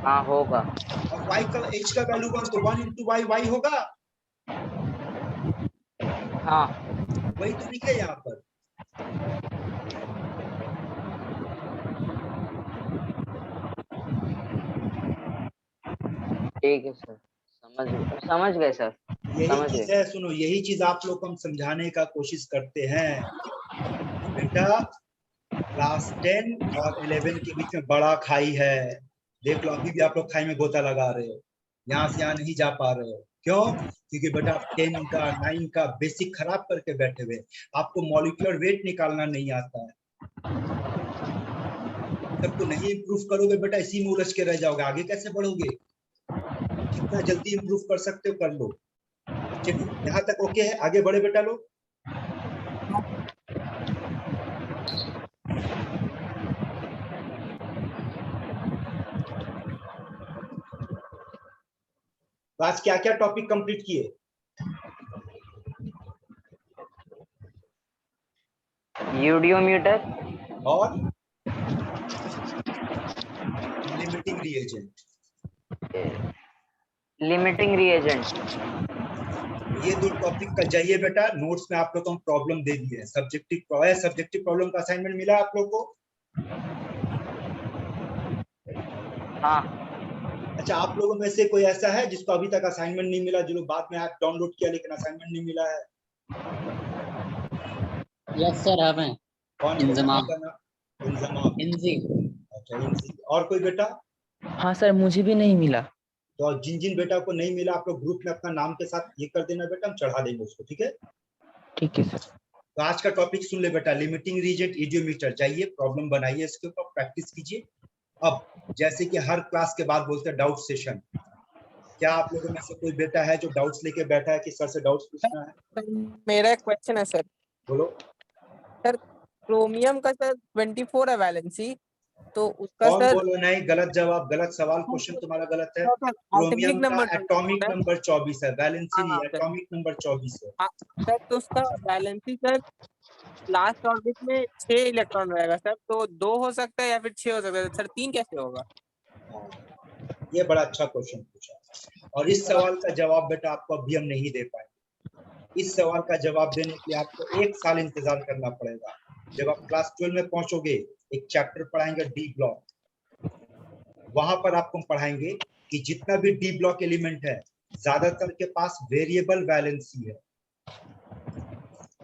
Speaker 2: हाँ होगा।
Speaker 1: और Y का H का वैल्यू 1 तो 1 into Y होगा।
Speaker 2: हाँ
Speaker 1: वही तो लिखे यहाँ पर।
Speaker 2: ठीक है सर, समझ गए सर,
Speaker 1: यही
Speaker 2: समझ
Speaker 1: चीज
Speaker 2: गए।
Speaker 1: है, सुनो, यही चीज आप लोग को हम समझाने का कोशिश करते हैं। बेटा क्लास 10 और 11 के बीच में बड़ा खाई है। देख लो, अभी भी आप लोग खाई में गोता लगा रहे हो, यहाँ से यहाँ नहीं जा पा रहे हो। क्यों? क्योंकि बेटा 10 का 9 का बेसिक खराब करके बैठे हुए, आपको मॉलिक्यूलर वेट निकालना नहीं आता है। सबको नहीं इम्प्रूव करोगे बेटा, इसी में उलझ के रह जाओगे, आगे कैसे बढ़ोगे? जितना जल्दी इम्प्रूव कर सकते हो कर लो। चलिए, यहाँ तक ओके है, आगे बढ़े बेटा लोग। तो आज क्या क्या टॉपिक कंप्लीट किए?
Speaker 2: यूडियोमीटर
Speaker 1: और लिमिटिंग रिएजेंट।
Speaker 2: Limiting reagent.
Speaker 1: ये दो टॉपिक का जाइए बेटा, नोट्स में आप लोग को हम प्रॉब्लम दे दिए। सब्जेक्टिव प्रॉब्लम का असाइनमेंट मिला आप लोग को?
Speaker 2: हाँ।
Speaker 1: अच्छा, आप लोगों में से कोई ऐसा है जिसको अभी तक असाइनमेंट नहीं मिला, जो लोग बाद में ऐप डाउनलोड किया लेकिन असाइनमेंट नहीं मिला है?
Speaker 8: यस सर, हमें
Speaker 1: कौन?
Speaker 8: इंजमाम।
Speaker 1: इंजी। अच्छा, इंजी। और कोई बेटा?
Speaker 6: हाँ सर, मुझे भी नहीं मिला।
Speaker 1: तो जिन जिन बेटा को नहीं मिला, आप लोग ग्रुप में अपना नाम के साथ ये कर देना बेटा, हम चढ़ा देंगे उसको। ठीक है?
Speaker 6: ठीक है सर।
Speaker 1: तो आज का टॉपिक सुन ले बेटा, लिमिटिंग रीजेंट, ईडियोमीटर। जाइए प्रॉब्लम बनाइए, इसके ऊपर प्रैक्टिस कीजिए। अब जैसे कि हर क्लास के बाद बोलते हैं डाउट सेशन। क्या आप लोगों में से कोई बेटा है जो डाउट्स लेके बैठा है कि सर से डाउट्स पूछना है?
Speaker 3: मेरा एक क्वेश्चन है सर।
Speaker 1: बोलो।
Speaker 3: सर क्रोमियम का सर 24 है वैलेंसी, तो उसका
Speaker 1: कौन
Speaker 3: सर
Speaker 1: बोलो नहीं? गलत जवाब, गलत सवाल, क्वेश्चन तुम्हारा गलत है।
Speaker 3: एटॉमिक
Speaker 1: क्रोमियम का
Speaker 3: नंबर
Speaker 1: एटॉमिक नंबर 24 है, वैलेंसी नहीं,
Speaker 3: हाँ, सर।
Speaker 1: एटॉमिक नंबर 24 है।
Speaker 3: सर तो उसका वैलेंसी सर लास्ट ऑर्बिट में 6 इलेक्ट्रॉन रहेगा सर, तो 2 हो सकता है या फिर 6 हो सकता है सर, 3 कैसे होगा?
Speaker 1: ये बड़ा अच्छा क्वेश्चन पूछा, और इस सवाल का जवाब बेटा आपको अभी हम नहीं दे पाएंगे। इस सवाल का जवाब देने के लिए आपको 1 साल इंतजार करना पड़ेगा। जब आप क्लास 12 में पहुंचोगे, एक चैप्टर पढ़ाएंगे डी ब्लॉक, वहां पर आपको पढ़ाएंगे कि जितना भी डी ब्लॉक एलिमेंट है, ज्यादातर के पास वेरिएबल वैलेंसी है।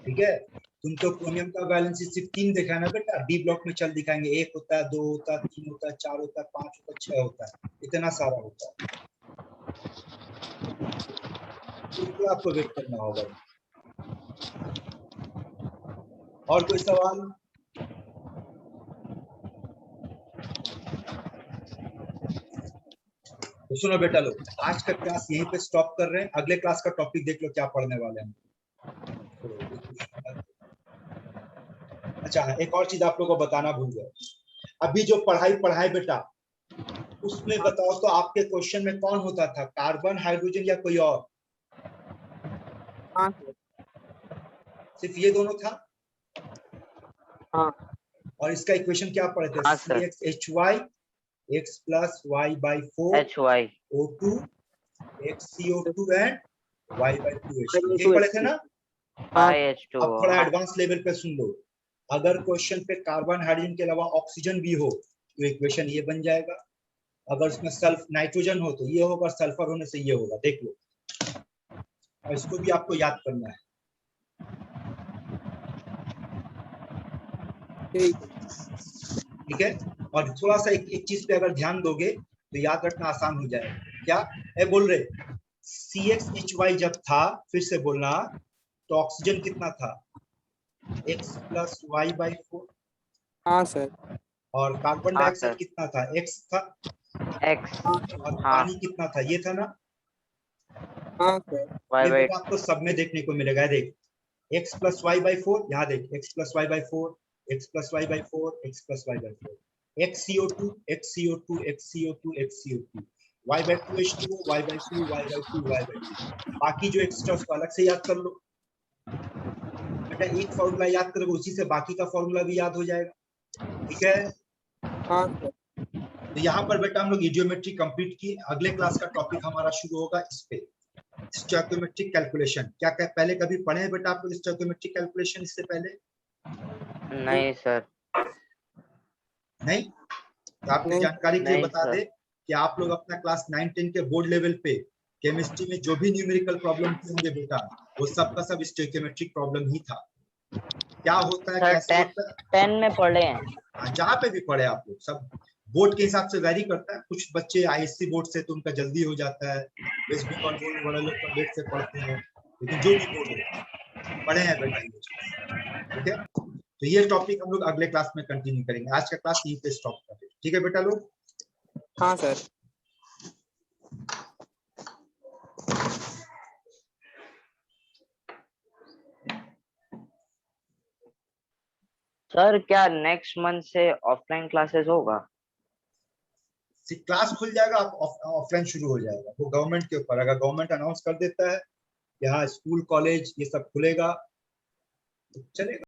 Speaker 1: ठीक है? तुम तो क्रोमियम का वैलेंसी सिर्फ 3 देखा है ना बेटा, डी ब्लॉक में चल दिखाएंगे 1 होता है, 2 होता है, 3 होता है, 4 होता है, 5 होता है, 6 होता है, इतना सारा होता है। तो आपको वेट करना होगा। और कोई सवाल? तो सुनो बेटा लोग, आज का क्लास यहीं पे स्टॉप कर रहे हैं। अगले क्लास का टॉपिक देख लो क्या पढ़ने वाले हैं। अच्छा, एक और चीज आप लोगों को बताना भूल गए। अभी जो पढ़ाई बेटा, उसमें बताओ तो आपके क्वेश्चन में कौन होता था, कार्बन, हाइड्रोजन या कोई और?
Speaker 3: हाँ
Speaker 1: सिर्फ ये दोनों था?
Speaker 3: हाँ।
Speaker 1: और इसका इक्वेशन क्या पढ़े थे? CxHy x plus y by 4
Speaker 2: HY
Speaker 1: O2 x CO2 and y by 2H2, ये पढ़े थे ना?
Speaker 2: IH2।
Speaker 1: अब थोड़ा एडवांस लेवल पे सुन लो। अगर क्वेश्चन पे कार्बन हाइड्रोजन के अलावा ऑक्सीजन भी हो तो इक्वेशन ये बन जाएगा। अगर उसमें नाइट्रोजन हो तो ये होगा, सल्फर होने से ये होगा। देख लो, और इसको भी आपको याद करना है। ठीक है? और थोड़ा सा एक चीज पे अगर ध्यान दोगे तो याद रखना आसान हो जाएगा। क्या बोल रहे? CxHy जब था, फिर से बोलना, तो ऑक्सीजन कितना था? x plus y by 4।
Speaker 3: हाँ सर।
Speaker 1: और कार्बन डाइऑक्साइड कितना था? x था।
Speaker 2: X।
Speaker 1: और पानी कितना था? ये था ना?
Speaker 3: हाँ सर।
Speaker 2: Y by
Speaker 1: आपको सब में देखने को मिलेगा। देख, x plus y by 4, यहाँ देख, x plus y by 4, x plus y by 4, x plus y by 4, x CO2, x CO2, x CO2, x CO2, y by 2H2, y by 2, y by 2, y by 2। बाकी जो extra उसको अलग से याद कर लो बेटा। एक फॉर्मूला याद करोगे, उसी से बाकी का फॉर्मूला भी याद हो जाएगा। ठीक है?
Speaker 3: हाँ।
Speaker 1: तो यहाँ पर बेटा हम लोग ईडियोमेट्री कंप्लीट की। अगले क्लास का टॉपिक हमारा शुरू होगा इस पे, स्टोइकोमेट्रिक कैलकुलेशन क्या पहले कभी पढ़े हैं बेटा आप लोग स्टोइकोमेट्रिक कैलकुलेशन इससे पहले?
Speaker 2: नहीं सर।
Speaker 1: नहीं, तो आपको
Speaker 3: नहीं।
Speaker 1: जानकारी के लिए
Speaker 2: नहीं,
Speaker 1: बता
Speaker 2: सर।
Speaker 1: दे कि आप लोग अपना क्लास 9-10 के बोर्ड लेवल पे केमिस्ट्री में जो भी न्यूमेरिकल प्रॉब्लम होंगे बेटा, वो सब का सब स्टोइकोमेट्रिक प्रॉब्लम ही था। क्या होता है,
Speaker 2: सर
Speaker 1: कैसे होता है,
Speaker 2: 10 में पढ़े हैं।
Speaker 1: हाँ, जहाँ पे भी पढ़े आप लोग, सब बोर्ड के हिसाब से वेरी करता है। कुछ बच्चे आईएससी बोर्ड से तो उनका जल्दी हो जाता है, वेस्ट बंगाल बोर्ड वाले लोग का लेट से पढ़ते हैं, लेकिन जो भी बोर्ड हो पढ़े हैं बेटा ये चीज, ठीक है। तो ये टॉपिक हम लोग अगले क्लास में कंटिन्यू करेंगे। आज का क्लास यहीं पे स्टॉप करें, ठीक है बेटा लोग?
Speaker 3: हाँ सर।
Speaker 2: सर क्या नेक्स्ट मंथ से ऑफलाइन क्लासेस होगा?
Speaker 1: क्लास खुल जाएगा, ऑफलाइन शुरू हो जाएगा, वो गवर्नमेंट के ऊपर। अगर गवर्नमेंट अनाउंस कर देता है यहाँ स्कूल कॉलेज ये सब खुलेगा तो चलेगा।